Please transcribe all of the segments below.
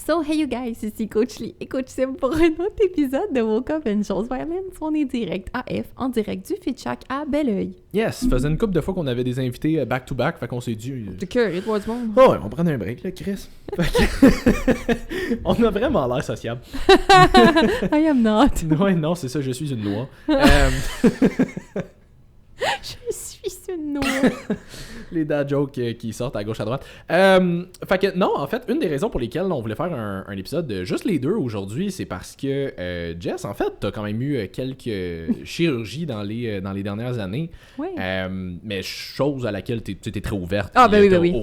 So, hey you guys, ici Coach Lee et Coach Sim pour un autre épisode de Woke Up and Chose Violence. On est direct AF, en direct du Fitchac à Belleuil. Yes, faisait une couple de fois qu'on avait des invités back-to-back, fait qu'on s'est dit... T'es curieux de voir du monde? Oh ouais, on prend un break là, Chris. On a vraiment l'air sociable. I am not. Ouais, non, c'est ça, je suis une noix. Je suis une noix. Les dad jokes qui sortent à gauche à droite. Fait que non, en fait, une des raisons pour lesquelles on voulait faire un épisode de juste les deux aujourd'hui, c'est parce que Jess, en fait, t'as quand même eu quelques chirurgies dans les dernières années. Oui. Mais chose à laquelle t'es très ouverte. Ah, ben oui.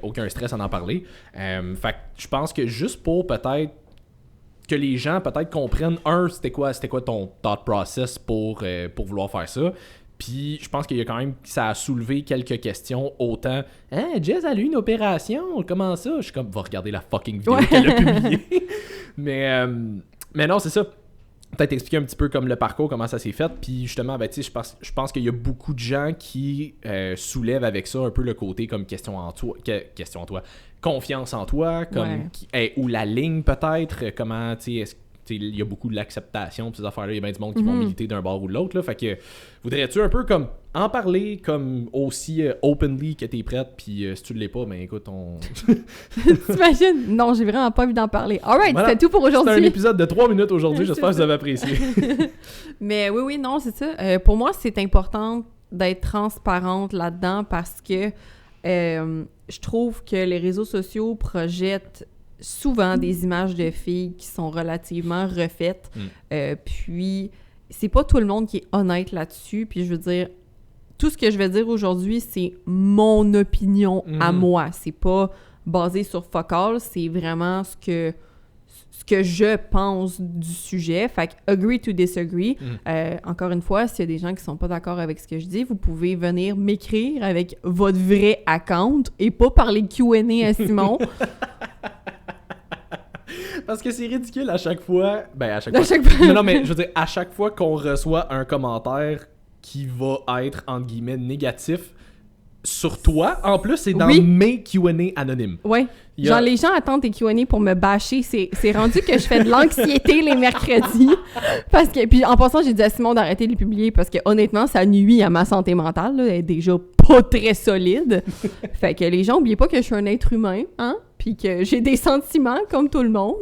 Aucun stress à en parler. Fait que je pense que juste pour peut-être que les gens peut-être comprennent, c'était quoi ton thought process pour vouloir faire ça. Puis je pense qu'il y a quand même, ça a soulevé quelques questions, autant « Hein, Jess, elle a eu une opération, comment ça? » Je suis comme « Va regarder la fucking vidéo qu'elle a publiée. » Mais non, c'est ça. Peut-être expliquer un petit peu comme le parcours, comment ça s'est fait. Puis justement, ben, tu sais, je pense qu'il y a beaucoup de gens qui soulèvent avec ça un peu le côté comme question en toi, confiance en toi, comme ou la ligne peut-être, comment, tu sais, il y a beaucoup de l'acceptation de ces affaires-là. Il y a bien du monde qui vont militer d'un bord ou de l'autre. Là. Fait que, voudrais-tu un peu comme en parler comme aussi openly que t'es prête, puis si tu ne l'es pas, ben écoute, on... T'imagines? Non, j'ai vraiment pas envie d'en parler. Alright, voilà. C'était tout pour aujourd'hui. C'était un épisode de 3 minutes aujourd'hui. J'espère que vous avez apprécié. Mais oui, non, c'est ça. Pour moi, c'est important d'être transparente là-dedans parce que je trouve que les réseaux sociaux projettent souvent des images de filles qui sont relativement refaites. Puis, c'est pas tout le monde qui est honnête là-dessus. Puis, je veux dire, tout ce que je vais dire aujourd'hui, c'est mon opinion à moi. C'est pas basé sur fuck all, c'est vraiment ce que je pense du sujet. Fait que agree to disagree. Encore une fois, s'il y a des gens qui sont pas d'accord avec ce que je dis, vous pouvez venir m'écrire avec votre vrai account et pas par les Q&A à Simon. Parce que c'est ridicule à chaque fois. Ben, à chaque fois. Non, mais je veux dire, à chaque fois qu'on reçoit un commentaire qui va être, entre guillemets, négatif sur toi, en plus, c'est dans mes Q&A anonymes. Oui. Genre, les gens attendent tes Q&A pour me bâcher. C'est rendu que je fais de l'anxiété les mercredis. Parce que, puis en passant, j'ai dit à Simon d'arrêter de les publier parce que honnêtement, ça nuit à ma santé mentale. Là. Elle est déjà pas très solide. Fait que les gens, n'oubliez pas que je suis un être humain, hein? Puis que j'ai des sentiments comme tout le monde.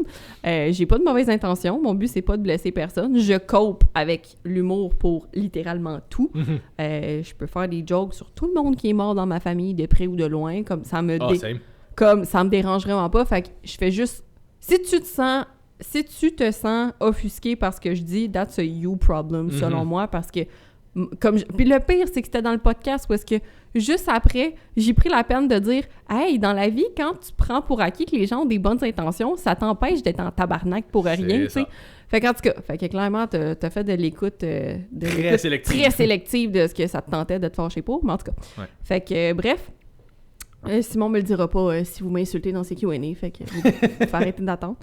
J'ai pas de mauvaises intentions. Mon but, c'est pas de blesser personne. Je cope avec l'humour pour littéralement tout. Je peux faire des jokes sur tout le monde qui est mort dans ma famille, de près ou de loin. Comme ça me comme ça me dérange vraiment pas. Fait que je fais juste... Si tu te sens offusqué par ce que je dis, that's a you problem, selon moi, parce que... Puis le pire, c'est que c'était dans le podcast où est-ce que, juste après, j'ai pris la peine de dire « Hey, dans la vie, quand tu prends pour acquis que les gens ont des bonnes intentions, ça t'empêche d'être en tabarnak pour rien, tu sais. » Fait qu'en tout cas, clairement, t'as fait de l'écoute... très sélective de ce que ça te tentait de te fâcher pour, mais en tout cas. Ouais. Fait que, bref... Simon me le dira pas si vous m'insultez dans ces Q&A, fait que faut arrêter d'attendre.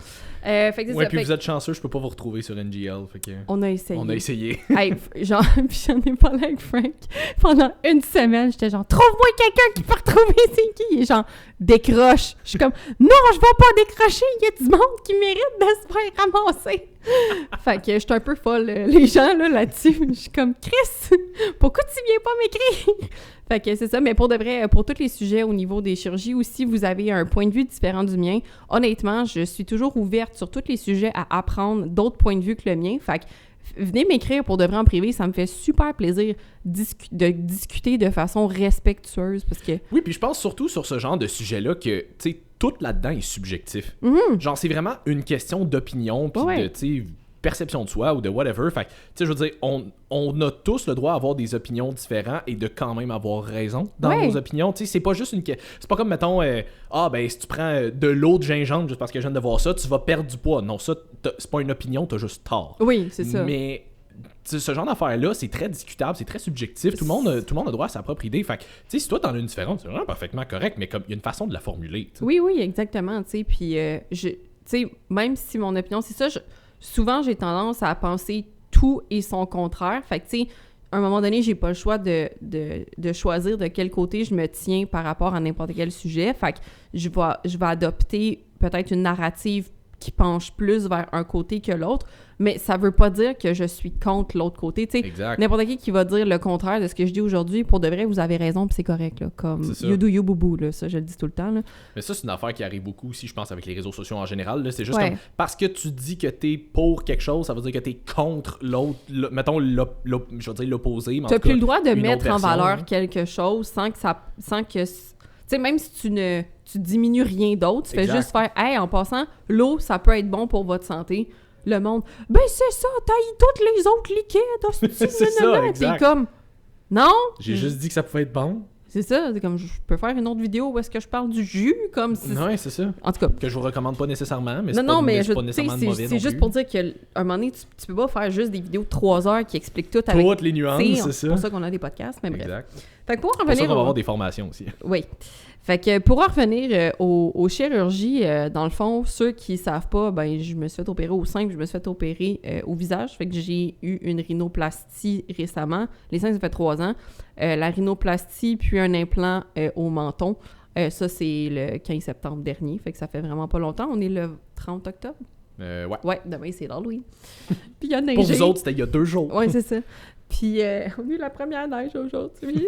Fait que ouais, puis vous êtes chanceux, je peux pas vous retrouver sur NGL, fait que... On a essayé. Hey, puis j'en ai parlé avec Frank pendant une semaine, j'étais genre « Trouve-moi quelqu'un qui peut retrouver c'est qui! » Il est genre « Décroche! » Je suis comme « Non, je vais pas décrocher, il y a du monde qui mérite de se faire ramasser! » Fait que j'étais un peu folle, les gens là-dessus. Je suis comme « Chris, pourquoi tu viens pas m'écrire? » Fait que c'est ça, mais pour de vrai, pour tous les sujets au niveau des chirurgies, ou si vous avez un point de vue différent du mien, honnêtement, je suis toujours ouverte sur tous les sujets à apprendre d'autres points de vue que le mien. Fait que venez m'écrire pour de vrai en privé, ça me fait super plaisir de discuter de façon respectueuse, parce que... Oui, puis je pense surtout sur ce genre de sujet-là que, tu sais, tout là-dedans est subjectif. Genre, c'est vraiment une question d'opinion, puis de, tu sais... perception de soi ou de whatever. Fait que, tu sais, je veux dire, on a tous le droit d'avoir des opinions différentes et de quand même avoir raison dans nos opinions. Tu sais, c'est pas juste c'est pas comme, mettons, ben, si tu prends de l'eau de gingembre juste parce que je viens de voir ça, tu vas perdre du poids. Non, ça, c'est pas une opinion, t'as juste tort. Oui, c'est ça. Mais... ce genre d'affaires-là, c'est très discutable, c'est très subjectif. Tout le monde a droit à sa propre idée. Fait que, tu sais, si toi, t'en as une différente, c'est vraiment parfaitement correct, mais comme il y a une façon de la formuler. T'sais. Oui, exactement. Tu sais, puis, tu sais, même si mon opinion, c'est ça, souvent, j'ai tendance à penser tout et son contraire. Fait que, tu sais, à un moment donné, j'ai pas le choix de choisir de quel côté je me tiens par rapport à n'importe quel sujet. Fait que je vais adopter peut-être une narrative qui penche plus vers un côté que l'autre, mais ça veut pas dire que je suis contre l'autre côté. Tu sais, Exact. n'importe qui va dire le contraire de ce que je dis aujourd'hui, pour de vrai, vous avez raison, puis c'est correct, là. Comme C'est ça. you do you boubou, là, ça, je le dis tout le temps, là. Mais ça, c'est une affaire qui arrive beaucoup aussi, je pense, avec les réseaux sociaux en général. Là. C'est juste Ouais. comme, parce que tu dis que t'es pour quelque chose, ça veut dire que t'es contre l'autre, mettons, je vais dire l'opposé, mais en Tu n'as tout cas, plus le droit de une mettre autre en version, valeur hein. quelque chose sans que tu sais, même si tu diminues rien d'autre, tu fais Exact. juste faire « Hey, en passant, l'eau, ça peut être bon pour votre santé. » Le monde « Ben c'est ça, taille toutes les autres liquides, hostie, C'est ça, nanana. exact. T'es comme « Non! » J'ai juste dit que ça pouvait être bon. C'est ça, c'est comme, je peux faire une autre vidéo où est-ce que je parle du jus, comme si... Ouais, c'est ça. En tout cas, Que je vous recommande pas nécessairement, mais non, mais c'est pas tu sais, nécessairement de mauvais c'est non juste plus. pour dire qu'à un moment donné, tu peux pas faire juste des vidéos de 3 heures qui expliquent tout avec... Toutes les nuances, C'est c'est c'est ça. pour ça qu'on a des podcasts, mais bref. Exact. Fait que pour en C'est pour ça revenir qu'on va au- avoir des formations aussi. Oui. Fait que pour en revenir aux chirurgies, dans le fond, ceux qui savent pas, ben je me suis fait opérer au sein, puis je me suis fait opérer au visage. Fait que j'ai eu une rhinoplastie récemment. Les seins, ça fait 3 ans. La rhinoplastie, puis un implant au menton. Ça, c'est le 15 septembre dernier. Fait que ça fait vraiment pas longtemps. On est le 30 octobre. Ouais. Ouais, demain, c'est l'Halloween. Puis il y a neigé. Pour vous autres, c'était il y a 2 jours. Ouais, c'est ça. Puis on a eu la première neige aujourd'hui.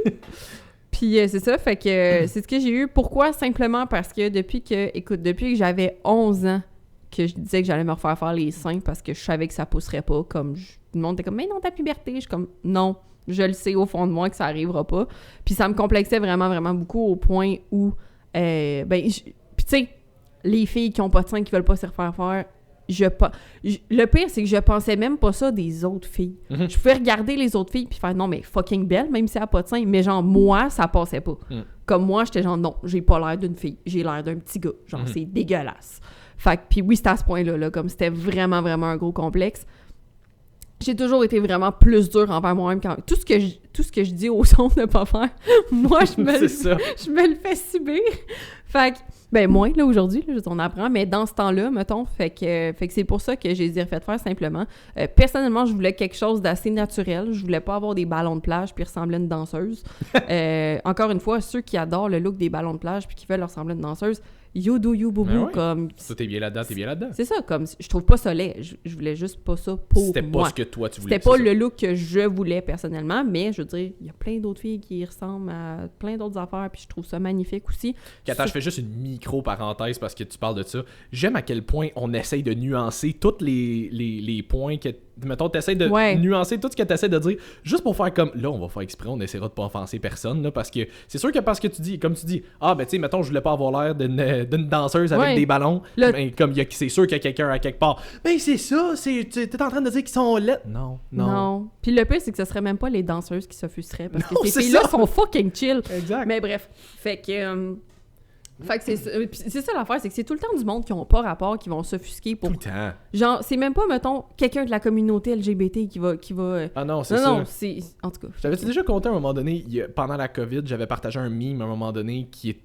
Puis c'est ça, fait que c'est ce que j'ai eu. Pourquoi? Simplement parce que depuis que j'avais 11 ans, que je disais que j'allais me refaire faire les seins parce que je savais que ça pousserait pas. Comme tout le monde était comme, mais non, ta puberté. Je suis comme, non, je le sais au fond de moi que ça arrivera pas. Puis ça me complexait vraiment, vraiment beaucoup au point où, puis tu sais, les filles qui ont pas de seins, qui veulent pas se refaire faire, le pire, c'est que je pensais même pas ça des autres filles. Mhm. Je pouvais regarder les autres filles puis faire non, mais fucking belle, même si elle a pas de seins. Mais genre, moi, ça passait pas. Comme moi, j'étais genre non, j'ai pas l'air d'une fille. J'ai l'air d'un petit gars. Genre, c'est dégueulasse. Fait que, puis oui, c'était à ce point-là, là, comme c'était vraiment, vraiment un gros complexe. J'ai toujours été vraiment plus dure envers moi-même. Tout ce que je dis aux autres de pas faire, moi, je me le fais subir. Fait que, ben moins, là, aujourd'hui, là, on apprend, mais dans ce temps-là, mettons, fait que c'est pour ça que je les ai refait faire simplement. Personnellement, je voulais quelque chose d'assez naturel. Je voulais pas avoir des ballons de plage puis ressembler à une danseuse. Encore une fois, ceux qui adorent le look des ballons de plage puis qui veulent ressembler à une danseuse, you do you, boubou, Ben ouais. comme... Ça, t'es bien là-dedans, t'es bien là-dedans. C'est ça, comme, je trouve pas ça laid. Je voulais juste pas ça pour C'était moi. pas ce que toi, tu voulais. C'était pas c'est le look que je voulais personnellement, mais je veux dire, il y a plein d'autres filles qui ressemblent à plein d'autres affaires, puis je trouve ça magnifique aussi. ça. Attends, je fais juste une micro-parenthèse parce que tu parles de ça. J'aime à quel point on essaye de nuancer tous les points que... Mettons, t'essayes de nuancer tout ce que t'essaies de dire, juste pour faire comme... Là, on va faire exprès, on essaiera de pas offenser personne, là, parce que c'est sûr que parce que tu dis, comme tu dis, ah, ben tu sais, mettons, je voulais pas avoir l'air d'une danseuse avec des ballons, ben, comme c'est sûr qu'il y a quelqu'un à quelque part. Ben c'est ça, t'es en train de dire qu'ils sont laids. Non. Puis le pire, c'est que ce serait même pas les danseuses qui s'offusqueraient, parce Non, que ces c'est filles-là ça. sont fucking chill. Exact. Mais bref, fait que c'est ça l'affaire, c'est que c'est tout le temps du monde qui ont pas rapport, qui vont s'offusquer pour... Tout le temps. Genre, c'est même pas, mettons, quelqu'un de la communauté LGBT qui va Ah non, c'est non, ça. non, c'est... En tout cas. J'avais-tu déjà compté à un moment donné, pendant la COVID, j'avais partagé un meme à un moment donné qui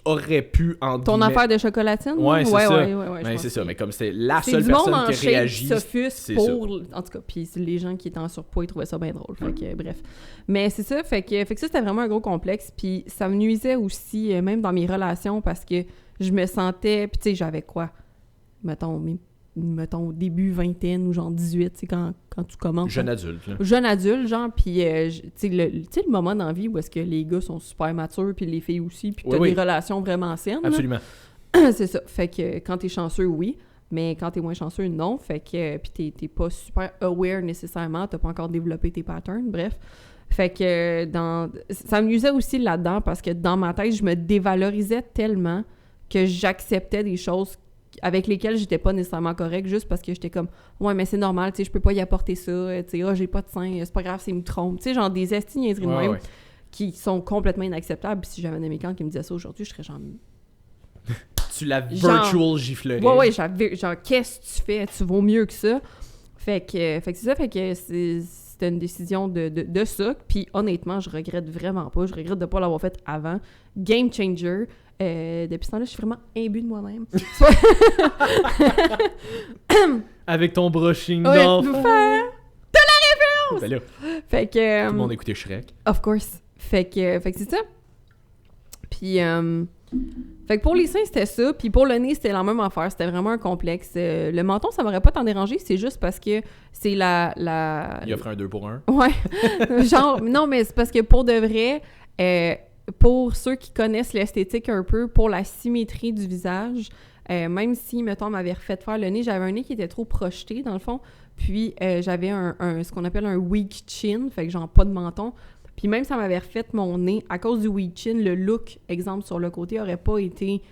aurait pu en Ton affaire de chocolatine? Ouais, c'est ça. Ouais, Ben, je c'est pense ça, que- mais comme c'était la C'est seule du monde personne en qui shape réagit. qui s'offusque c'est pour... En tout cas, puis les gens qui étaient en surpoids, ils trouvaient ça bien drôle. Fait que, bref. Mais c'est ça, fait que ça, c'était vraiment un gros complexe. Puis ça me nuisait aussi, même dans mes relations, parce que je me sentais... Puis tu sais, j'avais quoi? Mettons, au début vingtaine ou genre 18, tu sais, quand tu commences. Jeune adulte, là. Jeune adulte, genre, puis tu sais, le moment dans la vie où est-ce que les gars sont super matures, puis les filles aussi, puis t'as Oui. des relations vraiment saines. là. Absolument. C'est ça. Fait que quand t'es chanceux, oui. Mais quand t'es moins chanceux, non. Fait que puis t'es pas super aware nécessairement. T'as pas encore développé tes patterns. Bref. Fait que ça m'amusait aussi là-dedans parce que dans ma tête, je me dévalorisais tellement que j'acceptais des choses avec lesquelles j'étais pas nécessairement correcte juste parce que j'étais comme ouais mais c'est normal, tu sais, je peux pas y apporter ça, tu sais, j'ai pas de sein, c'est pas grave, c'est me trompe, tu sais, genre des esti niaiseries de même Ouais. qui sont complètement inacceptables. Puis si j'avais un ami qui me disait ça aujourd'hui, je serais genre Tu la Genre- virtual giflerais. ouais, genre, qu'est-ce que tu fais? Tu vaux mieux que ça. Fait que c'est ça, fait que c'était une décision de ça. Puis honnêtement, je regrette vraiment pas. Je regrette de pas l'avoir fait avant. Game changer. Depuis ce temps-là, je suis vraiment imbue de moi-même. Avec ton brushing Ouais, d'enfant. t'as la référence! Ben là, Fait que... tout le monde écoutait Shrek. Of course. Fait que c'est ça. Puis Fait que pour les seins, c'était ça. Puis pour le nez, c'était la même affaire. C'était vraiment un complexe. Le menton, ça m'aurait pas tant dérangé. C'est juste parce que c'est la... Il offre un 2 pour 1. Ouais. Genre, non, mais c'est parce que pour de vrai, pour ceux qui connaissent l'esthétique un peu, pour la symétrie du visage, même si, mettons, on m'avait refait faire le nez, j'avais un nez qui était trop projeté, dans le fond. Puis j'avais ce qu'on appelle un weak chin, fait que genre pas de menton. Puis même si ça m'avait refait mon nez, à cause du weak chin, le look, exemple, sur le côté, aurait pas été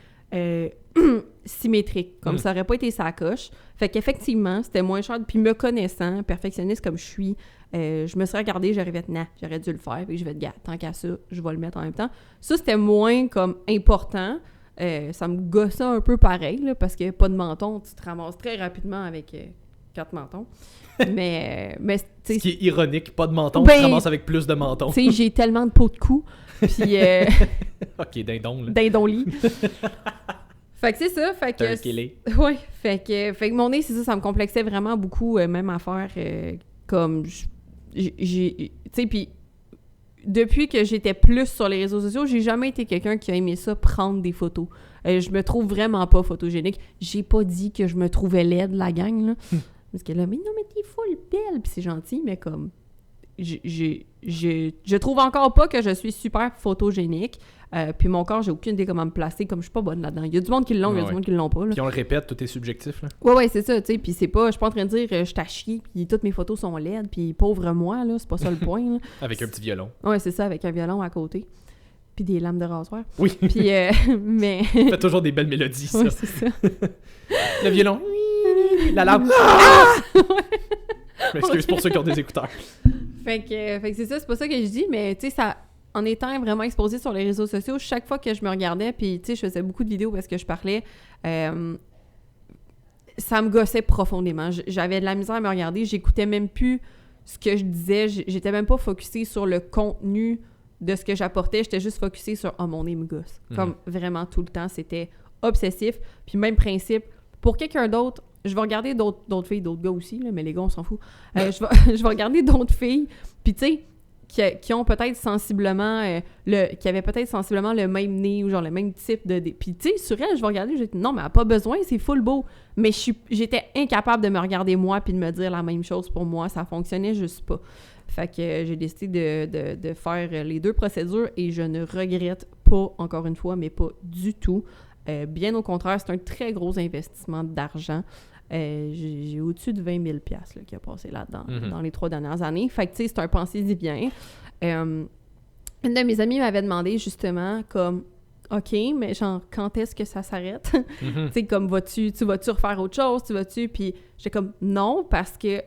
symétrique. Comme ça aurait pas été sa coche. Fait qu'effectivement, c'était moins cher. Puis me connaissant, perfectionniste comme je suis, je me serais regardée, j'aurais fait « nah, j'aurais dû le faire. » Puis je vais te dire « tant qu'à ça, je vais le mettre en même temps. » Ça, c'était moins comme important. Ça me gossait un peu pareil, là, parce que pas de menton, tu te ramasses très rapidement avec 4 mentons. Mais ce qui est ironique, pas de menton, ben, tu te ramasses avec plus de mentons. Tu sais, j'ai tellement de peau de cou. Puis... ok, dindon, là. Dindon-lit. Fait que c'est ça, fait que... Ouais, fait que mon nez, c'est ça me complexait vraiment beaucoup, même à faire, comme... Tu sais, puis depuis que j'étais plus sur les réseaux sociaux, j'ai jamais été quelqu'un qui a aimé ça, prendre des photos. Je me trouve vraiment pas photogénique. J'ai pas dit que je me trouvais laide, la gang, là. Parce que là, mais non, mais t'es full belle, puis c'est gentil, mais comme... Je trouve encore pas que je suis super photogénique. Puis mon corps, j'ai aucune idée comment me placer, comme je suis pas bonne là-dedans. Il y a du monde qui l'ont, il y a du monde qui l'ont pas. Là. Puis on le répète, tout est subjectif. Là. Ouais, c'est ça, tu sais. Puis c'est pas, je suis pas en train de dire je t'ai chier, puis toutes mes photos sont laides, puis pauvre moi, là, c'est pas ça le point. Là. Avec un petit violon. Ouais, c'est ça, avec un violon à côté. Puis des lames de rasoir. Oui. Puis, mais... Fait toujours des belles mélodies, ça. Ouais, c'est ça. Le violon. La lame. Ah! Je m'excuse pour ceux qui ont des écouteurs. Fait que c'est ça, c'est pas ça que je dis, mais tu sais, ça... En étant vraiment exposée sur les réseaux sociaux, chaque fois que je me regardais, puis tu sais, je faisais beaucoup de vidéos parce que je parlais, ça me gossait profondément. J'avais de la misère à me regarder, j'écoutais même plus ce que je disais, j'étais même pas focusée sur le contenu de ce que j'apportais, j'étais juste focusée sur « oh, mon nez me gosse ». Comme vraiment tout le temps, c'était obsessif. Puis même principe, pour quelqu'un d'autre, je vais regarder d'autres filles, d'autres gars aussi, là, mais les gars, on s'en fout. Je vais regarder d'autres filles, puis tu sais, qui ont peut-être sensiblement qui avaient peut-être sensiblement le même nez ou genre le même type de... Puis tu sais, sur elle, je vais regarder, je vais dire non, mais elle a pas besoin, c'est full beau. Mais j'étais incapable de me regarder moi puis de me dire la même chose pour moi, ça fonctionnait juste pas. Fait que j'ai décidé de faire les deux procédures et je ne regrette pas, encore une fois, mais pas du tout. Bien au contraire, c'est un très gros investissement d'argent. J'ai au-dessus de 20 000 $ là, qui a passé là-dedans dans les 3 dernières années. Fait que, tu sais, c'est un pensez-y bien. Une de mes amies m'avait demandé, justement, comme, OK, mais genre, quand est-ce que ça s'arrête? Tu sais, comme, tu vas-tu refaire autre chose? Puis j'étais comme, non, parce que,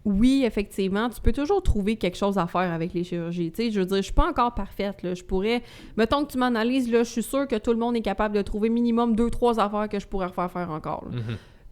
oui, effectivement, tu peux toujours trouver quelque chose à faire avec les chirurgies. Tu sais, je veux dire, je suis pas encore parfaite, là. Je pourrais... Mettons que tu m'analyses, là, je suis sûre que tout le monde est capable de trouver minimum 2-3 affaires que je pourrais refaire faire encore, là.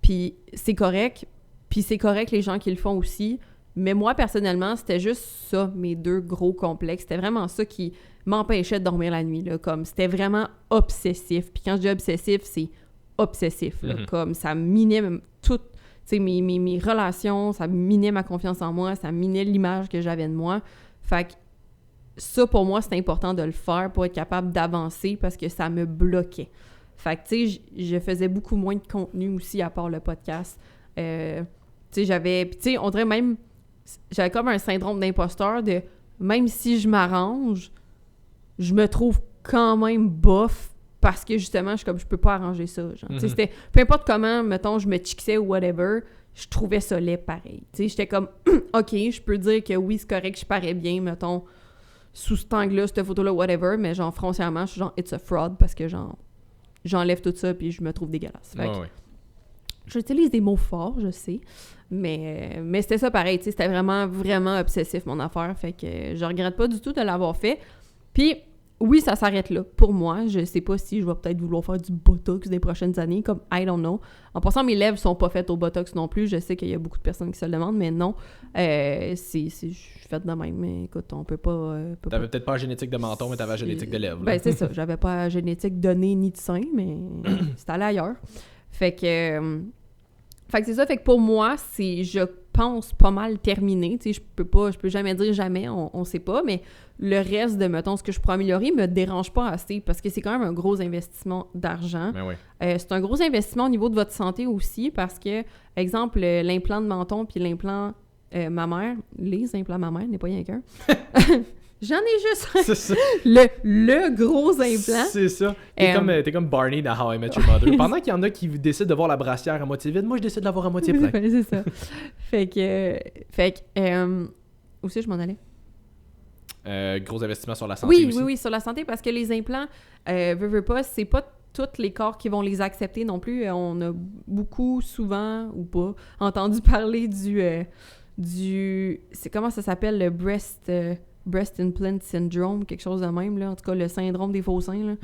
Puis c'est correct. Puis c'est correct les gens qui le font aussi. Mais moi, personnellement, c'était juste ça, mes 2 gros complexes. C'était vraiment ça qui m'empêchait de dormir la nuit, là. Comme, c'était vraiment obsessif. Puis quand je dis obsessif, c'est obsessif, là. Comme, ça minait tout, tu sais, mes relations, ça minait ma confiance en moi, ça minait l'image que j'avais de moi. Fait que ça, pour moi, c'était important de le faire pour être capable d'avancer parce que ça me bloquait. Fait que, tu sais, je faisais beaucoup moins de contenu aussi à part le podcast. Tu sais, j'avais... Puis, tu sais, on dirait même... J'avais comme un syndrome d'imposteur de... Même si je m'arrange, je me trouve quand même bof parce que, justement, je suis comme... Je peux pas arranger ça, genre. Tu sais, c'était... Peu importe comment, mettons, je me chicksais ou whatever, je trouvais ça laid pareil. Tu sais, j'étais comme... OK, je peux dire que oui, c'est correct, je parais bien, mettons, sous cet angle-là, cette photo-là, whatever, mais genre, foncièrement, je suis genre... It's a fraud parce que, genre... J'enlève tout ça, puis je me trouve dégueulasse. Fait que, j'utilise des mots forts, je sais, mais c'était ça pareil, tu sais, c'était vraiment, vraiment obsessif, mon affaire, fait que je regrette pas du tout de l'avoir fait. Puis, oui, ça s'arrête là, pour moi. Je sais pas si je vais peut-être vouloir faire du Botox des prochaines années, comme I don't know. En passant, mes lèvres sont pas faites au Botox non plus, je sais qu'il y a beaucoup de personnes qui se le demandent, mais non, je suis faite de même, mais écoute, on peut pas... T'avais peut-être pas la génétique de menton, mais t'avais la génétique de lèvres. Ben, c'est ça, j'avais pas la génétique de nez ni de sein, mais c'est allé ailleurs. Fait que c'est ça, fait que pour moi, je pense, pas mal terminé. Tu sais, je peux jamais dire jamais, on sait pas, mais le reste de, mettons, ce que je pourrais améliorer me dérange pas assez parce que c'est quand même un gros investissement d'argent. Ben oui. C'est un gros investissement au niveau de votre santé aussi parce que, exemple, l'implant de menton puis l'implant mammaire, les implants mammaires, n'est pas rien qu'un. J'en ai juste C'est ça. le gros implant. C'est ça. T'es comme Barney dans How I Met Your Mother. Pendant qu'il y en a qui décident de voir la brassière à moitié vide, moi, je décide de la voir à moitié plein. C'est ça. Fait que où c'est que je m'en allais? Gros investissement sur la santé aussi. Oui, sur la santé, parce que les implants, veux pas, c'est pas tous les corps qui vont les accepter non plus. On a beaucoup, souvent, ou pas, entendu parler du c'est comment ça s'appelle, le breast implant syndrome, quelque chose de même, là. En tout cas, le syndrome des faux seins, là.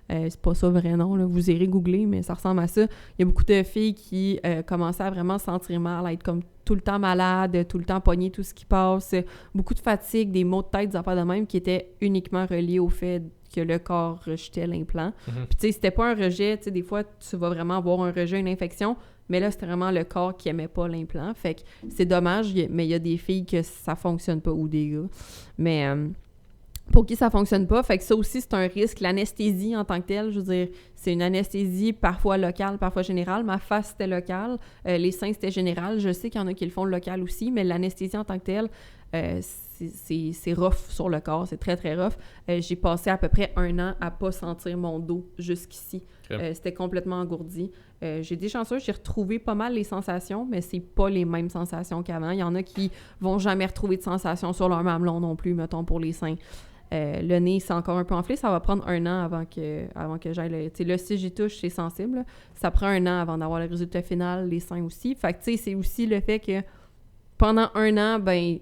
C'est pas ça vrai nom, là. Vous irez googler, mais ça ressemble à ça. Il y a beaucoup de filles qui commençaient à vraiment se sentir mal, à être comme tout le temps malade, tout le temps pognées tout ce qui passe, beaucoup de fatigue, des maux de tête, des affaires de même qui étaient uniquement reliés au fait que le corps rejetait l'implant. Puis tu sais, c'était pas un rejet, tu sais, des fois, tu vas vraiment avoir un rejet, une infection, mais là, c'était vraiment le corps qui aimait pas l'implant. Fait que c'est dommage, mais il y a des filles que ça fonctionne pas, ou des gars. Mais pour qui ça fonctionne pas, fait que ça aussi, c'est un risque. L'anesthésie en tant que telle, je veux dire, c'est une anesthésie parfois locale, parfois générale. Ma face, c'était locale. Les seins, c'était général. Je sais qu'il y en a qui le font local aussi, mais l'anesthésie en tant que telle, c'est rough sur le corps. C'est très, très rough. J'ai passé à peu près 1 an à pas sentir mon dos jusqu'ici. Okay. C'était complètement engourdi. J'ai été chanceuse, j'ai retrouvé pas mal les sensations, mais c'est pas les mêmes sensations qu'avant. Il y en a qui vont jamais retrouver de sensations sur leur mamelon non plus, mettons, pour les seins. Le nez, c'est encore un peu enflé. Ça va prendre 1 an avant que j'aille... Là, si j'y touche, c'est sensible. Ça prend 1 an avant d'avoir le résultat final, les seins aussi. Fait que, tu sais, c'est aussi le fait que pendant 1 an, ben,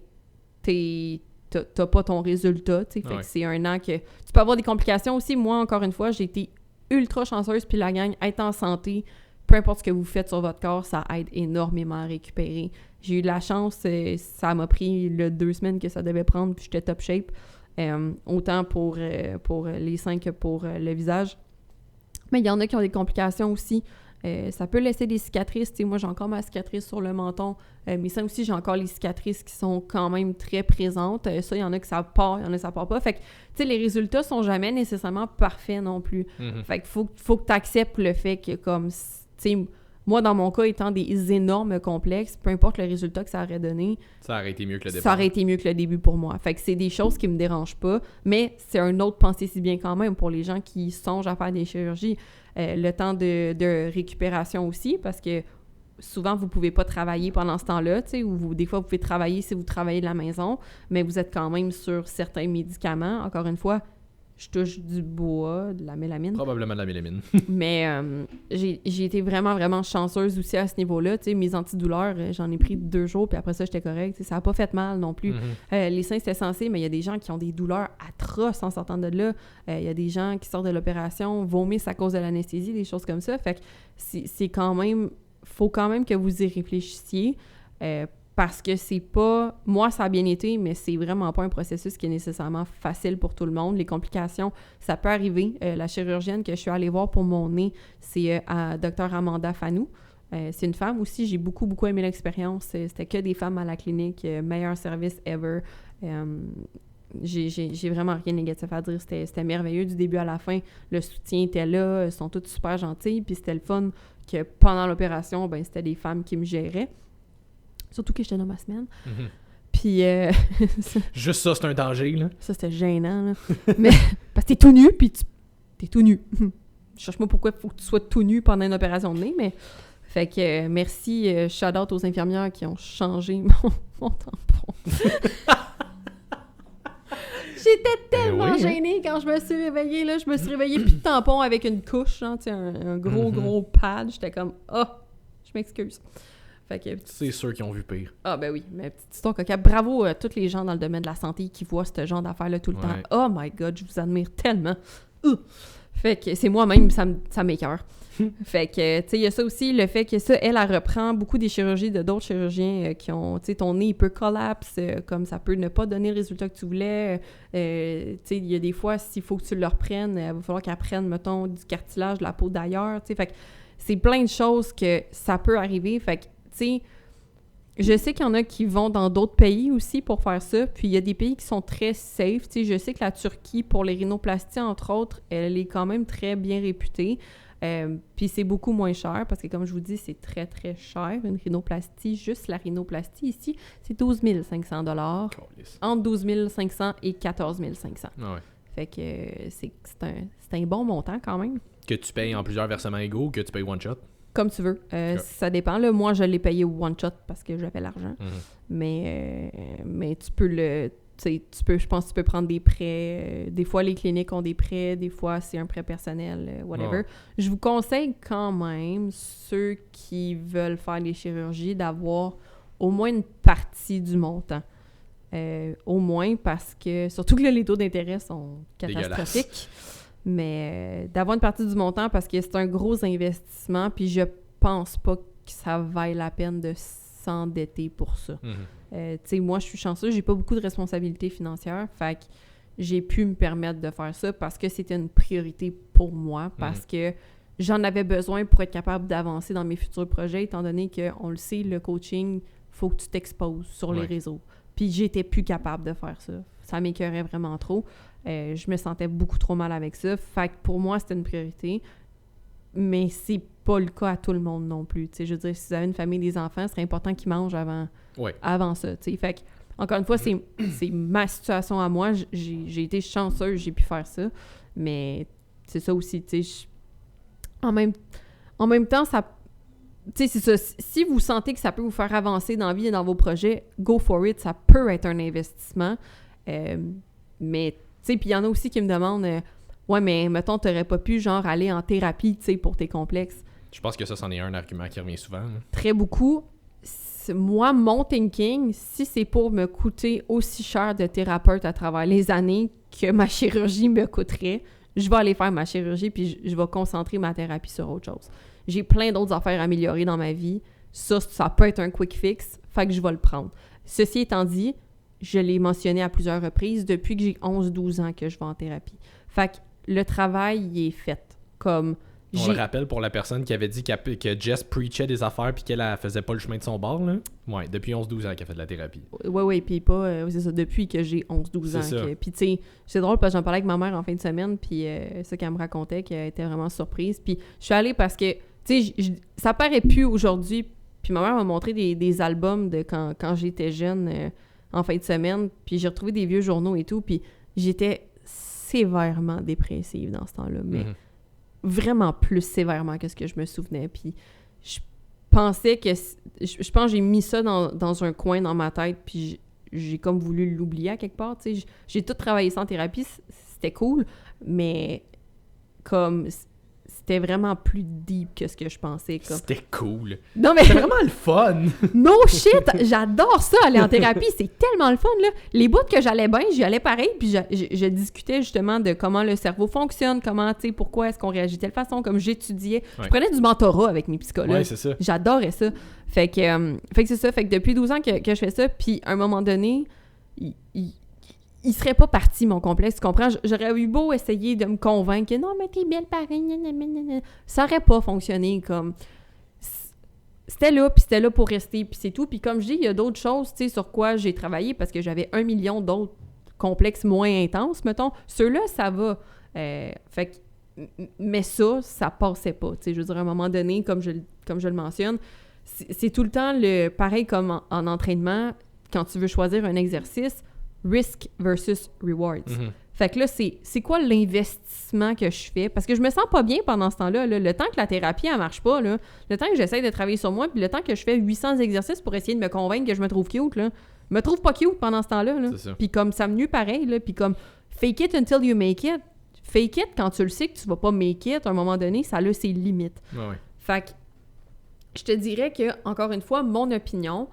t'as pas ton résultat, tu sais. Fait que c'est 1 an que... Tu peux avoir des complications aussi. Moi, encore une fois, j'ai été ultra chanceuse, puis la gang, être en santé, peu importe ce que vous faites sur votre corps, ça aide énormément à récupérer. J'ai eu de la chance, ça m'a pris 2 semaines que ça devait prendre, puis j'étais top shape. Autant pour les seins que pour le visage. Mais il y en a qui ont des complications aussi. Ça peut laisser des cicatrices. T'sais, moi, j'ai encore ma cicatrice sur le menton. Mes seins aussi, j'ai encore les cicatrices qui sont quand même très présentes. Ça, il y en a que ça part, il y en a que ça part pas. Fait que, tu sais, les résultats sont jamais nécessairement parfaits non plus. Fait qu'il faut que tu acceptes le fait que, comme, tu sais, moi, dans mon cas, étant des énormes complexes, peu importe le résultat que ça aurait donné... Ça aurait été mieux que le début. Ça aurait été mieux que le début pour moi. Fait que c'est des choses qui me dérangent pas, mais c'est un autre pensée si bien quand même pour les gens qui songent à faire des chirurgies. Le temps de récupération aussi, parce que souvent, vous pouvez pas travailler pendant ce temps-là, tu sais, ou des fois, vous pouvez travailler si vous travaillez de la maison, mais vous êtes quand même sur certains médicaments. Encore une fois, je touche du bois, de la mélamine. Probablement de la mélamine. Mais j'ai été vraiment, vraiment chanceuse aussi à ce niveau-là. Tu sais, mes antidouleurs, j'en ai pris 2 jours, puis après ça, j'étais correcte. Ça n'a pas fait mal non plus. Les seins, c'était censé, mais il y a des gens qui ont des douleurs atroces en sortant de là. Il y a des gens qui sortent de l'opération, vomissent à cause de l'anesthésie, des choses comme ça. Fait que c'est quand même... Faut quand même que vous y réfléchissiez. Parce que c'est pas... Moi, ça a bien été, mais c'est vraiment pas un processus qui est nécessairement facile pour tout le monde. Les complications, ça peut arriver. La chirurgienne que je suis allée voir pour mon nez, c'est Dr. Amanda Fanou. C'est une femme aussi. J'ai beaucoup, beaucoup aimé l'expérience. C'était que des femmes à la clinique. Meilleur service ever. J'ai vraiment rien de négatif à dire. C'était merveilleux du début à la fin. Le soutien était là. Elles sont toutes super gentilles. Puis c'était le fun que pendant l'opération, ben c'était des femmes qui me géraient. Surtout que j'étais dans ma semaine. Puis... Juste ça, c'est un danger, là. Ça, c'était gênant, là. Mais parce que t'es tout nu, puis t'es tout nu. Cherche-moi pourquoi il faut que tu sois tout nu pendant une opération de nez, mais... Fait que merci, shout-out aux infirmières qui ont changé mon tampon. J'étais tellement gênée quand je me suis réveillée, là. Je me suis réveillée plus de tampon avec une couche, hein, un gros pad. J'étais comme, je m'excuse. Fait que, c'est ceux qui ont vu pire. Ah ben oui, mais petite histoire cocasse. Bravo à tous les gens dans le domaine de la santé qui voient ce genre d'affaires-là tout le temps. Oh my God, je vous admire tellement. Fait que c'est moi-même, ça m'écoeure. Fait que, tu sais, il y a ça aussi, le fait que ça, elle reprend beaucoup des chirurgies de d'autres chirurgiens qui ont, tu sais, ton nez, il peut collapse, comme ça peut ne pas donner le résultat que tu voulais. Tu sais, il y a des fois, s'il faut que tu le reprennes, il va falloir qu'elle prenne, mettons, du cartilage de la peau d'ailleurs, tu sais. Fait que c'est plein de choses que ça peut arriver. Fait que, tu sais, Je sais qu'il y en a qui vont dans d'autres pays aussi pour faire ça, puis il y a des pays qui sont très safe. Tu sais, je sais que la Turquie, pour les rhinoplasties, entre autres, elle est quand même très bien réputée. Puis c'est beaucoup moins cher, parce que comme je vous dis, c'est très, très cher, une rhinoplastie. Juste la rhinoplastie ici, c'est 12 500 $. Entre 12 500 et 14 500. Ah ouais. Fait que c'est un bon montant quand même. Que tu payes en plusieurs versements égaux ou que tu payes one shot? Comme tu veux. Ça dépend. Là, moi, je l'ai payé one shot parce que j'avais l'argent. Mais tu peux je pense que tu peux prendre des prêts. Des fois, les cliniques ont des prêts. Des fois, c'est un prêt personnel, whatever. Ouais. Je vous conseille quand même, ceux qui veulent faire les chirurgies, d'avoir au moins une partie du montant. Au moins parce que... Surtout que là, les taux d'intérêt sont catastrophiques. Dégueulasse. Mais d'avoir une partie du montant parce que c'est un gros investissement, puis je pense pas que ça vaille la peine de s'endetter pour ça. Tu sais, moi, je suis chanceuse, j'ai pas beaucoup de responsabilités financières, fait que j'ai pu me permettre de faire ça parce que c'était une priorité pour moi, parce que j'en avais besoin pour être capable d'avancer dans mes futurs projets, étant donné qu'on le sait, le coaching, faut que tu t'exposes sur les réseaux. Puis j'étais plus capable de faire ça. Ça m'écœurait vraiment trop. Je me sentais beaucoup trop mal avec ça. Fait que pour moi, c'était une priorité. Mais c'est pas le cas à tout le monde non plus. T'sais, je veux dire, si vous avez une famille, des enfants, ce serait important qu'ils mangent avant ça. T'sais. Fait que, encore une fois, c'est ma situation à moi. J'ai été chanceuse, j'ai pu faire ça. Mais c'est ça aussi. En même temps, ça... Tu sais, c'est ça. Si vous sentez que ça peut vous faire avancer dans la vie et dans vos projets, go for it. Ça peut être un investissement. Mais, tu sais, puis il y en a aussi qui me demandent ouais, mais mettons, t'aurais pas pu, genre, aller en thérapie, tu sais, pour tes complexes. Je pense que ça, c'en est un argument qui revient souvent. Là. Très beaucoup. Moi, mon thinking, si c'est pour me coûter aussi cher de thérapeute à travers les années que ma chirurgie me coûterait, je vais aller faire ma chirurgie puis je vais concentrer ma thérapie sur autre chose. J'ai plein d'autres affaires à améliorer dans ma vie. Ça peut être un quick fix, fait que je vais le prendre. Ceci étant dit, je l'ai mentionné à plusieurs reprises, depuis que j'ai 11-12 ans que je vais en thérapie. Fait que le travail, il est fait. Comme... On le rappelle pour la personne qui avait dit que Jess preachait des affaires puis qu'elle faisait pas le chemin de son bord, là. Ouais, depuis 11-12 ans qu'elle fait de la thérapie. Oui, puis pas... c'est ça, depuis que j'ai 11-12 ans. Puis tu sais, c'est drôle parce que j'en parlais avec ma mère en fin de semaine, puis ça qu'elle me racontait, qu'elle était vraiment surprise. Puis je suis allée parce que, tu sais, ça paraît plus aujourd'hui. Puis ma mère m'a montré des albums de quand j'étais jeune en fin de semaine, puis j'ai retrouvé des vieux journaux et tout, puis j'étais sévèrement dépressive dans ce temps-là, mais... vraiment plus sévèrement que ce que je me souvenais. Puis je pensais que... Je pense que j'ai mis ça dans un coin dans ma tête, puis j'ai comme voulu l'oublier à quelque part, tu sais. J'ai tout travaillé ça en thérapie, c'était cool, mais comme... C'était vraiment plus deep que ce que je pensais. Comme. C'était cool. Non, mais... C'était vraiment le fun. No shit! J'adore ça, aller en thérapie. C'est tellement le fun, là. Les bouts que j'allais bien, j'y allais pareil, puis je discutais justement de comment le cerveau fonctionne, comment, tu sais, pourquoi est-ce qu'on réagit de telle façon, comme j'étudiais. Ouais. Je prenais du mentorat avec mes psychologues. Ouais, c'est ça. J'adorais ça. Fait que c'est ça. Fait que depuis 12 ans que je fais ça, puis à un moment donné, il serait pas parti, mon complexe, tu comprends? J'aurais eu beau essayer de me convaincre que non, mais t'es belle pareil, nanana. Ça aurait pas fonctionné, comme... C'était là, puis c'était là pour rester, puis c'est tout. Puis comme je dis, il y a d'autres choses, tu sais, sur quoi j'ai travaillé, parce que j'avais 1 million d'autres complexes moins intenses, mettons. Ceux-là, ça va. Fait que... Mais ça passait pas, tu sais. Je veux dire, à un moment donné, comme je le mentionne, c'est tout le temps pareil comme en entraînement, quand tu veux choisir un exercice, risk versus rewards. Fait que là, c'est quoi l'investissement que je fais? Parce que je me sens pas bien pendant ce temps-là. Là. Le temps que la thérapie, elle marche pas, là, le temps que j'essaie de travailler sur moi, puis le temps que je fais 800 exercices pour essayer de me convaincre que je me trouve cute, là, je me trouve pas cute pendant ce temps-là. Là. Puis comme ça me nuit pareil, là, puis comme fake it until you make it. Fake it quand tu le sais que tu vas pas make it, à un moment donné, ça a ses limites. Ouais. Fait que je te dirais que, encore une fois, mon opinion...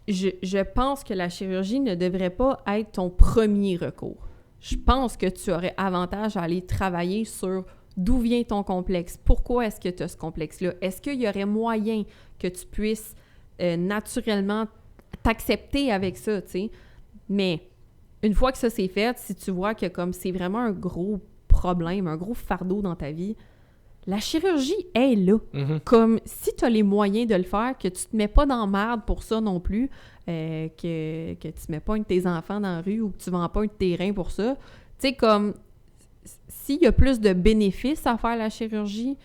Je pense que la chirurgie ne devrait pas être ton premier recours. Je pense que tu aurais avantage à aller travailler sur d'où vient ton complexe. Pourquoi est-ce que tu as ce complexe-là? Est-ce qu'il y aurait moyen que tu puisses naturellement t'accepter avec ça, tu sais? Mais une fois que ça c'est fait, si tu vois que comme c'est vraiment un gros problème, un gros fardeau dans ta vie, la chirurgie est là. Mhm. Comme si tu as les moyens de le faire, que tu te mets pas dans la merde pour ça non plus, que tu mets pas un de tes enfants dans la rue ou que tu vends pas un de tes reins pour ça. Tu sais, comme, s'il y a plus de bénéfices à faire la chirurgie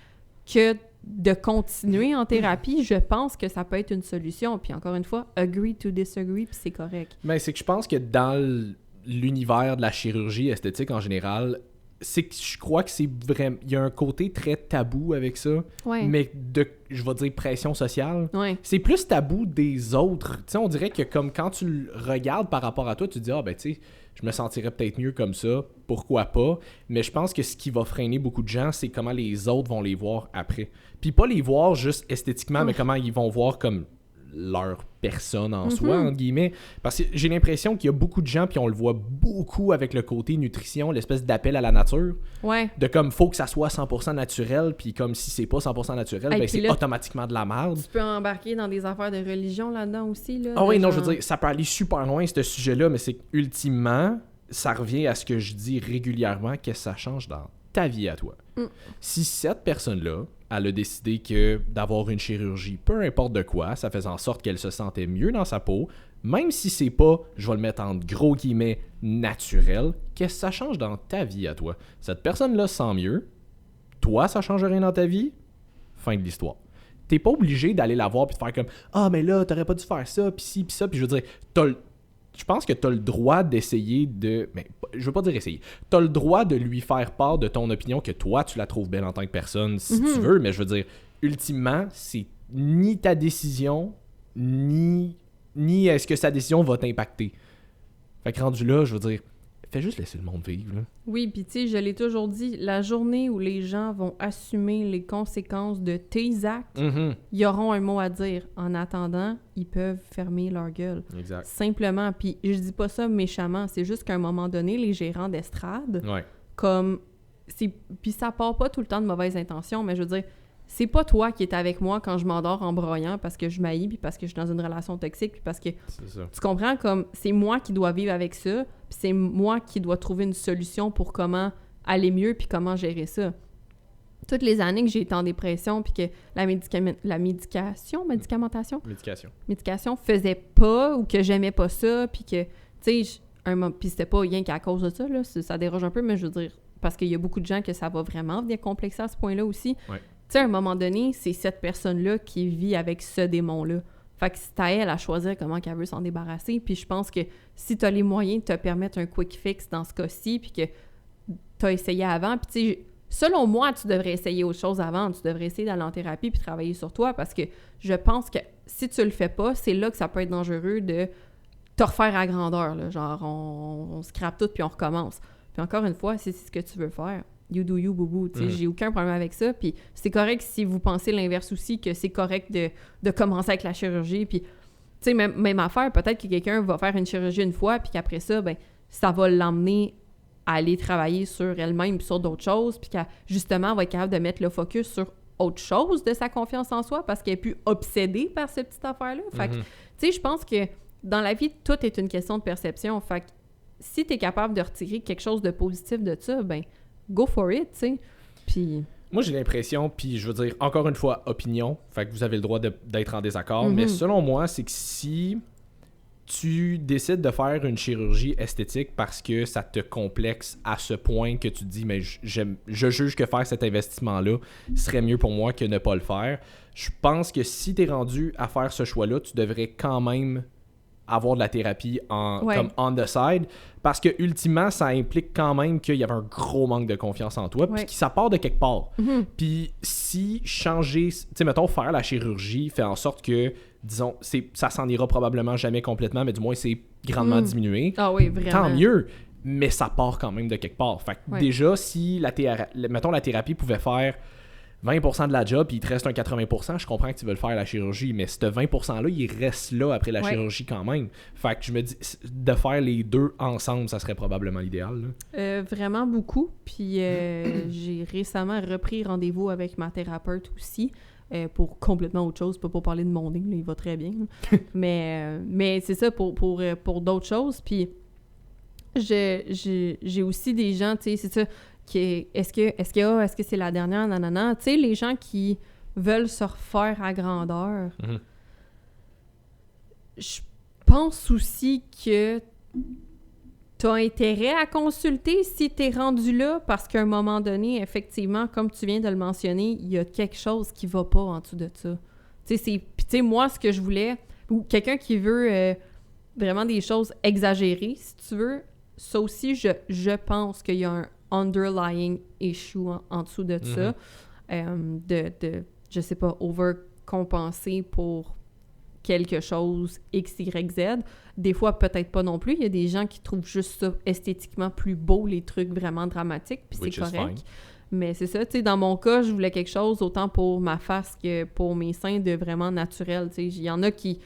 que de continuer en thérapie, je pense que ça peut être une solution. Puis encore une fois, agree to disagree, puis c'est correct. Mais c'est que je pense que dans l'univers de la chirurgie esthétique en général, c'est que je crois que c'est vraiment... Il y a un côté très tabou avec ça, Ouais. mais de, je vais dire, pression sociale. Ouais. C'est plus tabou des autres. Tu sais, on dirait que comme quand tu le regardes par rapport à toi, tu te dis « Ah, ben tu sais, je me sentirais peut-être mieux comme ça, pourquoi pas? » Mais je pense que ce qui va freiner beaucoup de gens, c'est comment les autres vont les voir après. Puis pas les voir juste esthétiquement, mais comment ils vont voir comme leur personne en soi, entre guillemets. Parce que j'ai l'impression qu'il y a beaucoup de gens, puis on le voit beaucoup avec le côté nutrition, l'espèce d'appel à la nature, Ouais. de comme, faut que ça soit 100% naturel, puis comme si c'est pas 100% naturel, Hey, ben puis c'est là, automatiquement de la merde. Tu peux embarquer dans des affaires de religion là-dedans aussi, là. Ah oui, de non, genre- je veux dire, ça peut aller super loin, ce sujet-là, mais c'est ultimement, ça revient à ce que je dis régulièrement, que ça change dans ta vie à toi. Si cette personne-là, elle a décidé que d'avoir une chirurgie, peu importe de quoi, ça faisait en sorte qu'elle se sentait mieux dans sa peau, même si c'est pas, je vais le mettre en gros guillemets, naturel, qu'est-ce que ça change dans ta vie à toi? Cette personne-là se sent mieux, toi, ça change rien dans ta vie, fin de l'histoire. T'es pas obligé d'aller la voir puis de faire comme « Ah, mais là, t'aurais pas dû faire ça, puis ci, puis ça. » Puis je veux dire, je pense que t'as le droit d'essayer de... Mais je veux pas dire essayer. T'as le droit de lui faire part de ton opinion, que toi, tu la trouves belle en tant que personne, si tu veux. Mais je veux dire, ultimement, c'est ni ta décision, ni est-ce que sa décision va t'impacter. Fait que rendu là, je veux dire, fais juste laisser le monde vivre, là. Oui, puis tu sais, je l'ai toujours dit, la journée où les gens vont assumer les conséquences de tes actes, ils auront un mot à dire. En attendant, ils peuvent fermer leur gueule. Exact. Simplement. Puis je dis pas ça méchamment, c'est juste qu'à un moment donné, les gérants d'estrade, Ouais. comme... Puis ça part pas tout le temps de mauvaises intentions, mais je veux dire, c'est pas toi qui es avec moi quand je m'endors en broyant parce que je m'haïs, puis parce que je suis dans une relation toxique, puis parce que... C'est ça. Tu comprends? Comme, c'est moi qui dois vivre avec ça, puis c'est moi qui dois trouver une solution pour comment aller mieux, puis comment gérer ça. Toutes les années que j'ai été en dépression, puis que la médication faisait pas, ou que j'aimais pas ça, puis que, tu sais, puis c'était pas rien qu'à cause de ça, là, ça dérange un peu, mais je veux dire, parce qu'il y a beaucoup de gens que ça va vraiment venir complexer à ce point-là aussi. Ouais. Tu sais, à un moment donné, c'est cette personne-là qui vit avec ce démon-là. Fait que c'est à elle à choisir comment qu'elle veut s'en débarrasser. Puis je pense que si tu as les moyens de te permettre un quick fix dans ce cas-ci, puis que tu as essayé avant, puis tu sais, selon moi, tu devrais essayer autre chose avant. Tu devrais essayer d'aller en thérapie puis travailler sur toi, parce que je pense que si tu le fais pas, c'est là que ça peut être dangereux de te refaire à grandeur, là. Genre, on scrape tout puis on recommence. Puis encore une fois, si c'est ce que tu veux faire, you do you, boubou. Tu sais, j'ai aucun problème avec ça. Puis c'est correct si vous pensez l'inverse aussi, que c'est correct de commencer avec la chirurgie. Puis, tu sais, même affaire, peut-être que quelqu'un va faire une chirurgie une fois, puis qu'après ça, ben ça va l'emmener à aller travailler sur elle-même puis sur d'autres choses, puis qu'elle, justement, va être capable de mettre le focus sur autre chose de sa confiance en soi parce qu'elle est plus obsédée par cette petite affaire-là. Fait que, tu sais, je pense que dans la vie, tout est une question de perception. Fait que si tu es capable de retirer quelque chose de positif de ça, ben go for it, tu sais. Puis... Moi, j'ai l'impression, puis je veux dire, encore une fois, opinion, fait que vous avez le droit d'être en désaccord, mais selon moi, c'est que si tu décides de faire une chirurgie esthétique parce que ça te complexe à ce point que tu te dis, mais je juge que faire cet investissement-là serait mieux pour moi que ne pas le faire, je pense que si tu es rendu à faire ce choix-là, tu devrais quand même avoir de la thérapie comme on the side, parce que ultimement, ça implique quand même qu'il y avait un gros manque de confiance en toi, puis que ça part de quelque part. Puis si changer, tu sais, mettons, faire la chirurgie fait en sorte que, disons, ça s'en ira probablement jamais complètement, mais du moins, c'est grandement diminué. Ah oui, vraiment. Tant mieux, mais ça part quand même de quelque part. Fait que déjà, si mettons, la thérapie pouvait faire 20% de la job, puis il te reste un 80%, je comprends que tu veux le faire la chirurgie, mais ce 20%-là, il reste là après la chirurgie quand même. Fait que je me dis, de faire les deux ensemble, ça serait probablement l'idéal. Vraiment beaucoup. Puis j'ai récemment repris rendez-vous avec ma thérapeute aussi, pour complètement autre chose, pas pour parler de mon nez, là, il va très bien. mais c'est ça, pour d'autres choses. Puis j'ai aussi des gens, tu sais, c'est ça, est-ce que c'est la dernière, nanana. Tu sais, les gens qui veulent se refaire à grandeur, je pense aussi que t'as intérêt à consulter si t'es rendu là, parce qu'à un moment donné, effectivement, comme tu viens de le mentionner, il y a quelque chose qui va pas en dessous de ça. Tu sais, moi, ce que je voulais, ou quelqu'un qui veut vraiment des choses exagérées, si tu veux, ça aussi, je pense qu'il y a un underlying issue en dessous de ça, je sais pas, overcompenser pour quelque chose X, Y, Z. Des fois, peut-être pas non plus. Il y a des gens qui trouvent juste ça esthétiquement plus beau, les trucs vraiment dramatiques, puis c'est correct. Mais c'est ça, tu sais, dans mon cas, je voulais quelque chose autant pour ma face que pour mes seins de vraiment naturel, tu sais. Il y en a qui...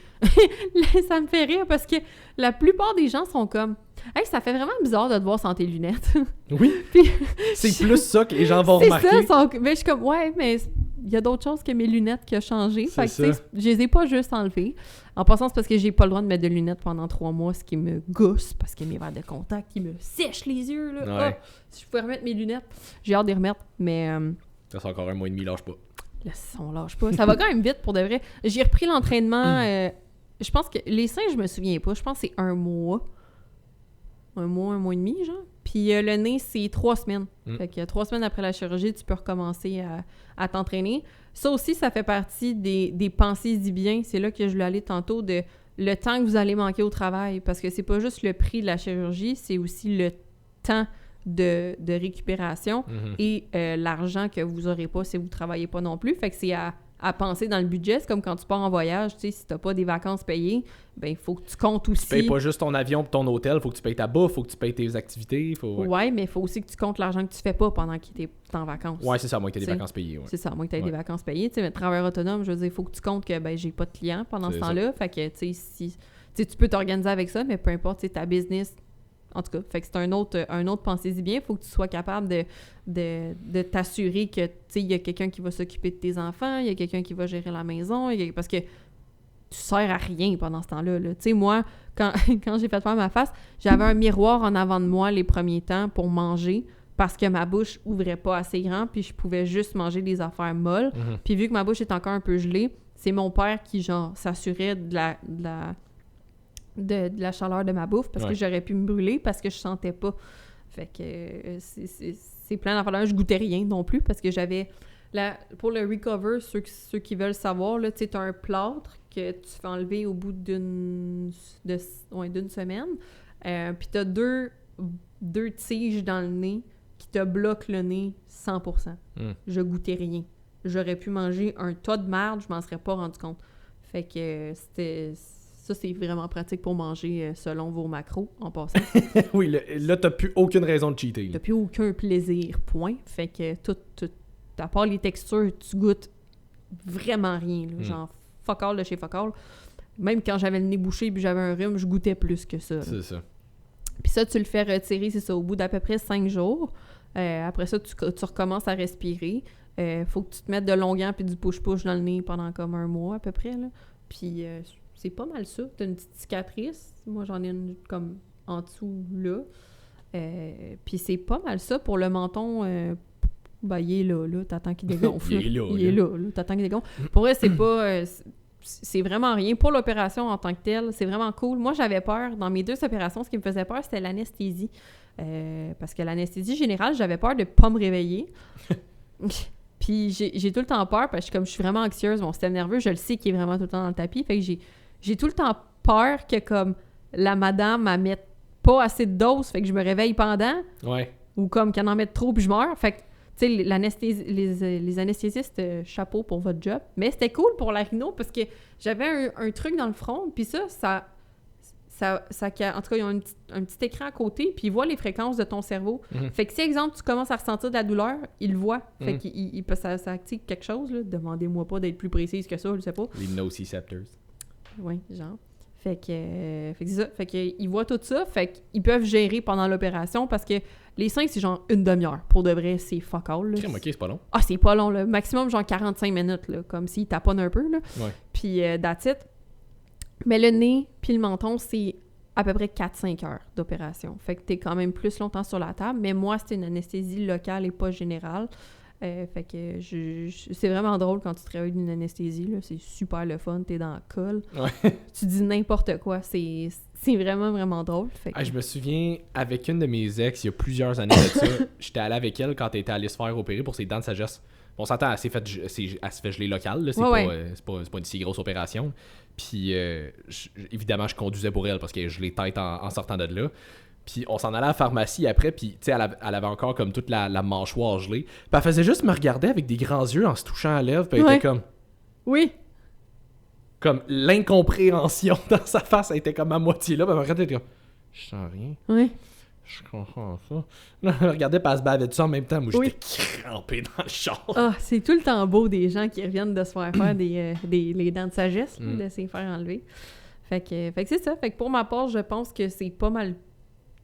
ça me fait rire parce que la plupart des gens sont comme « Hey, ça fait vraiment bizarre de te voir sans tes lunettes. » Oui, puis, c'est plus ça que les gens vont remarquer. C'est ça, mais je suis comme « Ouais, mais il y a d'autres choses que mes lunettes qui ont changé. » Fait que, tu sais, je les ai pas juste enlevées. En passant, c'est parce que j'ai pas le droit de mettre de lunettes pendant 3 mois, ce qui me gousse, parce que mes verres de contact, ils me sèchent les yeux, là. Ouais. Oh, si je pouvais remettre mes lunettes, j'ai hâte de les remettre, mais... Ça fait encore 1 mois et demi, lâche pas. Là, on lâche pas. Ça va quand même vite, pour de vrai. J'ai repris l'entraînement, je pense que... Les seins, je me souviens pas. Je pense que c'est 1 mois. 1 mois et demi, genre. Puis le nez, c'est 3 semaines. Fait que 3 semaines après la chirurgie, tu peux recommencer à t'entraîner. Ça aussi, ça fait partie des pensées du bien. C'est là que je voulais aller tantôt, de le temps que vous allez manquer au travail. Parce que c'est pas juste le prix de la chirurgie, c'est aussi le temps de récupération et l'argent que vous aurez pas si vous travaillez pas non plus. Fait que c'est à penser dans le budget. C'est comme quand tu pars en voyage, tu sais, si t'as pas des vacances payées, ben il faut que tu comptes aussi. Tu payes pas juste ton avion et ton hôtel, faut que tu payes ta bouffe, faut que tu payes tes activités. Ouais, mais il faut aussi que tu comptes l'argent que tu fais pas pendant que t'es en vacances. Ouais, c'est ça, à moins que t'aies des vacances payées. Ouais. C'est ça, à moins que t'aies des vacances payées. Tu sais, mais travailleur autonome, je veux dire, il faut que tu comptes que ben j'ai pas de clients pendant ce temps-là. Fait que, tu sais, tu peux t'organiser avec ça, mais peu importe, tu sais, ta business... En tout cas, fait que c'est un autre pensez-y bien. Il faut que tu sois capable de t'assurer que, tu sais, il y a quelqu'un qui va s'occuper de tes enfants, il y a quelqu'un qui va gérer la maison, parce que tu sers à rien pendant ce temps-là. Tu sais, moi, quand j'ai fait faire ma face, j'avais un miroir en avant de moi les premiers temps pour manger parce que ma bouche ouvrait pas assez grand, puis je pouvais juste manger des affaires molles. Puis vu que ma bouche est encore un peu gelée, c'est mon père qui, genre, s'assurait de la chaleur de ma bouffe parce que j'aurais pu me brûler parce que je sentais pas. Fait que c'est plein d'affaires. Je goûtais rien non plus parce que j'avais... Pour le recover, ceux qui veulent savoir, tu sais, t'as un plâtre que tu fais enlever au bout d'une semaine. Puis t'as deux tiges dans le nez qui te bloquent le nez 100%. Je goûtais rien. J'aurais pu manger un tas de merde, je m'en serais pas rendu compte. Fait que ça, c'est vraiment pratique pour manger selon vos macros, en passant. Oui, là, t'as plus aucune raison de cheater. T'as plus aucun plaisir, point. Fait que à part les textures, tu goûtes vraiment rien. Là, genre, fuck all de chez fuck all. Même quand j'avais le nez bouché et j'avais un rhume, je goûtais plus que ça. C'est ça. Puis ça, tu le fais retirer, c'est ça, au bout d'à peu près 5 jours. Après ça, tu recommences à respirer. Faut que tu te mettes de l'onguent puis du push-push dans le nez pendant comme 1 mois à peu près. Là. Puis c'est pas mal ça. T'as une petite cicatrice. Moi, j'en ai une comme en dessous là. Puis c'est pas mal ça. Pour le menton, ben, il est là. T'attends qu'il dégonfle. Il est là. T'attends qu'il dégonfle. Pour vrai, c'est pas... c'est vraiment rien. Pour l'opération en tant que telle, c'est vraiment cool. Moi, j'avais peur. Dans mes 2 opérations, ce qui me faisait peur, c'était l'anesthésie. Parce que l'anesthésie générale, j'avais peur de pas me réveiller. Puis j'ai tout le temps peur, parce que comme je suis vraiment anxieuse, mon système nerveux, je le sais qu'il est vraiment tout le temps dans le tapis. Fait que j'ai tout le temps peur que comme la madame ne mette pas assez de doses, fait que je me réveille pendant. Ouais. Ou comme qu'elle en mette trop puis je meurs. Fait que, tu sais, les anesthésistes, chapeau pour votre job. Mais c'était cool pour la rhino parce que j'avais un truc dans le front, puis ça en tout cas, ils ont un petit écran à côté, puis ils voient les fréquences de ton cerveau. Fait que si, exemple, tu commences à ressentir de la douleur, ils le voient. Fait que ça active quelque chose, là. Demandez-moi pas d'être plus précise que ça, je sais pas. Les nociceptors. Oui, genre. Fait que c'est ça. Fait qu'ils voient tout ça, fait qu'ils peuvent gérer pendant l'opération, parce que les seins, c'est genre 1 demi-heure. Pour de vrai, c'est fuck all, là. OK, c'est pas long. Ah, c'est pas long, là. Maximum, genre 45 minutes, là. Comme s'ils taponnent un peu, là. Ouais. Puis, that's it. Mais le nez puis le menton, c'est à peu près 4-5 heures d'opération. Fait que t'es quand même plus longtemps sur la table, mais moi, c'était une anesthésie locale et pas générale. Fait que c'est vraiment drôle quand tu travailles d'une anesthésie, là. C'est super le fun, t'es dans le col. Ouais. Tu dis n'importe quoi. C'est vraiment, vraiment drôle. Fait que... Je me souviens, avec une de mes ex, il y a plusieurs années de ça, j'étais allé avec elle quand elle était allée se faire opérer pour ses dents de sagesse. On s'entend, elle se fait geler local, là. C'est pas une si grosse opération. Puis, évidemment, je conduisais pour elle parce que je l'ai tête en sortant de là. Puis on s'en allait à la pharmacie après, puis tu sais, elle avait encore comme toute la mâchoire gelée. Puis elle faisait juste me regarder avec des grands yeux en se touchant à la lèvre, puis elle était comme... Oui. Comme l'incompréhension dans sa face, elle était comme à moitié là, puis elle me regardait, elle était comme... Je sens rien. Oui. Je comprends ça. Là, elle me regardait, puis elle se bavait dessus en même temps. Moi, Oui. j'étais crampé dans le char. Ah, c'est tout le temps beau des gens qui reviennent de se faire faire les dents de sagesse, là, de se faire enlever. Fait que c'est ça. Fait que pour ma part, je pense que c'est pas mal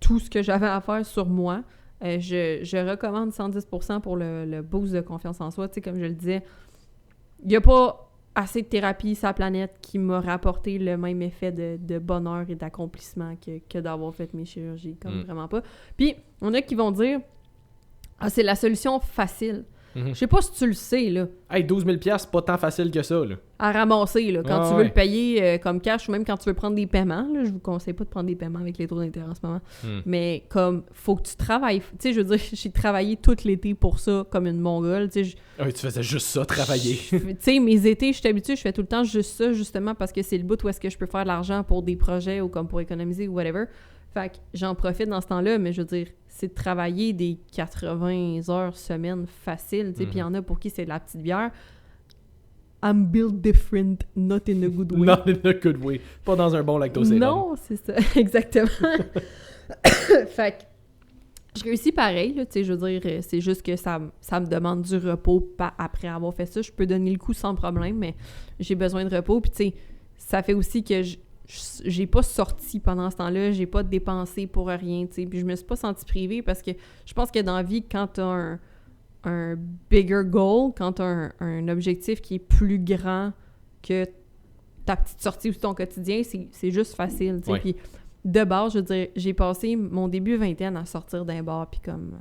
tout ce que j'avais à faire sur moi. Je recommande 110% pour le boost de confiance en soi. Tu sais, comme je le disais, il n'y a pas assez de thérapie sur la planète qui m'a rapporté le même effet de bonheur et d'accomplissement que d'avoir fait mes chirurgies. Comme vraiment pas. Puis, on a qui vont dire « Ah, c'est la solution facile. » Je sais pas si tu le sais, là. Hey, 12 000 $, c'est pas tant facile que ça, là. À ramasser, là, quand tu veux le payer comme cash ou même quand tu veux prendre des paiements. Là, je vous conseille pas de prendre des paiements avec les taux d'intérêt en ce moment. Mais comme, faut que tu travailles. Tu sais, je veux dire, j'ai travaillé tout l'été pour ça comme une mongole. Tu sais, tu faisais juste ça, travailler. Tu sais, mes étés, je suis habituée, je fais tout le temps juste ça, justement, parce que c'est le bout où est-ce que je peux faire de l'argent pour des projets ou comme pour économiser ou whatever. Fait que j'en profite dans ce temps-là, mais je veux dire, c'est de travailler des 80 heures semaine facile, tu sais, puis il y en a pour qui c'est de la petite bière. I'm built different, not in a good way. Not in a good way. Pas dans un bon lactosérum. Non, c'est ça, exactement. Fait que je réussis pareil, là, tu sais, je veux dire, c'est juste que ça me demande du repos après avoir fait ça. Je peux donner le coup sans problème, mais j'ai besoin de repos, puis tu sais, ça fait aussi que j'ai pas sorti pendant ce temps-là, j'ai pas dépensé pour rien, tu sais, puis je me suis pas sentie privée parce que je pense que dans la vie, quand t'as un bigger goal, quand t'as un objectif qui est plus grand que ta petite sortie ou ton quotidien, c'est juste facile, tu sais, puis de base, je veux dire, j'ai passé mon début vingtaine à sortir d'un bar, puis comme...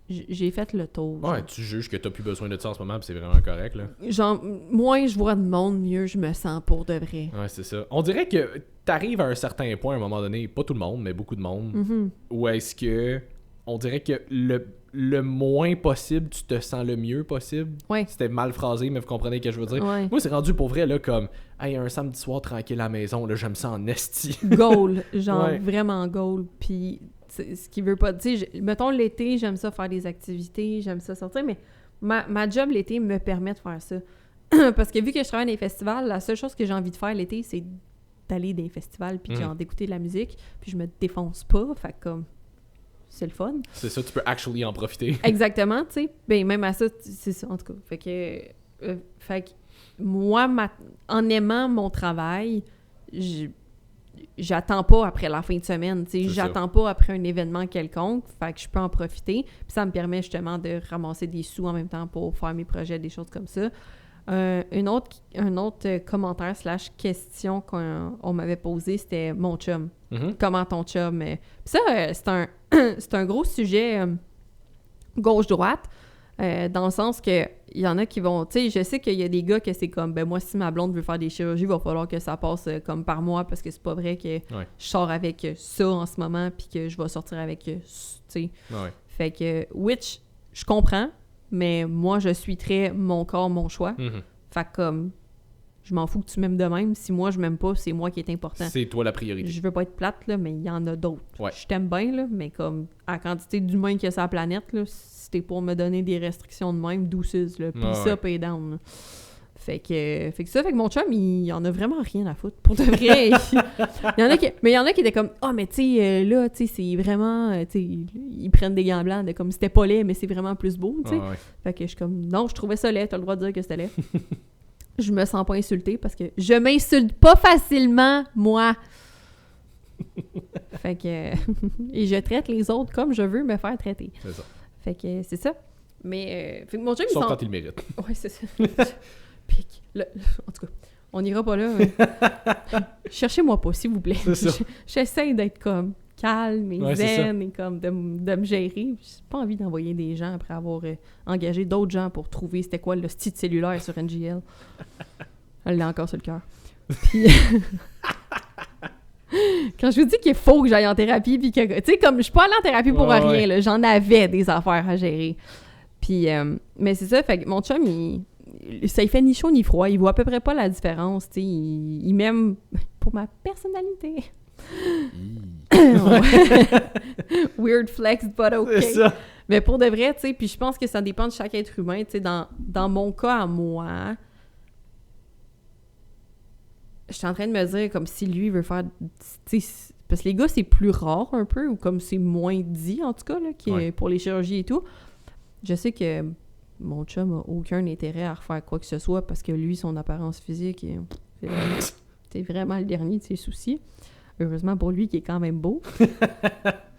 J'ai fait le tour. Ouais, tu juges que t'as plus besoin de ça en ce moment, puis c'est vraiment correct, là. Genre, moins je vois de monde, mieux je me sens pour de vrai. Ouais, c'est ça. On dirait que t'arrives à un certain point, à un moment donné, pas tout le monde, mais beaucoup de monde, où est-ce que on dirait que le moins possible, tu te sens le mieux possible. Ouais. C'était mal phrasé, mais vous comprenez ce que je veux dire. Ouais. Moi, c'est rendu pour vrai, là, comme, hey, un samedi soir tranquille à la maison, là, j'aime ça en esti. Goal, genre vraiment goal, puis... Ce qui veut pas... Tu sais, mettons l'été, j'aime ça faire des activités, j'aime ça sortir, mais ma job l'été me permet de faire ça. Parce que vu que je travaille dans les festivals, la seule chose que j'ai envie de faire l'été, c'est d'aller dans les festivals puis genre d'écouter de la musique, puis je me défonce pas, fait que comme... C'est le fun. C'est ça, tu peux actually en profiter. Exactement, tu sais. Ben même à ça, c'est ça, en tout cas. Fait que moi, en aimant mon travail, j'attends pas après la fin de semaine, tu sais, j'attends pas après un événement quelconque, fait que je peux en profiter, puis ça me permet justement de ramasser des sous en même temps pour faire mes projets, des choses comme ça. Un autre commentaire / question qu'on m'avait posé, c'était mon chum. Comment ton chum? Puis ça, c'est un gros sujet gauche-droite, dans le sens que il y en a qui vont... Tu sais, je sais qu'il y a des gars que c'est comme, ben moi, si ma blonde veut faire des chirurgies, il va falloir que ça passe comme par mois, parce que c'est pas vrai que je sors avec ça en ce moment, puis que je vais sortir avec, tu sais. Fait que, which, je comprends, mais moi, je suis très mon corps, mon choix. Fait que comme, je m'en fous que tu m'aimes de même. Si moi, je m'aime pas, c'est moi qui est important. C'est toi la priorité. Je veux pas être plate, là, mais il y en a d'autres. Ouais. Je t'aime bien, là, mais comme, à la quantité d'humains qu'il y a sur la planète, là, si t'es pour me donner des restrictions de même, douceuse, là, pis ça, pay down, là. Fait que mon chum, il en a vraiment rien à foutre. Pour de vrai, il y en a qui étaient comme, mais tu sais, là, tu sais, c'est vraiment, tu sais, ils prennent des gants blancs de comme, c'était pas laid, mais c'est vraiment plus beau, tu sais. Fait que je suis comme, non, je trouvais ça laid, t'as le droit de dire que c'était laid. Je me sens pas insultée parce que je m'insulte pas facilement, moi. Fait que, et je traite les autres comme je veux me faire traiter. C'est ça. Fait que, c'est ça. Mais, fait que mon chum, sauf quand il le mérite. Ouais, c'est ça. Pique. En tout cas, On n'ira pas là. Cherchez-moi pas, s'il vous plaît. C'est ça. J'essaie d'être comme calme et Ouais, c'est zen et comme de me gérer. J'ai pas envie d'envoyer des gens après avoir engagé d'autres gens pour trouver c'était quoi le style cellulaire sur NGL. Elle l'a encore sur le cœur. Puis... Quand je vous dis qu'il faut que j'aille en thérapie, puis que, tu sais, comme je suis pas allée en thérapie pour rien, là, j'en avais des affaires à gérer. Puis, mais c'est ça, fait que mon chum, ça il fait ni chaud ni froid, il voit à peu près pas la différence, tu sais, il m'aime pour ma personnalité. Weird flex, but okay. C'est ça. Mais pour de vrai, tu sais, puis je pense que ça dépend de chaque être humain, tu sais, dans mon cas à moi... Je suis en train de me dire comme si lui veut faire... Parce que les gars, c'est plus rare un peu, ou comme c'est moins dit, en tout cas, là, pour les chirurgies et tout. Je sais que mon chum n'a aucun intérêt à refaire quoi que ce soit parce que lui, son apparence physique, c'est vraiment le dernier de ses soucis. Heureusement pour lui, qui est quand même beau.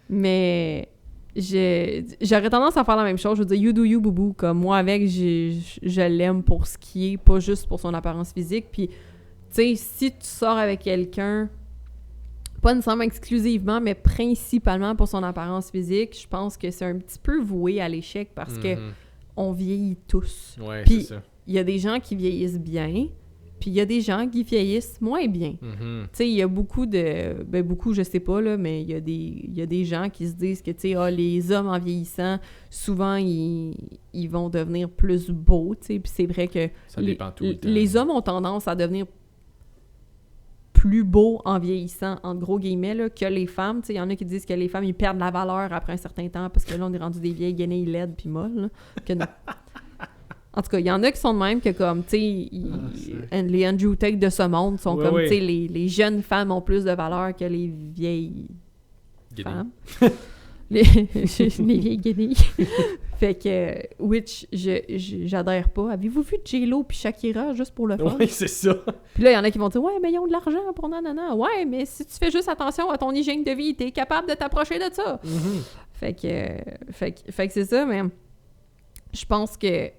Mais j'aurais tendance à faire la même chose. Je veux dire, you do you, boubou. Comme moi, avec, je l'aime pour ce qui est, pas juste pour son apparence physique. Puis... Tu sais, si tu sors avec quelqu'un, pas nécessairement exclusivement, mais principalement pour son apparence physique, je pense que c'est un petit peu voué à l'échec parce que on vieillit tous. Ouais, puis c'est ça. Il y a des gens qui vieillissent bien, puis il y a des gens qui vieillissent moins bien. Tu sais, il y a beaucoup de... Ben, beaucoup, je sais pas, là, mais il y a des gens qui se disent que, tu sais, les hommes en vieillissant, souvent, ils vont devenir plus beaux, tu sais, puis c'est vrai que... Ça dépend tout le temps. Les hommes ont tendance à devenir plus beau en vieillissant, entre gros guillemets, là, que les femmes. Il y en a qui disent que les femmes, ils perdent la valeur après un certain temps parce que là, on est rendu des vieilles guenilles laides puis molles. En tout cas, il y en a qui sont de même que comme, tu sais, les Andrew Tate de ce monde sont comme, tu sais, les jeunes femmes ont plus de valeur que les vieilles femmes. les vieilles guenilles. Fait que, which, j'adhère pas. Avez-vous vu J-Lo puis Shakira juste pour le fun? Oui, c'est ça. Puis là, il y en a qui vont dire « Ouais, mais ils ont de l'argent pour nanana. » Ouais, mais si tu fais juste attention à ton hygiène de vie, t'es capable de t'approcher de ça. Fait que c'est ça, mais je pense que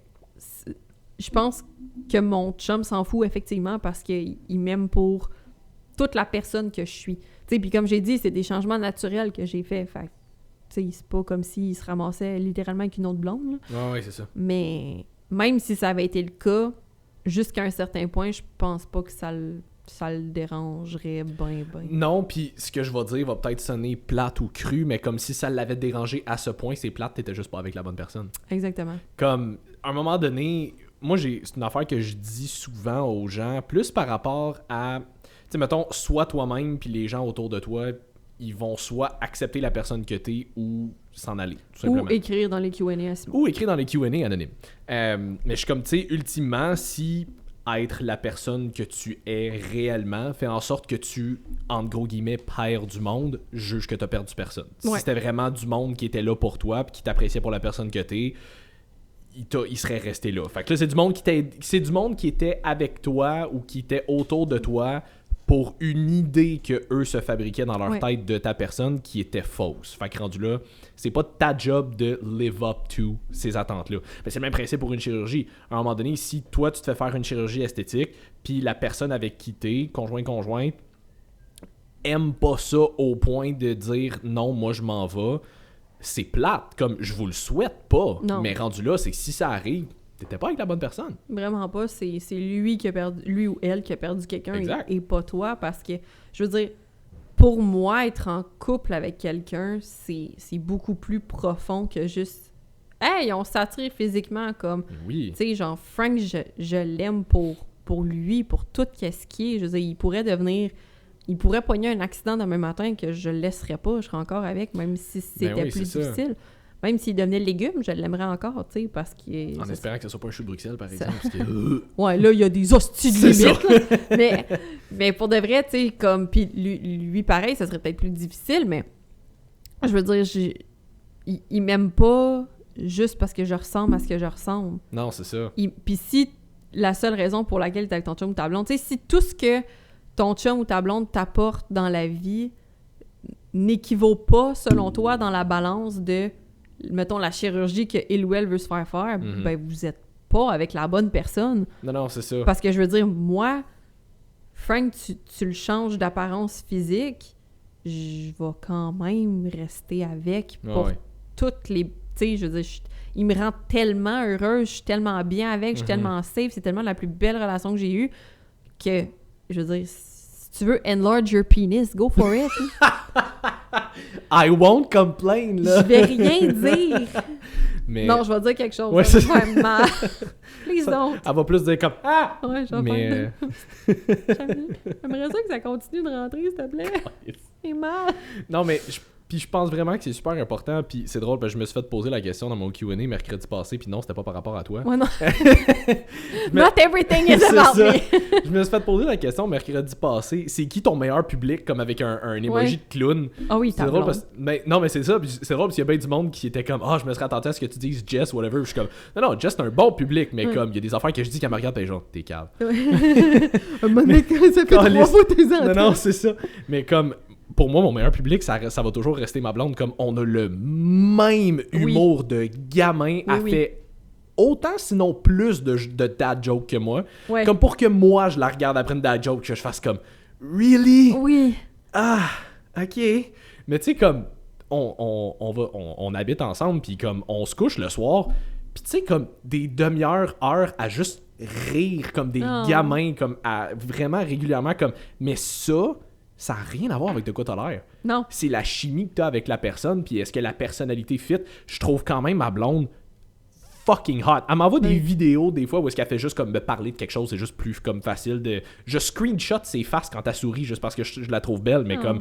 mon chum s'en fout effectivement parce qu'il m'aime pour toute la personne que je suis. Tu sais, puis comme j'ai dit, c'est des changements naturels que j'ai faits. Fait tu sais, c'est pas comme s'il se ramassait littéralement avec une autre blonde. Ouais, c'est ça. Mais même si ça avait été le cas, jusqu'à un certain point, je pense pas que ça le dérangerait ben. Non, puis ce que je vais dire va peut-être sonner plate ou cru, mais comme si ça l'avait dérangé à ce point, c'est plate, t'étais juste pas avec la bonne personne. Exactement. Comme, à un moment donné, moi, c'est une affaire que je dis souvent aux gens, plus par rapport à, tu sais, mettons, sois toi-même, puis les gens autour de toi, ils vont soit accepter la personne que t'es ou s'en aller, tout simplement. Ou écrire dans les Q&A à Simon. Ou écrire dans les Q&A anonymes. Mais je suis comme, tu sais, ultimement, si être la personne que tu es réellement fait en sorte que tu, entre gros guillemets, perds du monde, juge que t'as perdu personne. Si c'était vraiment du monde qui était là pour toi puis qui t'appréciait pour la personne que t'es, il serait resté là. Fait que là, c'est du monde qui était avec toi ou qui était autour de toi pour une idée que eux se fabriquaient dans leur tête de ta personne qui était fausse. Fait que rendu là, c'est pas ta job de live up to ces attentes-là. Mais c'est le même principe pour une chirurgie. À un moment donné, si toi, tu te fais faire une chirurgie esthétique, puis la personne avec qui t'es, conjointe, aime pas ça au point de dire « Non, moi, je m'en vais », c'est plate. Comme, je vous le souhaite pas. Non. Mais rendu là, c'est que si ça arrive, t'étais pas avec la bonne personne. Vraiment pas. C'est lui ou elle qui a perdu quelqu'un et pas toi. Parce que, je veux dire, pour moi, être en couple avec quelqu'un, c'est beaucoup plus profond que juste « Hey, on s'attire physiquement » comme... Oui. Tu sais, genre, Frank, je l'aime pour lui, pour tout ce qui est. Je veux dire, il pourrait pogner un accident demain matin que je le laisserais pas. Je serais encore avec, même si c'était plus difficile. Même s'il devenait légume, je l'aimerais encore, tu sais, parce que... En espérant que ce soit pas un chou de Bruxelles, par exemple. Parce que... Ouais, là, il y a des hosties de limites, mais pour de vrai, tu sais, comme... Puis lui, pareil, ça serait peut-être plus difficile, mais... Je veux dire, il m'aime pas juste parce que je ressemble à ce que je ressemble. Non, c'est ça. Puis si la seule raison pour laquelle t'es avec ton chum ou ta blonde, tu sais, si tout ce que ton chum ou ta blonde t'apporte dans la vie n'équivaut pas, selon toi, dans la balance de... mettons, la chirurgie que il ou elle veut se faire, ben vous êtes pas avec la bonne personne. Non, c'est ça. Parce que je veux dire, moi, Frank, tu le changes d'apparence physique, je vais quand même rester avec pour toutes les... Tu sais, je veux dire, il me rend tellement heureuse, je suis tellement bien avec, je suis tellement safe, c'est tellement la plus belle relation que j'ai eue que, je veux dire, si tu veux enlarge your penis, go for it. I won't complain, là. Je vais rien dire. Mais... Non, je vais dire quelque chose. Ouais, ça va faire mal. Please don't. Elle va plus dire comme « Ah! » Ouais, je vais Mais... J'aimerais ça que ça continue de rentrer, s'il te plaît. C'est mal. Non, mais... Puis je pense vraiment que c'est super important, puis c'est drôle, parce que je me suis fait poser la question dans mon Q&A mercredi passé, puis non, c'était pas par rapport à toi. Ouais, non. Not everything is about me. Je me suis fait poser la question mercredi passé, c'est qui ton meilleur public, comme avec un emoji de clown? Ah oui, c'est drôle parce que... Non, mais c'est ça, puis c'est drôle parce qu'il y a bien du monde qui était comme « Ah, je me serais attendu à ce que tu dises Jess, whatever. » Je suis comme « Non, Jess, c'est un bon public, mais comme, il y a des affaires que je dis qu'elle me regarde, pis genre, t'es cave. » Un moment donné, ça fait 3 fois tes ans. Non, c'est ça. Mais comme... Pour moi, mon meilleur public, ça va toujours rester ma blonde. Comme on a le même humour de gamin. Elle fait autant, sinon plus de dad joke que moi. Ouais. Comme pour que moi, je la regarde après une dad joke, que je fasse comme « Really? » Oui. Ah, OK. Mais tu sais, comme, on habite ensemble, puis comme, on se couche le soir, puis tu sais, comme, des demi-heures, heures à juste rire comme des gamins, comme, vraiment régulièrement, comme, mais ça n'a rien à voir avec de quoi t'as l'air. Non. C'est la chimie que t'as avec la personne, puis est-ce que la personnalité fit. Je trouve quand même ma blonde fucking hot. Elle m'envoie des vidéos des fois où est-ce qu'elle fait juste comme me parler de quelque chose, c'est juste plus comme facile de... Je screenshot ses faces quand elle sourit juste parce que je la trouve belle, mais comme...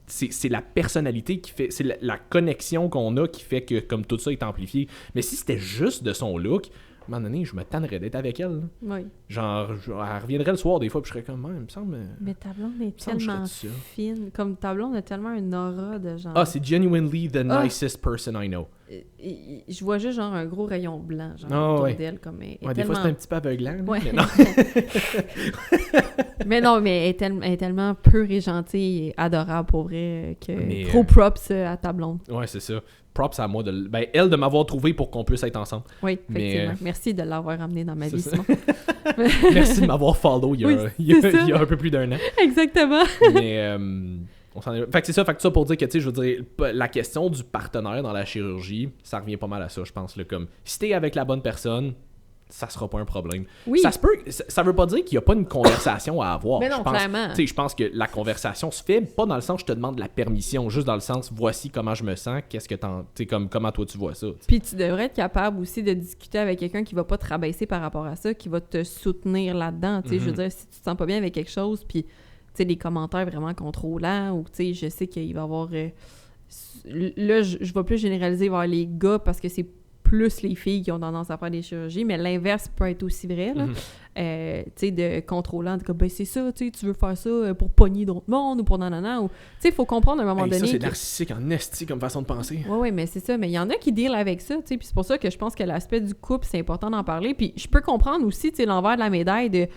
C'est la personnalité qui fait... C'est la connexion qu'on a qui fait que comme tout ça est amplifié. Mais si c'était juste de son look... À un moment donné, je me tannerais d'être avec elle. Oui. Genre, elle reviendrait le soir des fois, puis je serais comme, il me semble... Mais ta blonde est tellement fine. Comme ta blonde a tellement un aura de genre... Ah, c'est genuinely the nicest person I know. Je vois juste genre un gros rayon blanc, genre, autour d'elle. Comme, des fois, c'est un petit peu aveuglant. Ouais. Mais non. Mais non, mais elle est tellement pure et gentille et adorable, pour vrai, que trop props à ta blonde. Ouais, c'est ça. Props à moi, elle de m'avoir trouvé pour qu'on puisse être ensemble. Oui, effectivement. Merci de l'avoir amené dans ma vie, Simon. Merci de m'avoir follow il y a un peu plus d'1 an. Exactement. Mais on s'en est... Fait que c'est ça, fait que ça pour dire que, tu sais, je veux dire, la question du partenaire dans la chirurgie, ça revient pas mal à ça, je pense. Là, comme, si t'es avec la bonne personne, ça sera pas un problème. Oui. Ça veut pas dire qu'il y a pas une conversation à avoir. Mais non, clairement. Je pense que la conversation se fait, pas dans le sens je te demande la permission, juste dans le sens voici comment je me sens, qu'est-ce que comment toi tu vois ça. T'sais. Puis tu devrais être capable aussi de discuter avec quelqu'un qui va pas te rabaisser par rapport à ça, qui va te soutenir là-dedans. Je veux dire, si tu te sens pas bien avec quelque chose, puis des commentaires vraiment contrôlants, ou je sais qu'il va y avoir... là, je vais plus généraliser vers les gars parce que c'est plus les filles qui ont tendance à faire des chirurgies, mais l'inverse peut être aussi vrai, là. De contrôlant, de comme, ben c'est ça, tu veux faire ça pour pogner d'autres mondes ou pour nanana, ou... Tu sais, il faut comprendre à un moment donné... Ça, c'est narcissique en esti comme façon de penser. Oui, mais c'est ça. Mais il y en a qui deal avec ça, tu sais, puis c'est pour ça que je pense que l'aspect du couple, c'est important d'en parler. Puis je peux comprendre aussi, tu sais, l'envers de la médaille de...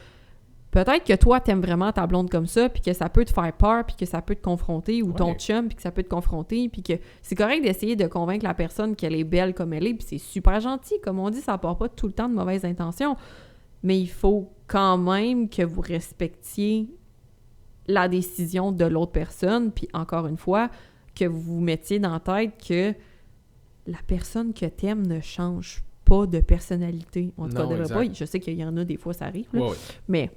Peut-être que toi, t'aimes vraiment ta blonde comme ça, puis que ça peut te faire peur, puis que ça peut te confronter, ou ton chum, puis que ça peut te confronter, puis que c'est correct d'essayer de convaincre la personne qu'elle est belle comme elle est, puis c'est super gentil. Comme on dit, ça part pas tout le temps de mauvaises intentions. Mais il faut quand même que vous respectiez la décision de l'autre personne, puis encore une fois, que vous vous mettiez dans la tête que la personne que t'aimes ne change pas de personnalité. En tout cas, devrait pas. Je sais qu'il y en a des fois, ça arrive, là, mais...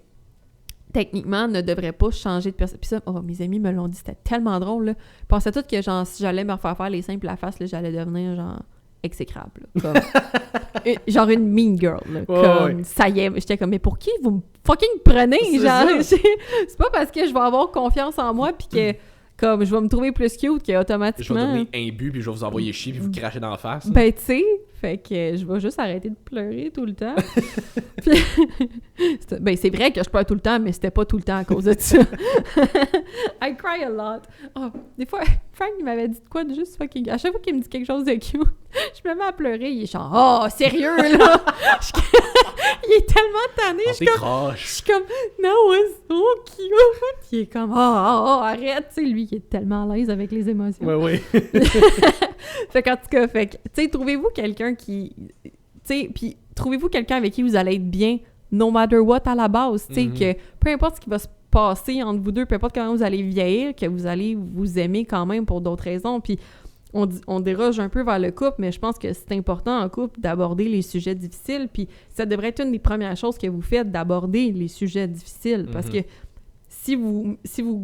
techniquement, ne devrait pas changer de personne. Puis ça, mes amis me l'ont dit, c'était tellement drôle, là. Ils pensaient tous que, genre, si j'allais me refaire faire les seins pis la face, là, j'allais devenir, genre, exécrable, là. Comme... genre une mean girl, là. Ça y est, j'étais comme, mais pour qui vous me fucking prenez, genre? C'est pas parce que je vais avoir confiance en moi pis que... Comme, je vais me trouver plus cute qu'automatiquement... Je vais devenir imbu, puis je vais vous envoyer chier, puis vous cracher dans la face. Ben, tu sais, fait que je vais juste arrêter de pleurer tout le temps. Puis, ben, c'est vrai que je pleure tout le temps, mais c'était pas tout le temps à cause de ça. I cry a lot. Oh, des fois, Frank, il m'avait dit de quoi de juste fucking... À chaque fois qu'il me dit quelque chose de cute, je me mets à pleurer. Il est genre, oh, sérieux, là? Il est tellement tanné. Je suis comme, no, it's so cute. Il est comme, arrête, tu sais, lui, qui est tellement à l'aise avec les émotions. Oui. Fait qu'en tout cas, tu sais, trouvez-vous quelqu'un qui... Tu sais, puis trouvez-vous quelqu'un avec qui vous allez être bien no matter what à la base, tu sais, que peu importe ce qui va se passer entre vous deux, peu importe comment vous allez vieillir, que vous allez vous aimer quand même pour d'autres raisons, puis on déroge un peu vers le couple, mais je pense que c'est important en couple d'aborder les sujets difficiles, puis ça devrait être une des premières choses que vous faites, d'aborder les sujets difficiles, parce que si vous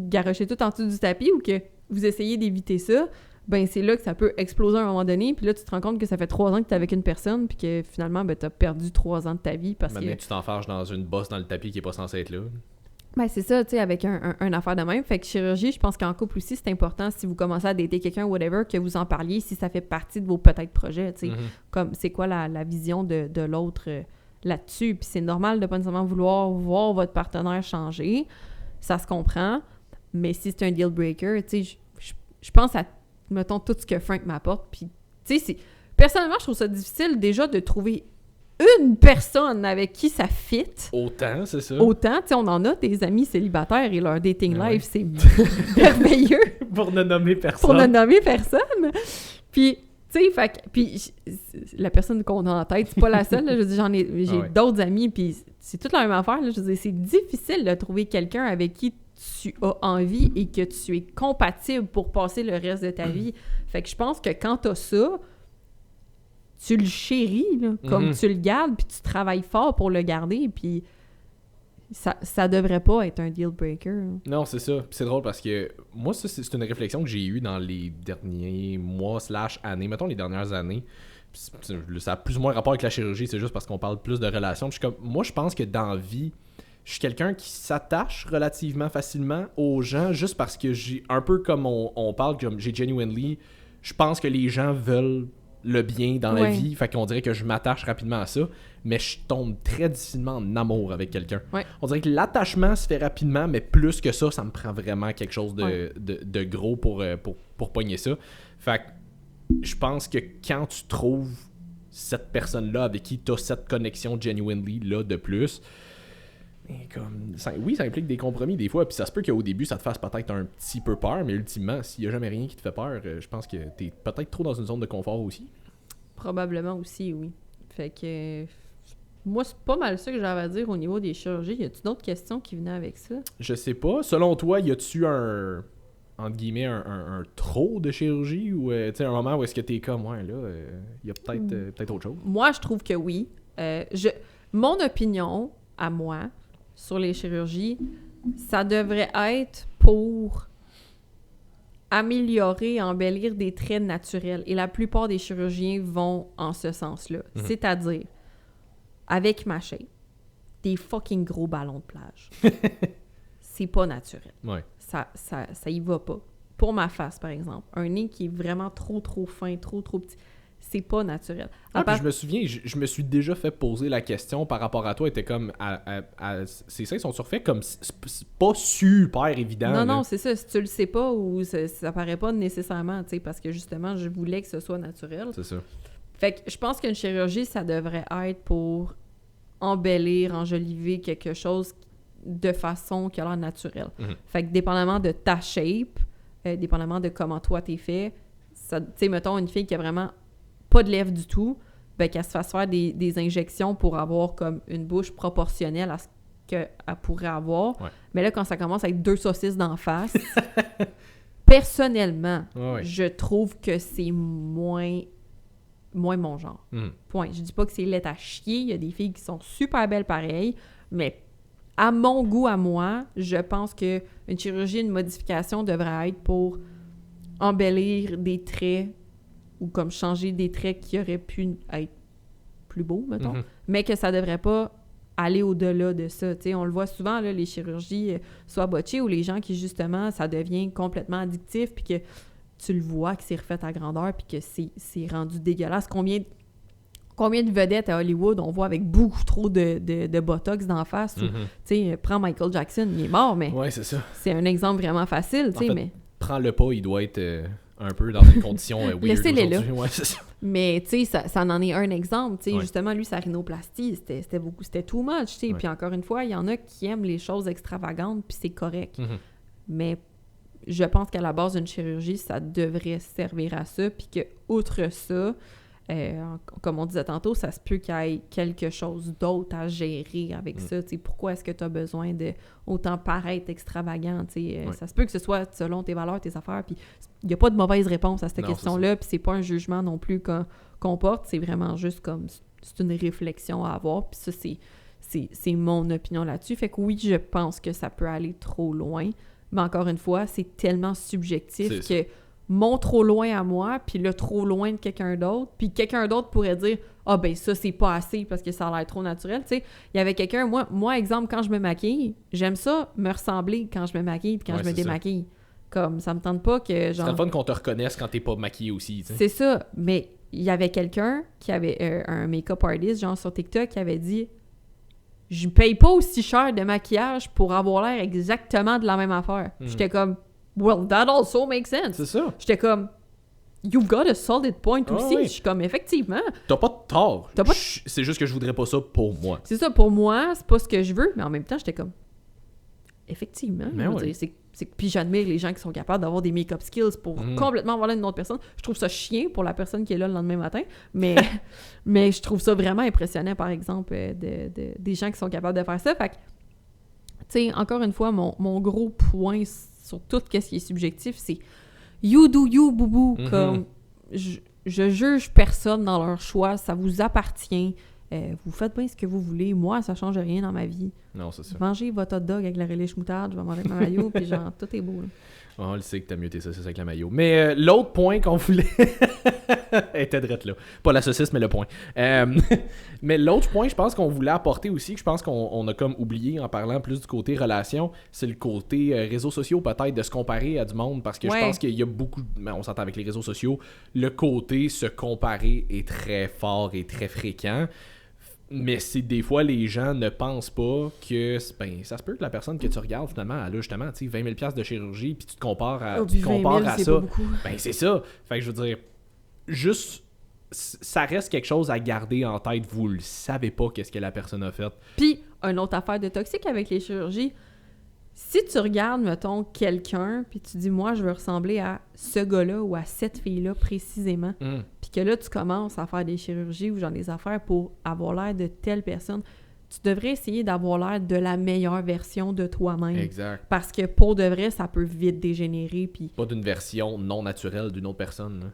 garochez tout en dessous du tapis ou que vous essayez d'éviter ça, ben c'est là que ça peut exploser à un moment donné, puis là, tu te rends compte que ça fait 3 ans que tu es avec une personne, puis que finalement, ben, tu as perdu 3 ans de ta vie parce que... tu t'enfarges dans une bosse dans le tapis qui est pas censée être là. Ben c'est ça, tu sais, avec un affaire de même. Fait que chirurgie, je pense qu'en couple aussi, c'est important, si vous commencez à dater quelqu'un, whatever, que vous en parliez, si ça fait partie de vos peut-être projets, tu sais. Comme, c'est quoi la vision de l'autre là-dessus. Puis c'est normal de pas nécessairement vouloir voir votre partenaire changer. Ça se comprend. Mais si c'est un deal breaker, tu sais, je pense à, mettons, tout ce que Frank m'apporte. Puis, tu sais, personnellement, je trouve ça difficile déjà de trouver une personne avec qui ça fit. Autant, c'est ça. Autant, tu sais, on en a des amis célibataires et leur dating life, c'est merveilleux. Pour ne nommer personne. Pour ne nommer personne. Puis, tu sais, puis la personne qu'on a en tête, c'est pas la seule. Là, je veux dire, j'ai d'autres amis, puis c'est toute la même affaire. Là, je veux dire, c'est difficile de trouver quelqu'un avec qui tu as envie et que tu es compatible pour passer le reste de ta vie. Fait que je pense que quand t'as ça, tu le chéris, là, comme tu le gardes, puis tu travailles fort pour le garder, puis ça devrait pas être un deal breaker. Non, c'est ça. Puis c'est drôle parce que moi, ça, c'est une réflexion que j'ai eue dans les derniers mois / années, mettons les dernières années. Ça a plus ou moins rapport avec la chirurgie, c'est juste parce qu'on parle plus de relations. Puis moi, je pense que dans la vie, je suis quelqu'un qui s'attache relativement facilement aux gens juste parce que j'ai, un peu comme on parle, comme j'ai genuinely, je pense que les gens veulent le bien dans la vie, fait qu'on dirait que je m'attache rapidement à ça, mais je tombe très difficilement en amour avec quelqu'un. On dirait que l'attachement se fait rapidement, mais plus que ça, ça me prend vraiment quelque chose de gros pour pogner ça. Fait que je pense que quand tu trouves cette personne-là avec qui tu as cette connexion genuinely là de plus, ça implique des compromis des fois, puis ça se peut qu'au début ça te fasse peut-être un petit peu peur, mais ultimement, s'il n'y a jamais rien qui te fait peur, je pense que t'es peut-être trop dans une zone de confort aussi. Probablement aussi, oui. Fait que moi, c'est pas mal ça que j'avais à dire au niveau des chirurgies. Y a-tu d'autres questions qui venaient avec ça? Je sais pas. Selon toi, y a-tu un entre guillemets un trop de chirurgie ou tu sais un moment où est-ce que t'es comme y a peut-être autre chose? Moi, je trouve que oui. Mon opinion à moi sur les chirurgies, ça devrait être pour améliorer, embellir des traits naturels. Et la plupart des chirurgiens vont en ce sens-là. C'est-à-dire, avec ma shape, des fucking gros ballons de plage. C'est pas naturel. Ça y va pas. Pour ma face, par exemple, un nez qui est vraiment trop fin, trop petit, c'est pas naturel. Puis je me souviens, je me suis déjà fait poser la question par rapport à toi, était comme ces seins sont surfaits comme c'est pas super évident. Non, c'est ça. Si tu le sais pas ou ça paraît pas nécessairement, tu sais, parce que justement, je voulais que ce soit naturel. C'est ça. Fait que je pense qu'une chirurgie, ça devrait être pour embellir, enjoliver quelque chose de façon qui a l'air naturelle. Fait que dépendamment de ta shape, dépendamment de comment toi t'es fait, tu sais, mettons une fille qui a vraiment pas de lèvres du tout, ben qu'elle se fasse faire des injections pour avoir comme une bouche proportionnelle à ce qu'elle pourrait avoir. Mais là, quand ça commence avec 2 saucisses d'en face, personnellement, je trouve que c'est moins mon genre. Point. Je dis pas que c'est laid à chier, il y a des filles qui sont super belles pareilles, mais à mon goût, à moi, je pense que une chirurgie, une modification devrait être pour embellir des traits ou comme changer des traits qui auraient pu être plus beaux, mettons, mais que ça devrait pas aller au-delà de ça. T'sais, on le voit souvent, là, les chirurgies, soit botchées, ou les gens qui, justement, ça devient complètement addictif, puis que tu le vois, que c'est refait à grandeur, puis que c'est rendu dégueulasse. Combien de vedettes à Hollywood on voit avec beaucoup trop de botox d'en face? Prends Michael Jackson, il est mort, mais c'est ça. C'est un exemple vraiment facile. Mais prends-le pas, il doit être un peu dans une condition weird. Laissez-les là. C'est ça. Mais tu sais, ça en est un exemple. Justement, lui, sa rhinoplastie, c'était too much. Puis encore une fois, il y en a qui aiment les choses extravagantes, puis c'est correct. Mais je pense qu'à la base d'une chirurgie, ça devrait servir à ça, puis que outre ça, comme on disait tantôt, ça se peut qu'il y ait quelque chose d'autre à gérer avec ça. T'sais, pourquoi est-ce que tu as besoin de autant paraître extravagant? Ça se peut que ce soit selon tes valeurs, tes affaires, puis il n'y a pas de mauvaise réponse à cette question-là, puis c'est pas un jugement non plus qu'on porte, c'est vraiment juste comme, c'est une réflexion à avoir, puis ça, c'est mon opinion là-dessus. Fait que oui, je pense que ça peut aller trop loin, mais encore une fois, c'est tellement subjectif que mon trop loin à moi, puis le trop loin de quelqu'un d'autre, puis quelqu'un d'autre pourrait dire « Ah ben ça, c'est pas assez parce que ça a l'air trop naturel. » Tu sais, il y avait quelqu'un, moi, exemple, quand je me maquille, j'aime ça me ressembler quand je me maquille puis quand je me démaquille. Ça. Comme, ça me tente pas que genre... C'est le fun qu'on te reconnaisse quand t'es pas maquillée aussi, tu sais. C'est ça, mais il y avait quelqu'un qui avait un make-up artist, genre sur TikTok, qui avait dit « Je paye pas aussi cher de maquillage pour avoir l'air exactement de la même affaire. J'étais comme « Well, that also makes sense. » C'est ça. J'étais comme « You've got a solid point aussi. Oui. Je suis comme « Effectivement. » T'as pas de tort. C'est juste que je voudrais pas ça pour moi. C'est ça, pour moi, c'est pas ce que je veux, mais en même temps, j'étais comme « Effectivement. » Puis j'admire les gens qui sont capables d'avoir des make-up skills pour complètement avoir l'air d'une autre personne. Je trouve ça chien pour la personne qui est là le lendemain matin, mais je trouve ça vraiment impressionnant, par exemple, des gens qui sont capables de faire ça. Fait que, tu sais, encore une fois, mon gros point sur tout ce qui est subjectif, c'est you do you, boubou. Comme, je juge personne dans leur choix, ça vous appartient. Vous faites bien ce que vous voulez. Moi, ça change rien dans ma vie. Non, c'est ça. Mangez votre hot dog avec la relish moutarde, je vais manger ma maillot, puis genre, tout est beau. Là. On le sait que t'as mieux tes saucisses avec la maillot. Mais l'autre point qu'on voulait... Elle était drette là. Pas la saucisse, mais le point. Mais l'autre point, je pense qu'on voulait apporter aussi, que je pense qu'on a comme oublié en parlant plus du côté relation, c'est le côté réseaux sociaux peut-être, de se comparer à du monde, parce que je pense qu'il y a beaucoup... On s'entend avec les réseaux sociaux, le côté se comparer est très fort et très fréquent. Mais c'est des fois, les gens ne pensent pas que... Ben, ça se peut que la personne que tu regardes, finalement, elle a justement 20 000$ de chirurgie, puis tu te compares à, ça. Ben, c'est ça. Fait que je veux dire, juste... Ça reste quelque chose à garder en tête. Vous le savez pas qu'est-ce que la personne a fait. Puis, une autre affaire de toxique avec les chirurgies, si tu regardes, mettons, quelqu'un, puis tu dis, moi, je veux ressembler à ce gars-là ou à cette fille-là précisément, puis que là, tu commences à faire des chirurgies ou genre des affaires pour avoir l'air de telle personne, tu devrais essayer d'avoir l'air de la meilleure version de toi-même. Exact. Parce que pour de vrai, ça peut vite dégénérer. Puis... Pas d'une version non naturelle d'une autre personne. Là.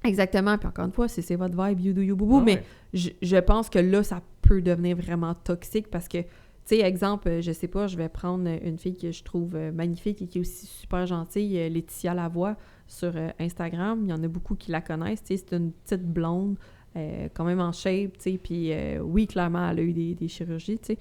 Exactement. Puis encore une fois, c'est votre vibe, you do you boubou. Mais je pense que là, ça peut devenir vraiment toxique parce que tu sais, exemple, je sais pas, je vais prendre une fille que je trouve magnifique et qui est aussi super gentille, Laetitia Lavoie, sur Instagram. Il y en a beaucoup qui la connaissent. Tu sais, c'est une petite blonde, quand même en shape, tu sais. Puis oui, clairement, elle a eu des chirurgies, tu sais.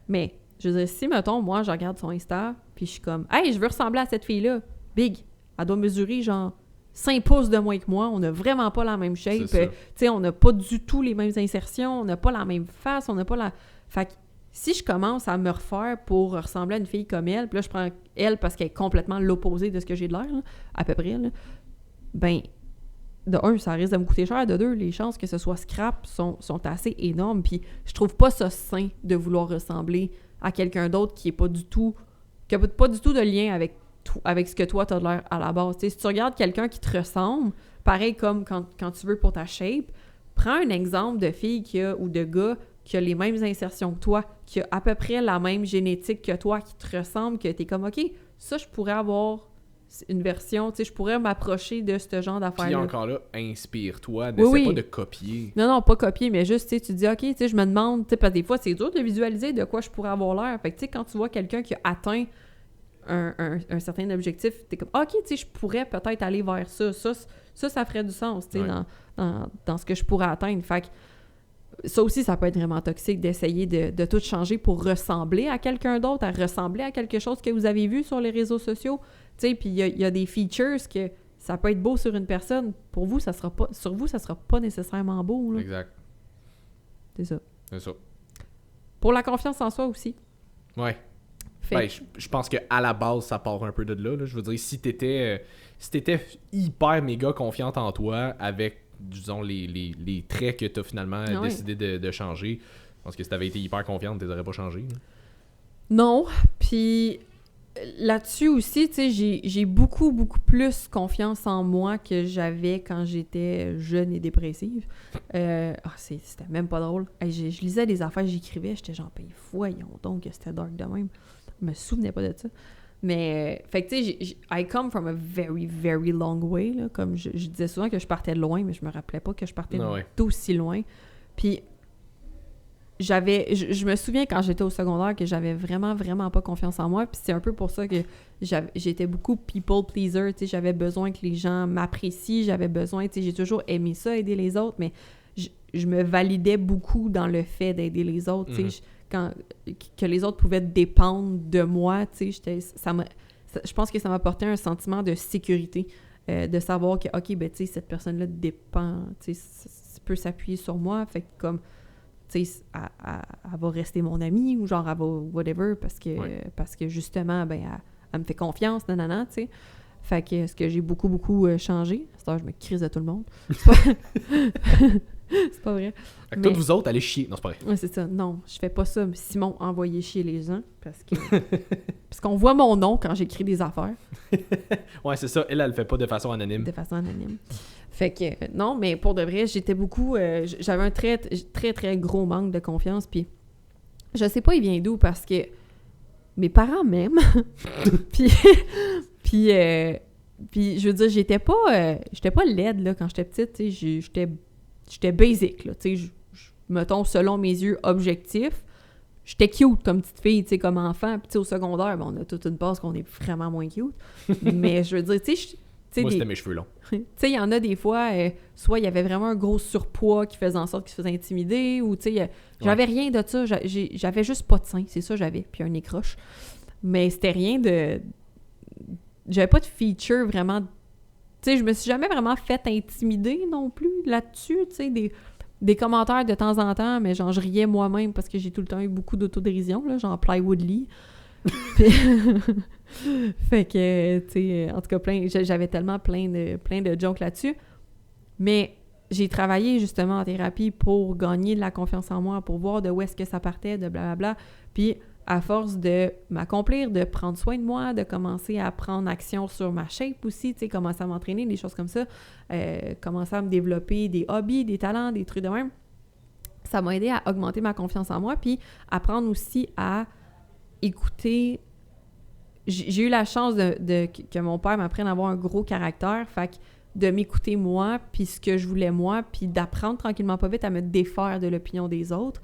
Mais, je veux dire, si, mettons, moi, je regarde son Insta, puis je suis comme, hey, je veux ressembler à cette fille-là. Big. Elle doit mesurer, genre, 5 pouces de moins que moi. On n'a vraiment pas la même shape. Tu sais, on n'a pas du tout les mêmes insertions. On n'a pas la même face. On n'a pas la... Fait que, si je commence à me refaire pour ressembler à une fille comme elle, puis là, je prends elle parce qu'elle est complètement l'opposé de ce que j'ai de l'air, là, à peu près, là, ben, de un, ça risque de me coûter cher. De deux, les chances que ce soit scrap sont assez énormes. Puis je trouve pas ça sain de vouloir ressembler à quelqu'un d'autre qui n'a pas du tout de lien avec ce que toi, t'as de l'air à la base. T'sais, si tu regardes quelqu'un qui te ressemble, pareil comme quand tu veux pour ta shape, prends un exemple de fille ou de gars qui a les mêmes insertions que toi, qui a à peu près la même génétique que toi, qui te ressemble, que t'es comme, OK, ça, je pourrais avoir une version, tu sais, je pourrais m'approcher de ce genre d'affaires-là. Puis encore là, inspire-toi, n'essaie pas de copier. Non, pas copier, mais juste, tu sais, tu dis, OK, tu sais, je me demande, tu sais, parce que des fois, c'est dur de visualiser de quoi je pourrais avoir l'air. Fait que, tu sais, quand tu vois quelqu'un qui a atteint un certain objectif, t'es comme, OK, tu sais, je pourrais peut-être aller vers ça. Ça ferait du sens, tu sais, dans ce que je pourrais atteindre. Fait que, ça aussi, ça peut être vraiment toxique d'essayer de tout changer pour ressembler à quelqu'un d'autre, à ressembler à quelque chose que vous avez vu sur les réseaux sociaux. Tu sais, puis il y a des features que ça peut être beau sur une personne. Pour vous, ça sera pas... Sur vous, ça sera pas nécessairement beau. Là. Exact. C'est ça. C'est ça. Pour la confiance en soi aussi. Ouais. Ben, je pense qu'à la base, ça part un peu de là. Je veux dire, si t'étais hyper méga confiante en toi avec, disons, les traits que t'as finalement décidé de changer, je pense que si t'avais été hyper confiante, t'aurais pas changé. Là. Non, puis là-dessus aussi, tu sais, j'ai beaucoup, beaucoup plus confiance en moi que j'avais quand j'étais jeune et dépressive. C'était même pas drôle. Hey, je lisais des affaires, j'écrivais, j'étais genre, ben voyons donc que c'était dark de même. Je me souvenais pas de ça. Mais, fait que tu sais, I come from a very, very long way, là. Comme je disais souvent que je partais de loin, mais je me rappelais pas que je partais d'aussi loin. Puis, je me souviens quand j'étais au secondaire que j'avais vraiment, vraiment pas confiance en moi. Puis c'est un peu pour ça que j'étais beaucoup people pleaser. Tu sais, j'avais besoin que les gens m'apprécient. J'avais besoin, tu sais, j'ai toujours aimé ça, aider les autres, mais je me validais beaucoup dans le fait d'aider les autres. Tu sais, que les autres pouvaient dépendre de moi, tu sais, je pense que ça m'apportait un sentiment de sécurité, de savoir que, OK, ben, tu sais, cette personne-là dépend, tu sais, peut s'appuyer sur moi. Fait que comme tu sais, elle va rester mon amie ou genre elle va whatever parce que justement, ben, elle me fait confiance, nanana, tu sais. Fait que ce que j'ai beaucoup, beaucoup changé. C'est-à-dire, je me crise de tout le monde. C'est pas vrai. Fait que toutes vous autres, allez chier. Non, c'est pas vrai. Ouais, c'est ça. Non, je fais pas ça. Simon, envoyez chier les gens parce qu'on voit mon nom quand j'écris des affaires. Ouais, c'est ça. Elle le fait pas de façon anonyme. De façon anonyme. Fait que, non, mais pour de vrai, j'étais beaucoup... j'avais un très, très, très gros manque de confiance, puis je sais pas il vient d'où, parce que mes parents m'aiment, puis je veux dire, j'étais pas laide, là, quand j'étais petite, tu sais, j'étais basic, là, tu sais, mettons, selon mes yeux objectifs, j'étais cute comme petite fille, tu sais, comme enfant, puis tu sais, au secondaire, ben, on a toute une base qu'on est vraiment moins cute, mais je veux dire, tu sais, moi, c'était mes cheveux longs. Tu sais, il y en a des fois, soit il y avait vraiment un gros surpoids qui faisait en sorte qu'ils se faisaient intimider, ou tu sais, j'avais rien de ça. J'avais juste pas de sein, c'est ça j'avais, puis un écroche. Mais c'était rien de... J'avais pas de feature vraiment... Tu sais, je me suis jamais vraiment fait intimider non plus là-dessus, tu sais, des commentaires de temps en temps, mais genre, je riais moi-même parce que j'ai tout le temps eu beaucoup d'autodérision, là, genre Plywood Lee. Fait que, tu sais, en tout cas, j'avais tellement plein de jokes là-dessus. Mais j'ai travaillé justement en thérapie pour gagner de la confiance en moi, pour voir de où est-ce que ça partait, de blablabla. Puis, à force de m'accomplir, de prendre soin de moi, de commencer à prendre action sur ma shape aussi, tu sais, commencer à m'entraîner, des choses comme ça, commencer à me développer des hobbies, des talents, des trucs de même, ça m'a aidé à augmenter ma confiance en moi, puis apprendre aussi à écouter. J'ai eu la chance que mon père m'apprenne à avoir un gros caractère, fait que de m'écouter moi, puis ce que je voulais moi, puis d'apprendre tranquillement pas vite à me défaire de l'opinion des autres.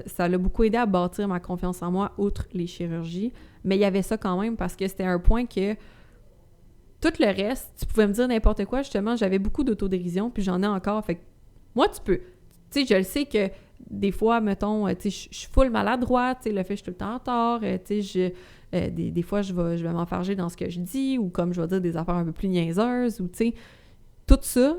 Ça l'a beaucoup aidé à bâtir ma confiance en moi, outre les chirurgies. Mais il y avait ça quand même, parce que c'était un point que tout le reste, tu pouvais me dire n'importe quoi, justement, j'avais beaucoup d'autodérision, puis j'en ai encore, fait que moi, tu peux. Tu sais, je le sais que des fois, mettons, tu sais, je suis full maladroite, tu sais, le fait que je suis tout le temps en tort, tu sais, des fois, je vais m'enfarger dans ce que je dis, ou comme je vais dire des affaires un peu plus niaiseuses, ou tu sais, tout ça,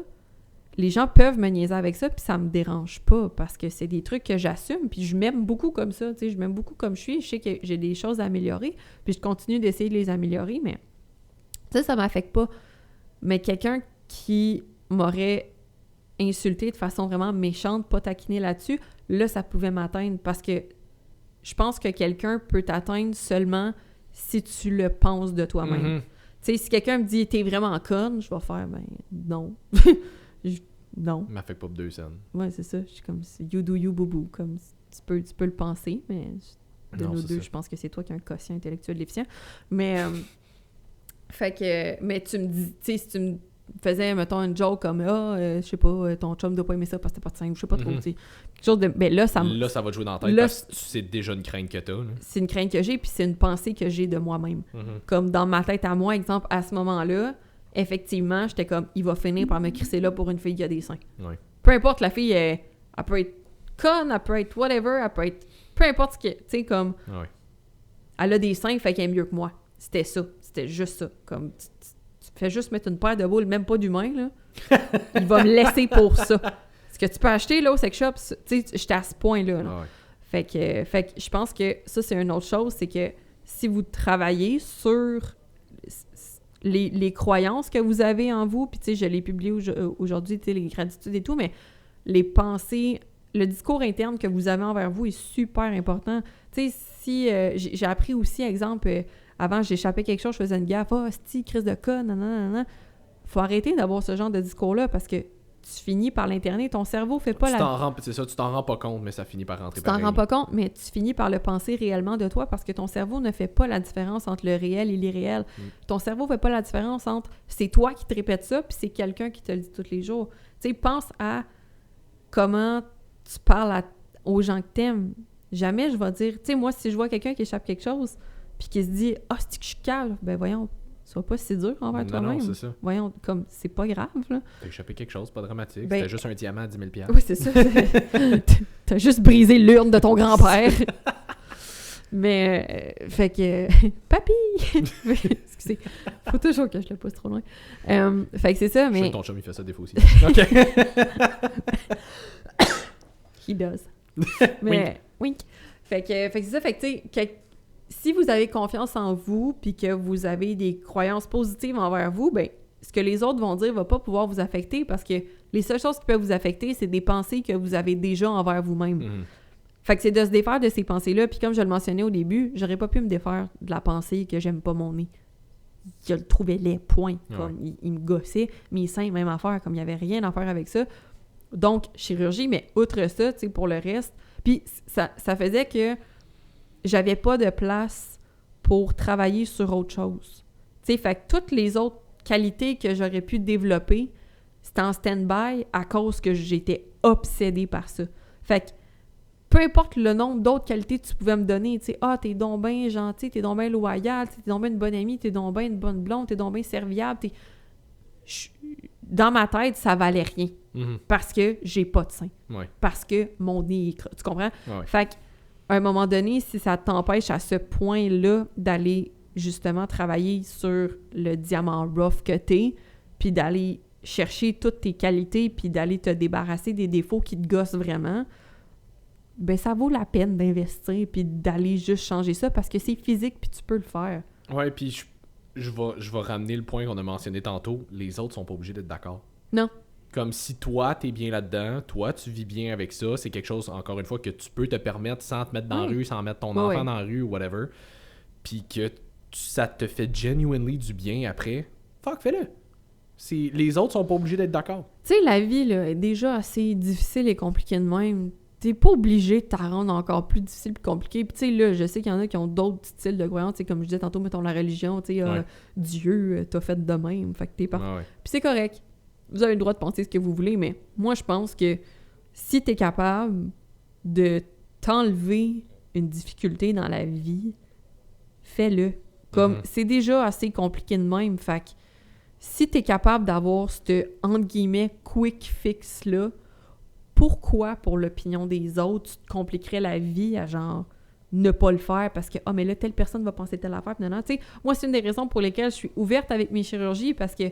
les gens peuvent me niaiser avec ça, puis ça me dérange pas, parce que c'est des trucs que j'assume, puis je m'aime beaucoup comme ça, tu sais, je m'aime beaucoup comme je suis, je sais que j'ai des choses à améliorer, puis je continue d'essayer de les améliorer, mais ça m'affecte pas. Mais quelqu'un qui m'aurait insulté de façon vraiment méchante, pas taquiner là-dessus, là, ça pouvait m'atteindre, parce que je pense que quelqu'un peut t'atteindre seulement si tu le penses de toi-même. Mm-hmm. Tu sais, si quelqu'un me dit « t'es vraiment conne », je vais faire « ben non ». Non. Il m'affecte pas 2 scènes. Ouais, c'est ça. Je suis comme « you do you, boubou ». Comme tu peux le penser, mais de nous deux, je pense que c'est toi qui as un quotient intellectuel déficient. Mais, fait que, mais tu me dis, tu sais, si tu me faisais, mettons, une joke comme je sais pas, ton chum doit pas aimer ça parce que t'as pas de sein, je sais pas trop, tu sais. Quelque chose de. Ben là, ça va te jouer dans la tête parce que c'est déjà une crainte que t'as. Là. C'est une crainte que j'ai, puis c'est une pensée que j'ai de moi-même. Comme dans ma tête à moi, exemple, à ce moment-là, effectivement, j'étais comme, il va finir par me crisser là pour une fille qui a des seins. Ouais. Peu importe, la fille, elle peut être conne, elle peut être whatever, elle peut être. Peu importe ce que. Tu sais, comme. Ouais. Elle a des seins, fait qu'elle est mieux que moi. C'était ça. C'était juste ça. Comme. Tu fais juste mettre une paire de boules, même pas d'humain, là. Il va me laisser pour ça. Ce que tu peux acheter, là, au sex shop, tu sais, j'étais à ce point-là. Là. Ouais. Fait que je pense que ça, c'est une autre chose, c'est que si vous travaillez sur les croyances que vous avez en vous, puis tu sais, je l'ai publié aujourd'hui, tu sais, les gratitudes et tout, mais les pensées, le discours interne que vous avez envers vous est super important. Tu sais, si j'ai appris aussi, exemple, avant, j'échappais quelque chose, je faisais une gaffe, crise de con, nanana. Faut arrêter d'avoir ce genre de discours-là parce que tu finis par l'interner, ton cerveau fait pas C'est ça, tu t'en rends pas compte, mais ça finit par rentrer pareil. Tu t'en rends pas compte, mais tu finis par le penser réellement de toi parce que ton cerveau ne fait pas la différence entre le réel et l'irréel. Ton cerveau fait pas la différence entre c'est toi qui te répètes ça puis c'est quelqu'un qui te le dit tous les jours. Tu sais, pense à comment tu parles aux gens que t'aimes. Jamais je vais dire, tu sais, moi, si je vois quelqu'un qui échappe quelque chose puis qui se dit « Ah, c'est que je suis calme », ben voyons, sois pas si dur envers toi-même. Non, c'est ça. Voyons, comme, c'est pas grave, là. T'as échappé quelque chose, pas dramatique. Ben, c'était juste un diamant à 10 000 $. Oui, c'est ça. T'as juste brisé l'urne de ton grand-père. Mais, fait que... Papy! Excusez. Faut toujours que je le pousse trop loin. Fait que c'est ça, mais... Je sais que ton chum, il fait ça des fois aussi. OK. He does. Mais, wink. Fait que c'est ça. Fait que, tu sais, si vous avez confiance en vous puis que vous avez des croyances positives envers vous, ben ce que les autres vont dire va pas pouvoir vous affecter parce que les seules choses qui peuvent vous affecter, c'est des pensées que vous avez déjà envers vous-même. Fait que c'est de se défaire de ces pensées-là. Puis comme je le mentionnais au début, j'aurais pas pu me défaire de la pensée que j'aime pas mon nez. Je le trouvais laid, point. Comme, il me gossait. Mes seins, même affaire, comme il y avait rien à faire avec ça. Donc, chirurgie, mais outre ça, tu sais, pour le reste. Puis ça faisait que j'avais pas de place pour travailler sur autre chose. Tu sais, fait que toutes les autres qualités que j'aurais pu développer, c'était en stand-by à cause que j'étais obsédée par ça. Fait que peu importe le nombre d'autres qualités que tu pouvais me donner, tu sais, t'es donc bien gentil, t'es donc bien loyal, t'es donc bien une bonne amie, t'es donc bien une bonne blonde, t'es donc bien serviable, dans ma tête, ça valait rien. Parce que j'ai pas de sein. Parce que mon nez est tu comprends? Fait qu'à un moment donné, si ça t'empêche à ce point-là d'aller justement travailler sur le diamant rough que t'es, puis d'aller chercher toutes tes qualités, puis d'aller te débarrasser des défauts qui te gossent vraiment, ben ça vaut la peine d'investir puis d'aller juste changer ça parce que c'est physique puis tu peux le faire. Ouais, puis je vais ramener le point qu'on a mentionné tantôt. Les autres sont pas obligés d'être d'accord. Non. Comme si toi, t'es bien là-dedans, toi, tu vis bien avec ça, c'est quelque chose, encore une fois, que tu peux te permettre sans te mettre dans la rue, sans mettre ton enfant dans la rue ou whatever, puis que ça te fait genuinely du bien après, fuck, fais-le. Les autres sont pas obligés d'être d'accord. Tu sais, la vie là, est déjà assez difficile et compliquée de même. T'es pas obligé de t'en rendre encore plus difficile et compliqué. Puis tu sais, là, je sais qu'il y en a qui ont d'autres styles de croyances. Comme je disais tantôt, mettons la religion, tu sais, Dieu t'a fait de même. Fait que t'es pas... Puis c'est correct. Vous avez le droit de penser ce que vous voulez, mais moi, je pense que si t'es capable de t'enlever une difficulté dans la vie, fais-le. Comme, c'est déjà assez compliqué de même. Fait que si t'es capable d'avoir ce, entre guillemets, quick fix-là, pourquoi, pour l'opinion des autres, tu te compliquerais la vie à genre ne pas le faire parce que mais là, telle personne va penser telle affaire. Non, tu sais, moi, c'est une des raisons pour lesquelles je suis ouverte avec mes chirurgies parce que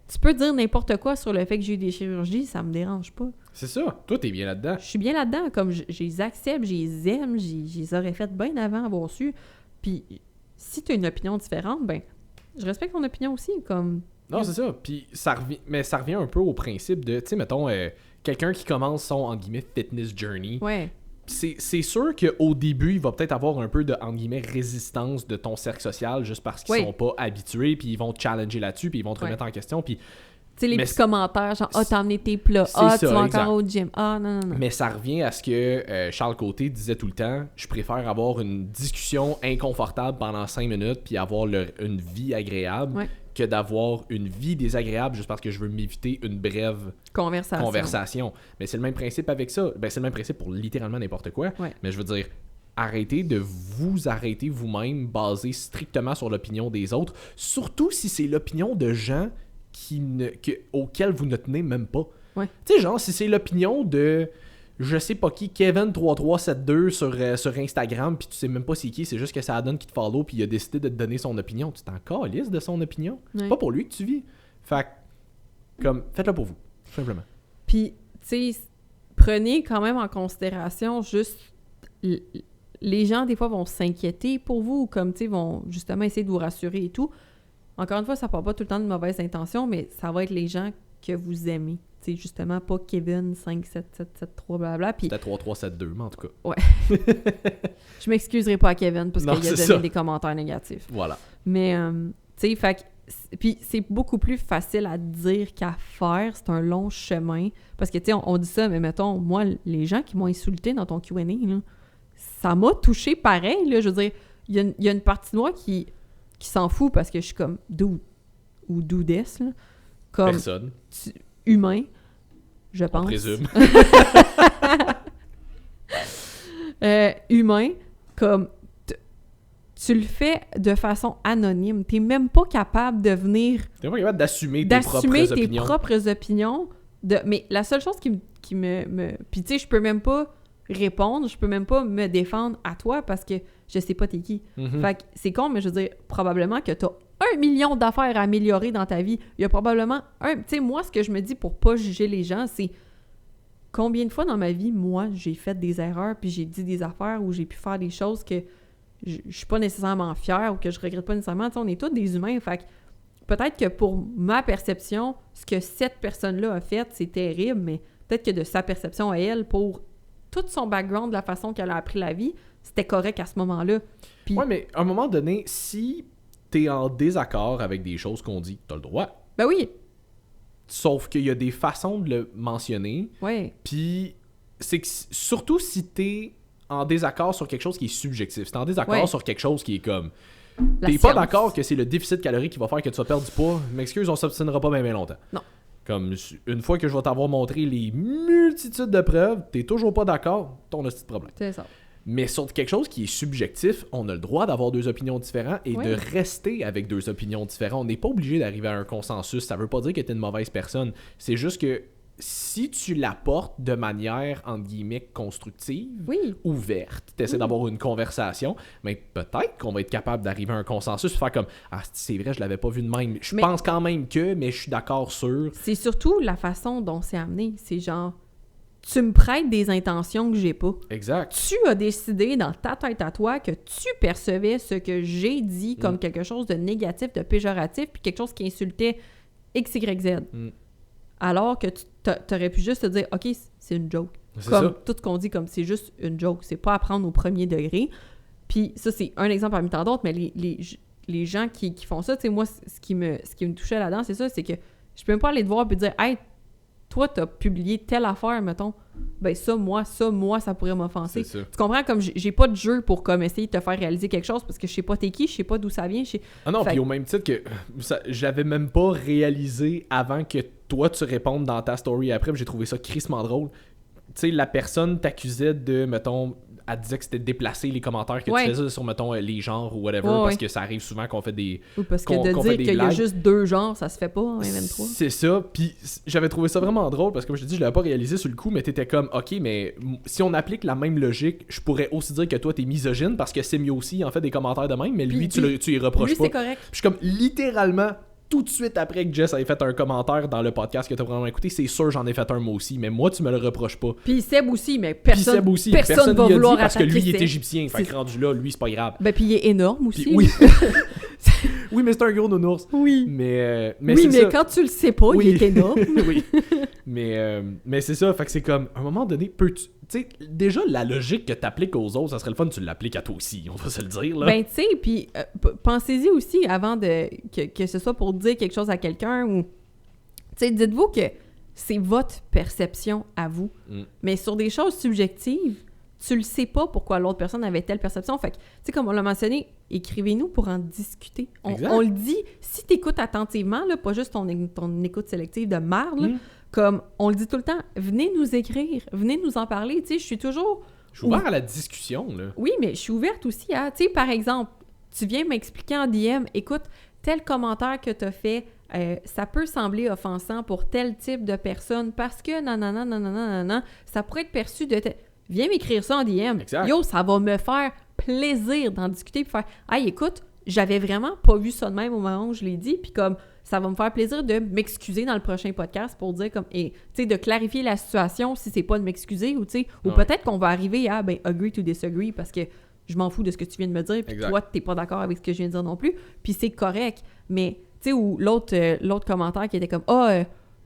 tu peux dire n'importe quoi sur le fait que j'ai eu des chirurgies, ça me dérange pas. C'est ça. Toi, t'es bien là-dedans. Je suis bien là-dedans. Comme je les accepte, je les aime, je les aurais faites bien avant avoir su. Puis si tu as une opinion différente, ben je respecte ton opinion aussi. Comme... Non, c'est ça. Puis ça revient un peu au principe de, tu sais, mettons, quelqu'un qui commence son, entre guillemets, fitness journey. Ouais. C'est sûr qu'au début, il va peut-être avoir un peu de, entre guillemets, résistance de ton cercle social juste parce qu'ils sont pas habitués, puis ils vont te challenger là-dessus, puis ils vont te remettre en question, puis... Tu sais, les petits commentaires, genre « t'as emmené tes plats. Tu vas encore au gym. Non. » Mais ça revient à ce que Charles Côté disait tout le temps. Je préfère avoir une discussion inconfortable pendant 5 minutes puis avoir une vie agréable que d'avoir une vie désagréable juste parce que je veux m'éviter une brève conversation. Mais c'est le même principe avec ça. Ben, c'est le même principe pour littéralement n'importe quoi. Mais je veux dire, arrêtez de vous arrêter vous-même basé strictement sur l'opinion des autres, surtout si c'est l'opinion de gens auquel vous ne tenez même pas. Tu sais, genre, si c'est l'opinion de je sais pas qui, Kevin3372 sur Instagram, puis tu sais même pas c'est qui, c'est juste que ça donne qui te follow, puis il a décidé de te donner son opinion. Tu t'en calisses de son opinion. C'est pas pour lui que tu vis. Fait comme, faites-le pour vous, tout simplement. Puis, tu sais, prenez quand même en considération juste... Les gens, des fois, vont s'inquiéter pour vous, comme, tu sais, vont justement essayer de vous rassurer et tout. Encore une fois, ça part pas tout le temps de mauvaises intentions, mais ça va être les gens que vous aimez. Tu tu sais, justement, pas Kevin 57773, blablabla. Puis... C'était 3372, mais en tout cas. Ouais. Je m'excuserai pas à Kevin parce qu'il a donné des commentaires négatifs. Voilà. Mais, tu sais, fait que... Puis c'est beaucoup plus facile à dire qu'à faire. C'est un long chemin. Parce que, tu sais, on dit ça, mais mettons, moi, les gens qui m'ont insulté dans ton Q&A, là, ça m'a touché pareil, là. Je veux dire, il y a une partie de moi qui s'en fout parce que je suis comme dude ou dudesse, là. Comme personne. Humain, je pense. On présume. Humain, comme tu le fais de façon anonyme. T'es même pas capable de venir... T'es pas capable d'assumer tes propres opinions. Mais la seule chose qui me... Puis tu sais, je peux même pas répondre, je peux même pas me défendre à toi parce que je sais pas t'es qui. Mm-hmm. Fait que c'est con, mais je veux dire, probablement que t'as 1 million d'affaires à améliorer dans ta vie. Il y a probablement tu sais, moi, ce que je me dis pour pas juger les gens, c'est combien de fois dans ma vie, moi, j'ai fait des erreurs puis j'ai dit des affaires où j'ai pu faire des choses que je suis pas nécessairement fière ou que je regrette pas nécessairement. Tu sais, on est tous des humains, fait que peut-être que pour ma perception, ce que cette personne-là a fait, c'est terrible, mais peut-être que de sa perception à elle, pour tout son background, la façon qu'elle a appris la vie, c'était correct à ce moment-là. Puis... Ouais, mais à un moment donné, si t'es en désaccord avec des choses qu'on dit, t'as le droit. Ben oui. Sauf qu'il y a des façons de le mentionner. Ouais. Puis, c'est que surtout si t'es en désaccord sur quelque chose qui est subjectif. Si t'es en désaccord sur quelque chose qui est comme... T'es pas d'accord que c'est le déficit calorique qui va faire que tu vas perdre du poids. M'excuse, on s'obstinera pas bien longtemps. Non. Comme une fois que je vais t'avoir montré les multitudes de preuves, t'es toujours pas d'accord, ton petit problème. C'est ça. Mais sur quelque chose qui est subjectif, on a le droit d'avoir deux opinions différentes et de rester avec deux opinions différentes. On n'est pas obligé d'arriver à un consensus. Ça veut pas dire que t'es une mauvaise personne. C'est juste que si tu l'apportes de manière, entre guillemets, constructive, ouverte, tu essaies d'avoir une conversation, mais peut-être qu'on va être capable d'arriver à un consensus, faire comme « Ah, c'est vrai, je l'avais pas vu de même. Je pense quand même que, mais je suis d'accord sur... » C'est surtout la façon dont c'est amené. C'est genre, tu me prêtes des intentions que j'ai pas. Exact. Tu as décidé dans ta tête à toi que tu percevais ce que j'ai dit comme quelque chose de négatif, de péjoratif, puis quelque chose qui insultait X, Y, Z. Alors que tu aurais pu juste te dire « OK, c'est une joke. » Comme tout ce qu'on dit, comme c'est juste une joke. C'est pas à prendre au premier degré. Puis ça, c'est un exemple parmi tant d'autres, mais les gens qui font ça, tu sais, moi, ce qui me touchait là-dedans, c'est ça, c'est que je peux même pas aller te voir et dire « Hey, toi, t'as publié telle affaire, mettons. » Ben ça, moi, ça pourrait m'offenser. Tu comprends? Comme j'ai pas de jeu pour comme essayer de te faire réaliser quelque chose parce que je sais pas t'es qui, je sais pas d'où ça vient. Ah non, puis au même titre que j'avais même pas réalisé avant que toi tu répondes dans ta story après, j'ai trouvé ça crissement drôle. Tu sais, la personne t'accusait de, mettons, elle disait que c'était déplacé les commentaires que tu faisais sur, mettons, les genres ou whatever, parce que ça arrive souvent qu'on fait des... Ou parce que de dire qu'il y a juste 2 genres, ça se fait pas en 23. C'est ça, puis j'avais trouvé ça vraiment drôle, parce que comme je te dis, je l'avais pas réalisé sur le coup, mais t'étais comme, OK, mais si on applique la même logique, je pourrais aussi dire que toi, t'es misogyne, parce que Semi aussi en fait des commentaires de même, mais lui, tu y reproches lui, pas. C'est correct. Puis je suis comme, littéralement... Tout de suite après que Jess avait fait un commentaire dans le podcast que t'as vraiment écouté, c'est sûr j'en ai fait un moi aussi, mais moi tu me le reproches pas. Puis Seb aussi, mais personne va lui a vouloir dit parce que lui il est Seb. égyptien, fait que rendu là, lui c'est pas grave. Ben puis il est énorme aussi. Puis, oui. Oui, mais c'est un gros nounours. Oui. Mais quand tu le sais pas, il est énorme. Oui. Mais c'est ça, fait que c'est comme, à un moment donné, tu sais, déjà, la logique que t'appliques aux autres, ça serait le fun que tu l'appliques à toi aussi, on va se le dire, là. Ben, tu sais, puis pensez-y aussi avant que ce soit pour dire quelque chose à quelqu'un ou... Tu sais, dites-vous que c'est votre perception à vous. Mais sur des choses subjectives, tu le sais pas pourquoi l'autre personne avait telle perception. Fait que, tu sais, comme on l'a mentionné, écrivez-nous pour en discuter. On le dit, si t'écoutes attentivement, là, pas juste ton écoute sélective de marde, là, comme on le dit tout le temps, venez nous écrire, venez nous en parler. Tu sais, je suis toujours... Je suis ouvert à la discussion, là. Oui, mais je suis ouverte aussi à... Tu sais, par exemple, tu viens m'expliquer en DM, écoute, tel commentaire que t'as fait, ça peut sembler offensant pour tel type de personne parce que nanana, ça pourrait être perçu de... Viens m'écrire ça en DM. Exact. Yo, ça va me faire plaisir d'en discuter puis faire « Hey, écoute, j'avais vraiment pas vu ça de même au moment où je l'ai dit, puis comme ça va me faire plaisir de m'excuser dans le prochain podcast pour dire comme... Et tu sais, de clarifier la situation si c'est pas de m'excuser ou tu sais, ou peut-être qu'on va arriver à agree to disagree parce que je m'en fous de ce que tu viens de me dire puis toi, t'es pas d'accord avec ce que je viens de dire non plus, puis c'est correct. Mais tu sais, ou l'autre commentaire qui était comme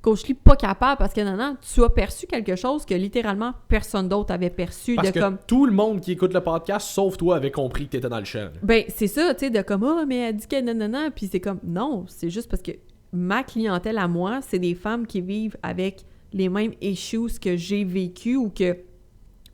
Coach Lee pas capable parce que non, tu as perçu quelque chose que littéralement personne d'autre avait perçu. Parce de que comme tout le monde qui écoute le podcast, sauf toi, avait compris que t'étais dans le champ. Ben, c'est ça, tu sais, de comme, mais elle dit que non, puis c'est comme, non, c'est juste parce que ma clientèle à moi, c'est des femmes qui vivent avec les mêmes issues que j'ai vécu ou que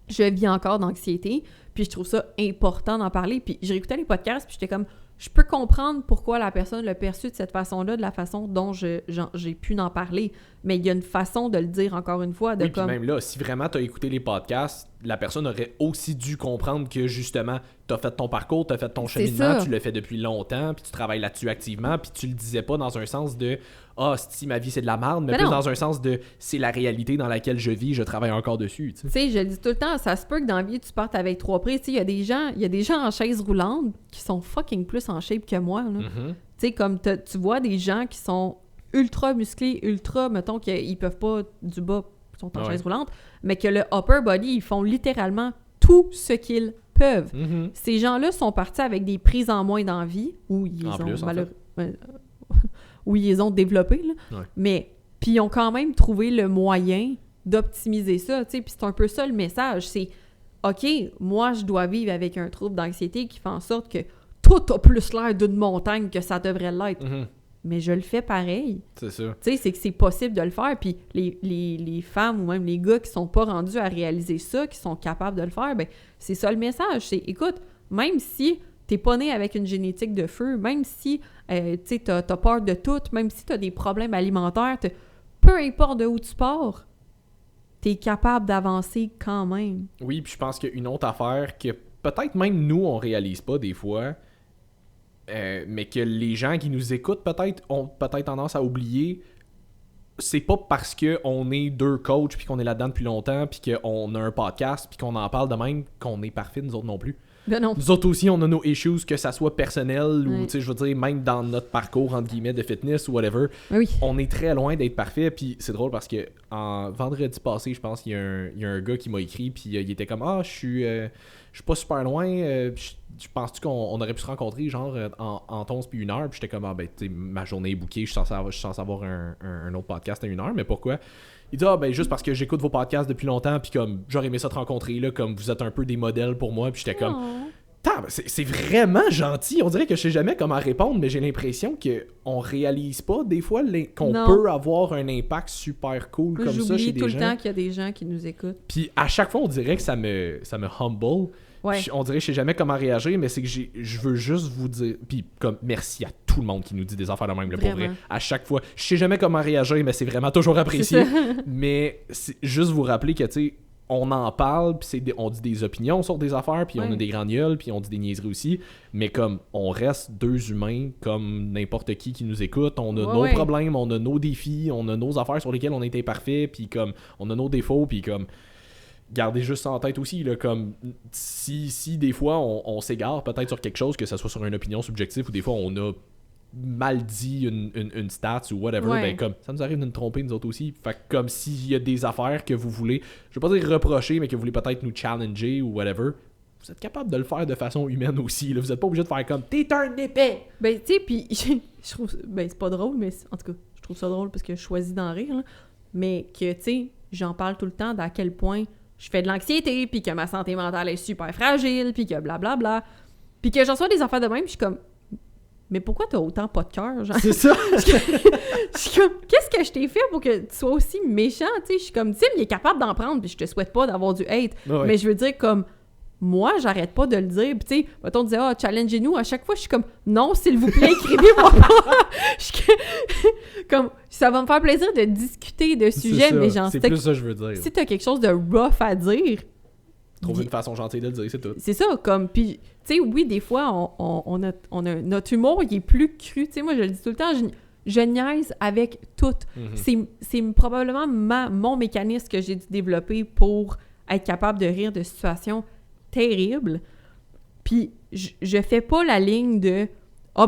je vis encore d'anxiété, puis je trouve ça important d'en parler, puis j'ai écouté les podcasts, puis j'étais comme, je peux comprendre pourquoi la personne l'a perçu de cette façon-là, de la façon dont j'ai pu en parler, mais il y a une façon de le dire encore une fois, de oui, comme... puis même là, si vraiment t'as écouté les podcasts, la personne aurait aussi dû comprendre que justement, t'as fait ton parcours, t'as fait ton cheminement, tu l'as fait depuis longtemps, puis tu travailles là-dessus activement, puis tu le disais pas dans un sens de « Ah, si ma vie c'est de la merde », mais plus dans un sens de « C'est la réalité dans laquelle je vis, je travaille encore dessus », tu sais. Tu sais, je le dis tout le temps, ça se peut que dans la vie, tu partes avec 3 prises. Tu sais, il y a des gens en chaise roulante qui sont fucking plus en shape que moi, là. Mm-hmm. Tu sais, comme tu vois des gens qui sont ultra musclés, ultra, mettons, qu'ils peuvent pas du bas, ils sont en chaise roulante, mais que le upper body, ils font littéralement tout ce qu'ils peuvent. Mm-hmm. Ces gens-là sont partis avec des prises en moins dans la vie, où ils où ils les ont développées, là. Ouais. Mais, puis ils ont quand même trouvé le moyen d'optimiser ça, tu sais, puis c'est un peu ça le message, c'est OK, moi, je dois vivre avec un trouble d'anxiété qui fait en sorte que tout a plus l'air d'une montagne que ça devrait l'être. Mm-hmm. Mais je le fais pareil. C'est ça. Tu sais, c'est que c'est possible de le faire. Puis les femmes ou même les gars qui sont pas rendus à réaliser ça, qui sont capables de le faire, ben c'est ça le message. C'est, écoute, même si t'es pas né avec une génétique de feu, même si tu sais, t'as peur de tout, même si t'as des problèmes alimentaires, peu importe de où tu pars, t'es capable d'avancer quand même. Oui, puis je pense qu'une autre affaire que peut-être même nous, on réalise pas des fois, mais que les gens qui nous écoutent peut-être ont peut-être tendance à oublier, c'est pas parce qu'on est 2 coachs puis qu'on est là-dedans depuis longtemps puis qu'on a un podcast puis qu'on en parle de même qu'on est parfait, nous autres non plus. Ben non. Nous autres aussi, on a nos issues, que ça soit personnel ou, Oui. tu sais, je veux dire, même dans notre parcours, entre guillemets, de fitness ou whatever, Oui. on est très loin d'être parfait. Puis c'est drôle parce que en vendredi passé, je pense qu'il y a un gars qui m'a écrit, puis il était comme « Ah, je suis pas super loin, je pense-tu qu'on aurait pu se rencontrer, genre, en 11 puis 1 heure? » Puis j'étais comme « Ah, ben, tu sais, ma journée est bookée, je suis censé avoir un autre podcast à 1 heure, mais pourquoi? » Il dit « Ah, ben, juste parce que j'écoute vos podcasts depuis longtemps, puis comme, j'aurais aimé ça te rencontrer, là, comme vous êtes un peu des modèles pour moi. » Puis j'étais comme « C'est vraiment gentil. » On dirait que je sais jamais comment répondre, mais j'ai l'impression qu'on réalise pas des fois qu'on peut avoir un impact super cool comme ça chez des gens. J'oublie tout le temps qu'il y a des gens qui nous écoutent. Puis à chaque fois, on dirait que ça me humble. Ouais. On dirait que je sais jamais comment réagir, mais c'est que je veux juste vous dire... Puis comme merci à tout le monde qui nous dit des affaires de même, là, pour vrai. À chaque fois. Je sais jamais comment réagir, mais c'est vraiment toujours apprécié. Mais c'est juste vous rappeler que, tu sais, on en parle, puis on dit des opinions sur des affaires, puis on a des grandes gueules, puis on dit des niaiseries aussi, mais comme on reste 2 humains comme n'importe qui nous écoute, on a nos problèmes, on a nos défis, on a nos affaires sur lesquelles on est imparfait, puis comme on a nos défauts, puis comme gardez juste ça en tête aussi, là, comme si des fois on s'égare peut-être sur quelque chose, que ce soit sur une opinion subjective ou des fois on a mal dit une stats ou whatever, ben comme ça nous arrive de nous tromper nous autres aussi. Fait que comme s'il y a des affaires que vous voulez, je vais pas dire reprocher, mais que vous voulez peut-être nous challenger ou whatever, vous êtes capable de le faire de façon humaine aussi, là. Vous êtes pas obligé de faire comme t'es un épais. Ben tu sais, puis je trouve ben c'est pas drôle, mais en tout cas je trouve ça drôle parce que je choisis d'en rire, là. Mais que tu sais, j'en parle tout le temps d'à quel point je fais de l'anxiété, puis que ma santé mentale est super fragile, puis que blablabla, puis que j'en reçois des affaires de même, puis je suis comme mais pourquoi t'as autant pas de cœur, genre? C'est ça! Je suis comme, qu'est-ce que je t'ai fait pour que tu sois aussi méchant, tu sais? Je suis comme, Tim, il est capable d'en prendre, puis je te souhaite pas d'avoir du hate. Ouais. Mais je veux dire, comme, moi, j'arrête pas de le dire, puis tu sais, mettons, on disait, challengez-nous, à chaque fois, je suis comme, non, s'il vous plaît, écrivez-moi pas! Comme, ça va me faire plaisir de discuter de sujets, mais genre, c'est plus ça que je veux dire. Si t'as quelque chose de rough à dire... Trouve une façon gentille de le dire, c'est tout. C'est ça, comme, puis, tu sais, oui, des fois, on a notre humour, il est plus cru, tu sais, moi, je le dis tout le temps, je niaise avec tout. C'est probablement mon mécanisme que j'ai dû développer pour être capable de rire de situations terribles, puis je fais pas la ligne de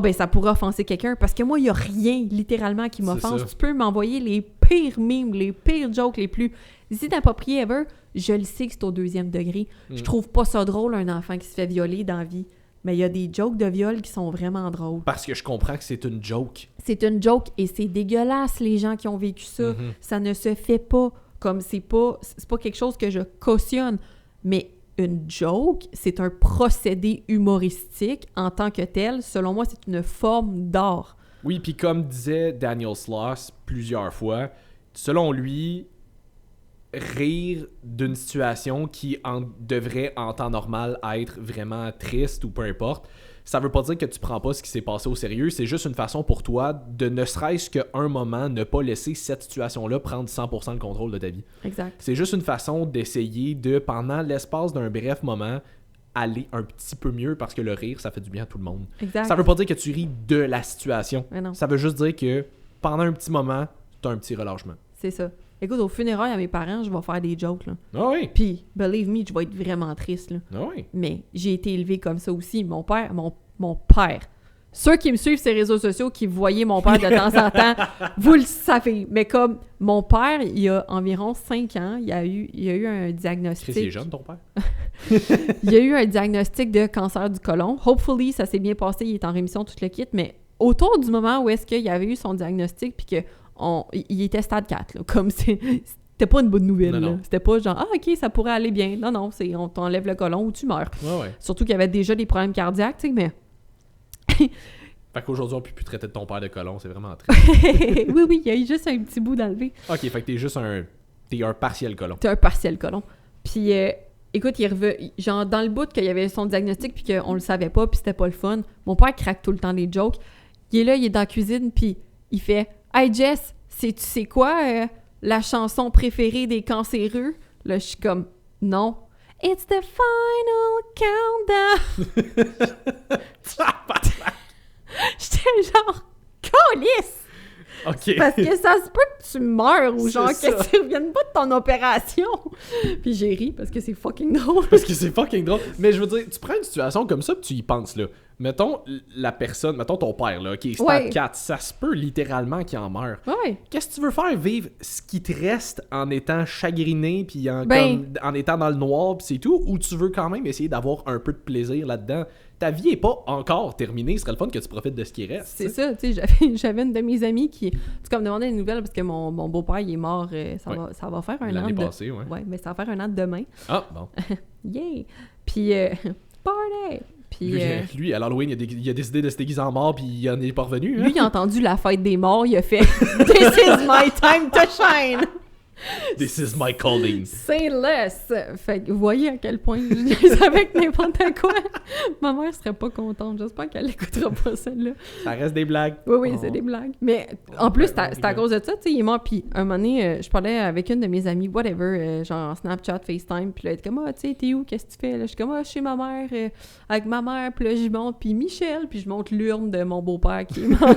ben ça pourrait offenser quelqu'un, parce que moi, il y a rien, littéralement, qui m'offense. Tu peux m'envoyer les pires mimes, les pires jokes, les plus inappropriés ever, je le sais que c'est au 2e degré. Je trouve pas ça drôle, un enfant qui se fait violer dans la vie. Mais il y a des jokes de viol qui sont vraiment drôles. Parce que je comprends que c'est une joke. C'est une joke et c'est dégueulasse, les gens qui ont vécu ça. Mhm. Ça ne se fait pas. Comme c'est pas quelque chose que je cautionne. Mais une joke, c'est un procédé humoristique en tant que tel. Selon moi, c'est une forme d'art. Oui, puis comme disait Daniel Sloss plusieurs fois, selon lui, rire d'une situation qui devrait en temps normal être vraiment triste ou peu importe, ça veut pas dire que tu prends pas ce qui s'est passé au sérieux, c'est juste une façon pour toi de ne serait-ce qu'un moment ne pas laisser cette situation-là prendre 100% le contrôle de ta vie. Exact. C'est juste une façon d'essayer de, pendant l'espace d'un bref moment, aller un petit peu mieux parce que le rire, ça fait du bien à tout le monde. Exact. Ça veut pas dire que tu ris de la situation. Mais non. Ça veut juste dire que pendant un petit moment, t'as un petit relâchement. C'est ça. Écoute, au funérail à mes parents, je vais faire des jokes, là. Ah oui. Puis, believe me, je vais être vraiment triste, là. Ah oui. Mais j'ai été élevée comme ça aussi. Mon père, ceux qui me suivent sur les réseaux sociaux, qui voyaient mon père de temps en temps, vous le savez. Mais comme mon père, il y a environ 5 ans, il y a eu un diagnostic. Chris, il est jeune, ton père? Il y a eu un diagnostic de cancer du côlon. Hopefully, ça s'est bien passé, il est en rémission, tout le kit. Mais autour du moment où est-ce qu'il avait eu son diagnostic, puis il était stade 4, là, comme c'était pas une bonne nouvelle. Non, non. Là. C'était pas genre, ah, OK, ça pourrait aller bien. Non, non, on t'enlève le côlon ou tu meurs. Ouais. Surtout qu'il y avait déjà des problèmes cardiaques, tu sais, mais... Fait qu'aujourd'hui, on peut plus traiter de ton père de colon, c'est vraiment triste. oui, il y a eu juste un petit bout d'enlevé. Ok, fait que t'es juste t'es un partiel colon. T'es un partiel côlon. Puis, écoute, genre, dans le bout qu'il y avait son diagnostic puis qu'on le savait pas puis c'était pas le fun, mon père craque tout le temps des jokes. Il est là, il est dans la cuisine puis il fait « Hey Jess, tu sais quoi la chanson préférée des cancéreux? » Là, je suis comme « Non. » « It's the final countdown. » J'étais genre « Câlisse! » Ok. Parce que ça se peut que tu meurs ou C'est genre ça. que tu reviennes pas de ton opération. Puis j'ai ri parce que c'est fucking drôle. Parce que c'est fucking drôle. Mais je veux dire, tu prends une situation comme ça, puis tu y penses, là. Mettons la personne, mettons ton père, là, qui est stade Ouais. 4, ça se peut littéralement qu'il en meure. Ouais. Qu'est-ce que tu veux faire? Vivre ce qui te reste en étant chagriné, puis en étant dans le noir, puis c'est tout? Ou tu veux quand même essayer d'avoir un peu de plaisir là-dedans? Ta vie est pas encore terminée, ce serait le fun que tu profites de ce qui reste. C'est t'sais. ça, tu sais, j'avais une de mes amies qui me demandait des nouvelles parce que mon beau-père, il est mort, ça va faire un an. L'année passée, ouais. Ouais, mais ça va faire un an de demain. Ah, bon. Yay! Puis, party! Puis, Lui, à l'Halloween, il a décidé de se déguiser en mort, puis il en est pas revenu. Hein? lui, il a entendu la fête des morts, il a fait « This is my time to shine! » This is my calling. Say less! Fait que vous voyez à quel point je niaise avec n'importe quoi. Ma mère serait pas contente. J'espère qu'elle écoutera pas celle-là. Ça reste des blagues. Oui, Oh. c'est des blagues. Mais en plus, Ouais, c'est à cause de ça, tu sais, il est mort. Puis un moment donné, je parlais avec une de mes amies, whatever, genre Snapchat, FaceTime. Puis là, elle était comme, ah, tu sais, t'es où? Qu'est-ce que tu fais? Là, je suis comme, ah, chez ma mère, avec ma mère. Puis là, j'y monte. Puis Michel. Puis je monte l'urne de mon beau-père qui est mort.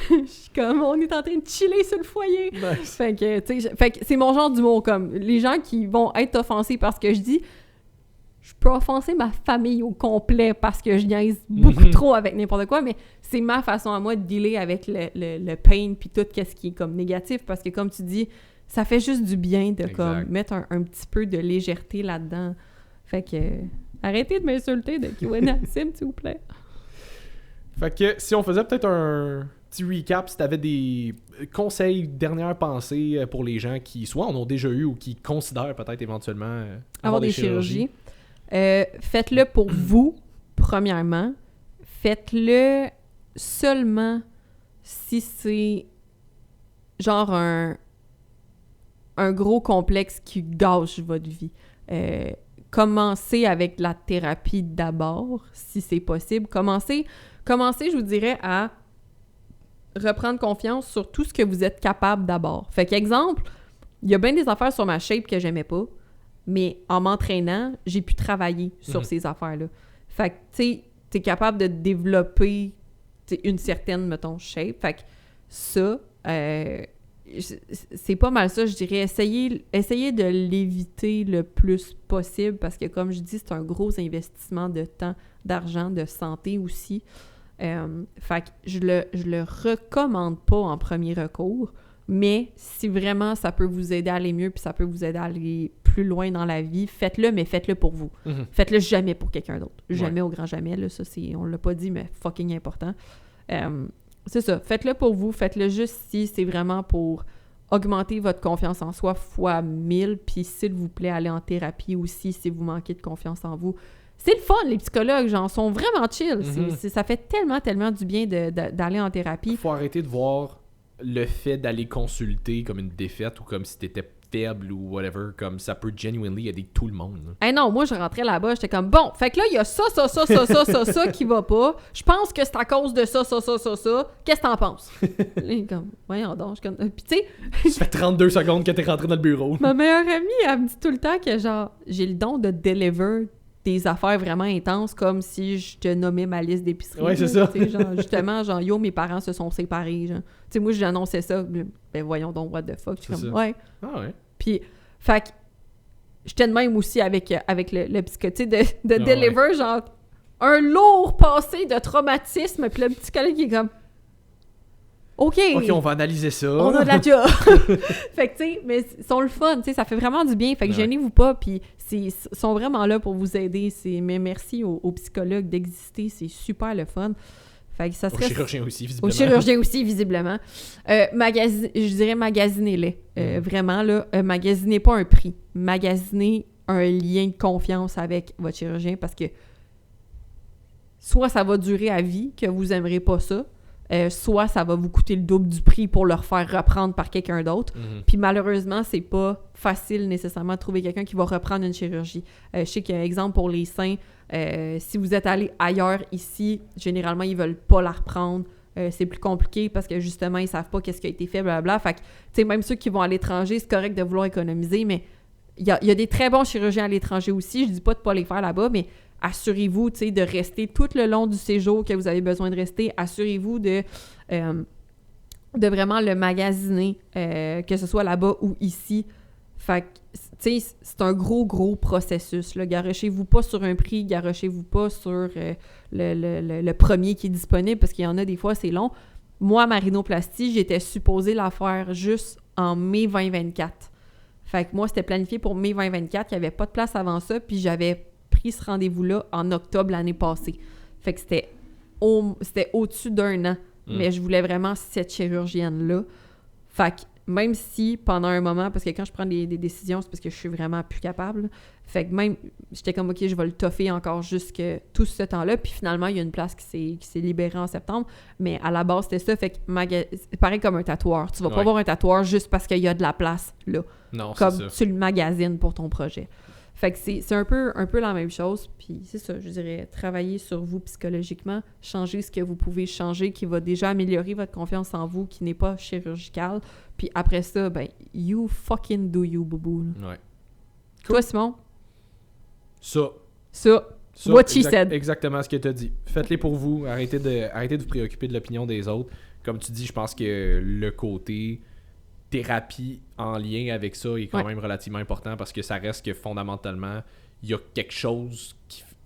Je suis comme, on est en train de chiller sur le foyer. Nice. Fait que c'est mon genre d'humour, comme les gens qui vont être offensés parce que je dis, je peux offenser ma famille au complet parce que je niaise beaucoup trop avec n'importe quoi, mais c'est ma façon à moi de dealer avec le pain puis tout ce qui est comme négatif, parce que comme tu dis, ça fait juste du bien de comme mettre un petit peu de légèreté là-dedans. Fait que arrêtez de m'insulter de Q&A, s'il vous plaît. Fait que si on faisait peut-être un petit recap, si t'avais des conseils, dernières pensées pour les gens qui soit en ont déjà eu ou qui considèrent peut-être éventuellement avoir des chirurgies. Faites-le pour vous, premièrement. Faites-le seulement si c'est genre un gros complexe qui gâche votre vie. Commencez avec la thérapie d'abord, si c'est possible. Commencez, je vous dirais, à reprendre confiance sur tout ce que vous êtes capable d'abord. Fait qu'exemple, il y a bien des affaires sur ma shape que j'aimais pas, mais en m'entraînant, j'ai pu travailler sur ces affaires-là. Fait que, tu sais, t'es capable de développer une certaine, mettons, shape. Fait que ça, c'est pas mal ça, je dirais. Essayez de l'éviter le plus possible parce que, comme je dis, c'est un gros investissement de temps, d'argent, de santé aussi. Fait que je le recommande pas en premier recours, Mais si vraiment ça peut vous aider à aller mieux puis ça peut vous aider à aller plus loin dans la vie, faites-le, mais faites-le pour vous. Faites-le jamais pour quelqu'un d'autre. Jamais au grand jamais. Là, ça, on l'a pas dit, mais fucking important. C'est ça. Faites-le pour vous. Faites-le juste si c'est vraiment pour augmenter votre confiance en soi fois 1000. Puis s'il vous plaît, allez en thérapie aussi si vous manquez de confiance en vous. C'est le fun, les psychologues, genre, sont vraiment chill. Ça fait tellement du bien d'aller en thérapie. Faut arrêter de voir le fait d'aller consulter comme une défaite ou comme si t'étais faible ou whatever, comme ça peut genuinely aider tout le monde. Hey non, moi je rentrais là-bas, j'étais comme bon, fait que là il y a ça qui va pas. Je pense que c'est à cause de ça. Qu'est-ce que t'en penses? Là, comme, voyons donc, je comme. Puis tu sais. Ça fait 32 secondes que t'es rentré dans le bureau. Ma meilleure amie, elle me dit tout le temps que genre, j'ai le don de deliver des affaires vraiment intenses comme si je te nommais ma liste d'épicerie. Ouais, c'est ça. Genre, justement, genre, yo, mes parents se sont séparés. Tu sais, moi, j'annonçais ça. Ben, voyons donc, what the fuck. Je suis comme, ouais. Ah ouais. Puis, fait que, j'étais de même aussi avec le psychotique de deliver, ouais. Genre, un lourd passé de traumatisme. Puis le petit collègue qui est comme, OK, on va analyser ça. On a de la job. Fait que, tu sais, mais ils sont le fun, tu sais, ça fait vraiment du bien. Fait que gênez-vous pas, puis ils sont vraiment là pour vous aider. Mais merci aux psychologues d'exister, c'est super le fun. Fait que ça serait... Aux chirurgiens aussi, visiblement. Aux chirurgiens aussi, visiblement. Je dirais magasinez-les. Vraiment, là, magasinez pas un prix. Magasinez un lien de confiance avec votre chirurgien parce que soit ça va durer à vie, que vous aimerez pas ça, soit ça va vous coûter le double du prix pour le refaire reprendre par quelqu'un d'autre. Puis malheureusement, c'est pas facile nécessairement de trouver quelqu'un qui va reprendre une chirurgie. Je sais qu'il y a un exemple pour les seins. Si vous êtes allé ailleurs ici, généralement, ils veulent pas la reprendre. C'est plus compliqué parce que justement, ils savent pas qu'est-ce qui a été fait, blablabla. Fait que, tu sais, même ceux qui vont à l'étranger, c'est correct de vouloir économiser, mais il y a des très bons chirurgiens à l'étranger aussi. Je dis pas de pas les faire là-bas, mais assurez-vous, tu sais, de rester tout le long du séjour que vous avez besoin de rester. Assurez-vous de vraiment le magasiner, que ce soit là-bas ou ici. Fait que, tu sais, c'est un gros processus, là. Garochez-vous pas sur un prix, garochez-vous pas sur le premier qui est disponible, parce qu'il y en a des fois, c'est long. Moi, ma rhinoplastie, j'étais supposée la faire juste en mai 2024. Fait que moi, c'était planifié pour mai 2024. Il n'y avait pas de place avant ça, puis j'avais pris ce rendez-vous-là en octobre l'année passée. Fait que c'était au-dessus d'un an. Mais je voulais vraiment cette chirurgienne-là. Fait que même si, pendant un moment, parce que quand je prends des décisions, c'est parce que je suis vraiment plus capable. Fait que même, j'étais comme, OK, je vais le toffer encore jusque tout ce temps-là. Puis finalement, il y a une place qui s'est libérée en septembre. Mais à la base, c'était ça. Fait que c'est pareil comme un tatoueur. Tu vas pas avoir un tatoueur juste parce qu'il y a de la place là. Non, comme c'est ça. tu le magasines pour ton projet. Fait que c'est un peu la même chose. Puis c'est ça, je dirais, travailler sur vous psychologiquement, changer ce que vous pouvez changer, qui va déjà améliorer votre confiance en vous, qui n'est pas chirurgical. Puis après ça, ben, you fucking do you, boubou. Ouais. Cool. Toi, Simon? Ça. What she said. Exactement ce que tu as dit. Faites-les pour vous. Arrêtez de vous préoccuper de l'opinion des autres. Comme tu dis, je pense que le côté thérapie en lien avec ça est quand même relativement important parce que ça reste que fondamentalement, il y a quelque chose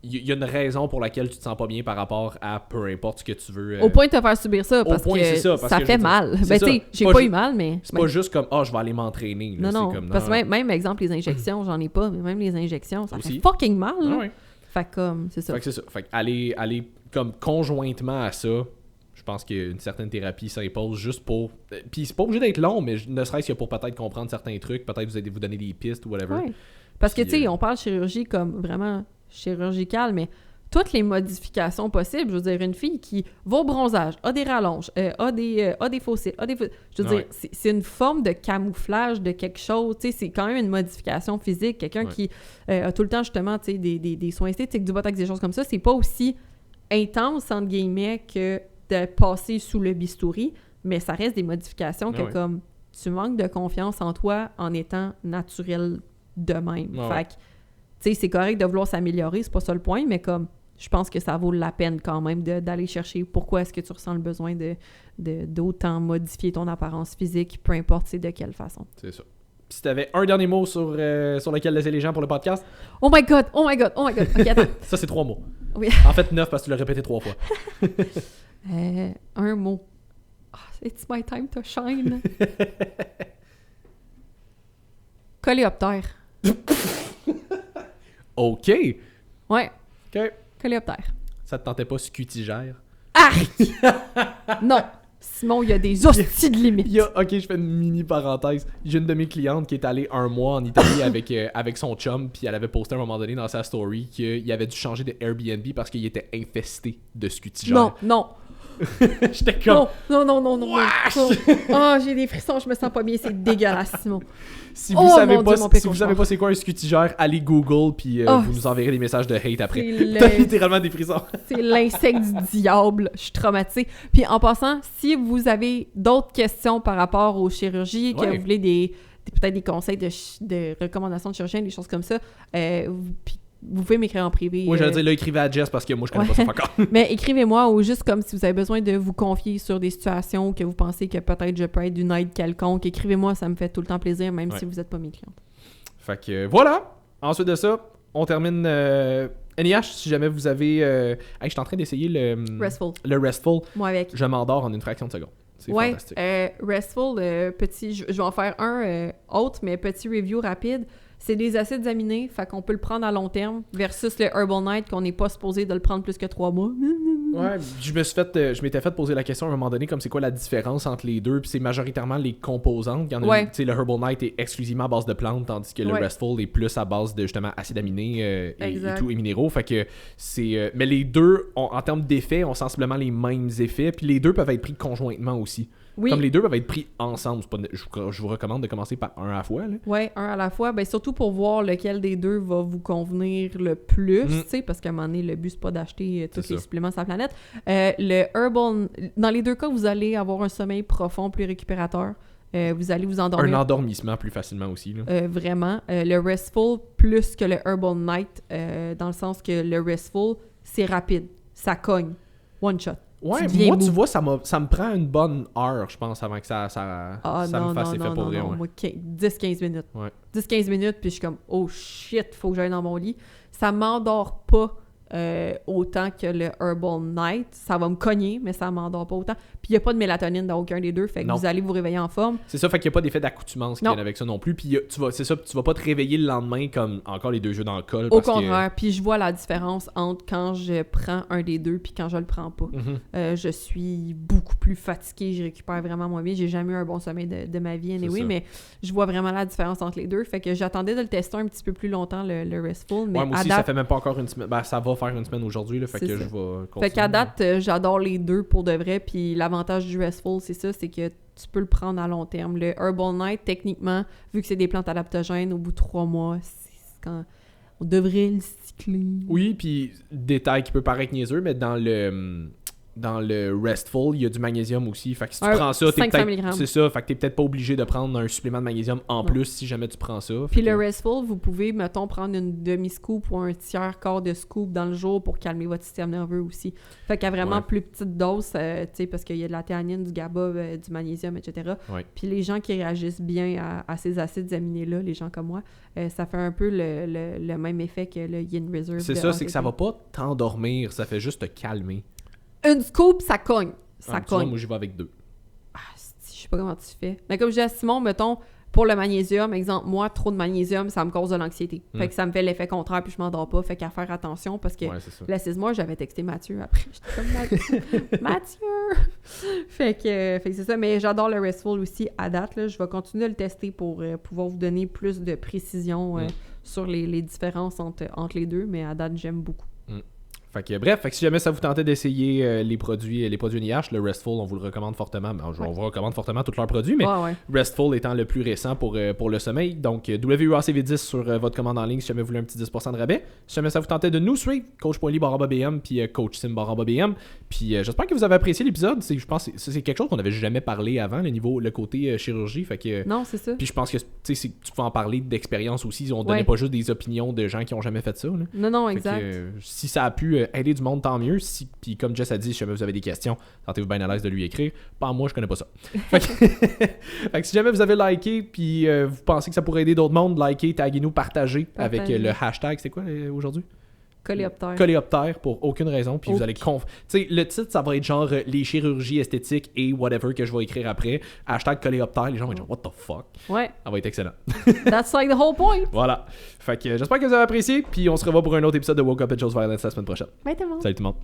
il y a une raison pour laquelle tu te sens pas bien par rapport à peu importe ce que tu veux. Au point de te faire subir ça, parce que ça fait mal. Ben, tu sais, j'ai pas eu mal, mais... C'est pas juste comme, je vais aller m'entraîner. Là. Non, comme, parce que même exemple, les injections, j'en ai pas, mais même les injections, ça fait fucking mal. Là. Ouais. Fait comme, c'est ça. Fait que c'est ça. Fait que aller comme conjointement à ça, je pense qu'une certaine thérapie s'impose juste pour... Puis c'est pas obligé d'être long, mais ne serait-ce que pour peut-être comprendre certains trucs, peut-être vous donner des pistes ou whatever. Ouais. Parce que, tu sais, on parle chirurgie comme vraiment chirurgicale, mais toutes les modifications possibles, je veux dire, une fille qui va au bronzage, a des rallonges, a des fossiles, je veux dire, c'est une forme de camouflage de quelque chose, tu sais, c'est quand même une modification physique. Quelqu'un qui a tout le temps, justement, tu sais, des soins esthétiques, du botox, des choses comme ça, c'est pas aussi intense, entre guillemets, que de passer sous le bistouri, mais ça reste des modifications que comme tu manques de confiance en toi en étant naturel de même. Fait que, tu sais, c'est correct de vouloir s'améliorer, c'est pas ça le point, mais comme je pense que ça vaut la peine quand même d'aller chercher pourquoi est-ce que tu ressens le besoin d'autant modifier ton apparence physique, peu importe c'est de quelle façon. C'est ça. Si t'avais un dernier mot sur lequel laisser les gens pour le podcast. Oh my god. Ok, attends. Ça, c'est 3 mots. Oui. En fait, 9 parce que tu l'as répété 3 fois. Un mot. It's my time to shine. Coléoptère. OK. Ouais, OK. coléoptère. Ça te tentait pas scutigère? Non. Simon, il y a des hosties de limites. OK, je fais une mini parenthèse. J'ai une de mes clientes qui est allée 1 mois en Italie avec son chum, puis elle avait posté à un moment donné dans sa story qu'il avait dû changer de Airbnb parce qu'il était infesté de scutigères. Non. J'étais comme... Non. Oh, j'ai des frissons, je me sens pas bien, c'est dégueulasse, Simon. Si vous savez pas c'est quoi un scutigère, allez Google, puis vous nous enverrez des messages de hate après. T'as littéralement des frissons. C'est l'insecte du diable. Je suis traumatisée. Puis en passant, si vous avez d'autres questions par rapport aux chirurgies, que vous voulez peut-être des conseils de recommandations de chirurgiens, des choses comme ça, puis vous pouvez m'écrire en privé. Oui, j'allais dire, là, écrivez à Jess parce que moi, je connais pas ça encore. Mais écrivez-moi, ou juste comme si vous avez besoin de vous confier sur des situations que vous pensez que peut-être je peux être d'une aide quelconque. Écrivez-moi, ça me fait tout le temps plaisir, même si vous n'êtes pas mes clientes. Fait que voilà. Ensuite de ça, on termine NIH. Si jamais vous avez... je suis en train d'essayer le Restful. Moi avec. Je m'endors en une fraction de seconde. C'est fantastique. Restful, petit... Je vais en faire un autre, mais petit review rapide. C'est des acides aminés, fait qu'on peut le prendre à long terme, versus le Herbal Night, qu'on n'est pas supposé de le prendre plus que 3 mois. Ouais, je m'étais fait poser la question à un moment donné, comme c'est quoi la différence entre les deux, puis c'est majoritairement les composantes. Il y en a, tu sais, le Herbal Night est exclusivement à base de plantes, tandis que le Restful est plus à base de, justement, acides aminés et tout, et minéraux. Fait que c'est... mais les deux, en termes d'effets, ont sensiblement les mêmes effets, puis les deux peuvent être pris conjointement aussi. Oui. Comme les deux peuvent être pris ensemble. Je vous recommande de commencer par un à la fois. Oui, un à la fois. Ben, surtout pour voir lequel des deux va vous convenir le plus. Parce qu'à un moment donné, le but, c'est pas d'acheter tous les suppléments sur la planète. Le Herbal... Dans les deux cas, vous allez avoir un sommeil profond, plus récupérateur. Vous allez vous endormir. Un endormissement plus facilement aussi. Là. Vraiment. Le Restful plus que le Herbal Night, dans le sens que le Restful, c'est rapide. Ça cogne. One shot. Ouais, moi, tu vois, ça me prend une bonne heure, je pense, avant que ça me fasse effet pour vrai. Moi, 10-15 minutes. Ouais. 10-15 minutes, puis je suis comme, oh shit, faut que j'aille dans mon lit. Ça m'endort pas autant que le Herbal Night. Ça va me cogner, mais ça m'endort pas autant. Puis il n'y a pas de mélatonine dans aucun des deux, fait que vous allez vous réveiller en forme. C'est ça, fait qu'il n'y a pas d'effet d'accoutumance qui vient avec ça non plus. Puis tu vas pas te réveiller le lendemain comme encore les deux jeux dans le col. Au contraire, puis je vois la différence entre quand je prends un des deux puis quand je le prends pas. Je suis beaucoup plus fatiguée, je récupère vraiment moins bien. J'ai jamais eu un bon sommeil de ma vie anyway, mais je vois vraiment la différence entre les deux. Fait que j'attendais de le tester un petit peu plus longtemps, le Restful. Mais moi aussi, ça fait même pas encore une semaine. Ben, ça va faire une semaine aujourd'hui, là, fait que je vais continuer. Fait qu'à date, j'adore les deux pour de vrai, puis l'avantage du Restful, c'est ça, c'est que tu peux le prendre à long terme. Le Herbal Night, techniquement, vu que c'est des plantes adaptogènes, au bout de 3 mois, c'est quand on devrait le cycler. Oui, puis détail qui peut paraître niaiseux, mais dans le Restful, il y a du magnésium aussi. Fait que si tu prends ça, c'est ça. Fait que t'es peut-être pas obligé de prendre un supplément de magnésium en plus si jamais tu prends ça. Puis le Restful, vous pouvez, mettons, prendre une demi-scoop ou un tiers quart de scoop dans le jour pour calmer votre système nerveux aussi. Fait qu'à vraiment plus petite dose, tu sais, parce qu'il y a de la théanine, du GABA, du magnésium, etc. Puis les gens qui réagissent bien à ces acides aminés-là, les gens comme moi, ça fait un peu le même effet que le Yin Reserve. C'est ça, c'est que ça va pas t'endormir, ça fait juste te calmer. Une scoop, ça cogne. Ça cogne. Vois, moi, j'y vais avec 2. Je sais pas comment tu fais. Mais comme je dis à Simon, mettons, pour le magnésium, exemple, moi, trop de magnésium, ça me cause de l'anxiété. Fait que ça me fait l'effet contraire, puis je m'endors pas. Fait qu'à faire attention, parce que là, c'est moi, j'avais texté Mathieu après. J'étais comme Mathieu! fait que c'est ça. Mais j'adore le Restful aussi à date. Là. Je vais continuer de le tester pour pouvoir vous donner plus de précision sur les différences entre les deux. Mais à date, j'aime beaucoup. Fait que si jamais ça vous tentait d'essayer les produits NIH, le Restful, on vous le recommande fortement. On vous recommande fortement tous leurs produits, mais Restful étant le plus récent pour le sommeil. Donc, WUACV10 sur votre commande en ligne si jamais vous voulez un petit 10% de rabais. Si jamais ça vous tentait de nous suivre, coach.ly/BM puis coachsim/BM. Puis j'espère que vous avez apprécié l'épisode. Je pense que c'est quelque chose qu'on n'avait jamais parlé avant, le côté chirurgie. Fait que, non, c'est ça. Puis je pense que tu peux en parler d'expérience aussi. On donnait pas juste des opinions de gens qui n'ont jamais fait ça. Là. Non, exact. Si ça a pu aider du monde, tant mieux. Puis comme Jess a dit, si jamais vous avez des questions, sentez-vous bien à l'aise de lui écrire. Pas moi, je connais pas ça. fait que si jamais vous avez liké puis vous pensez que ça pourrait aider d'autres mondes, likez, taguez-nous, partagez avec le hashtag. C'est quoi aujourd'hui? Coléoptère pour aucune raison, puis vous allez tu sais, le titre, ça va être genre les chirurgies esthétiques et whatever que je vais écrire après. #coléoptère, les gens vont être genre what the fuck. Ouais. Ça va être excellent. That's like the whole point. Voilà. Fait que j'espère que vous avez apprécié, puis on se revoit pour un autre épisode de Woke Up and Chose Violence la semaine prochaine. Bye tout le monde. Salut tout le monde.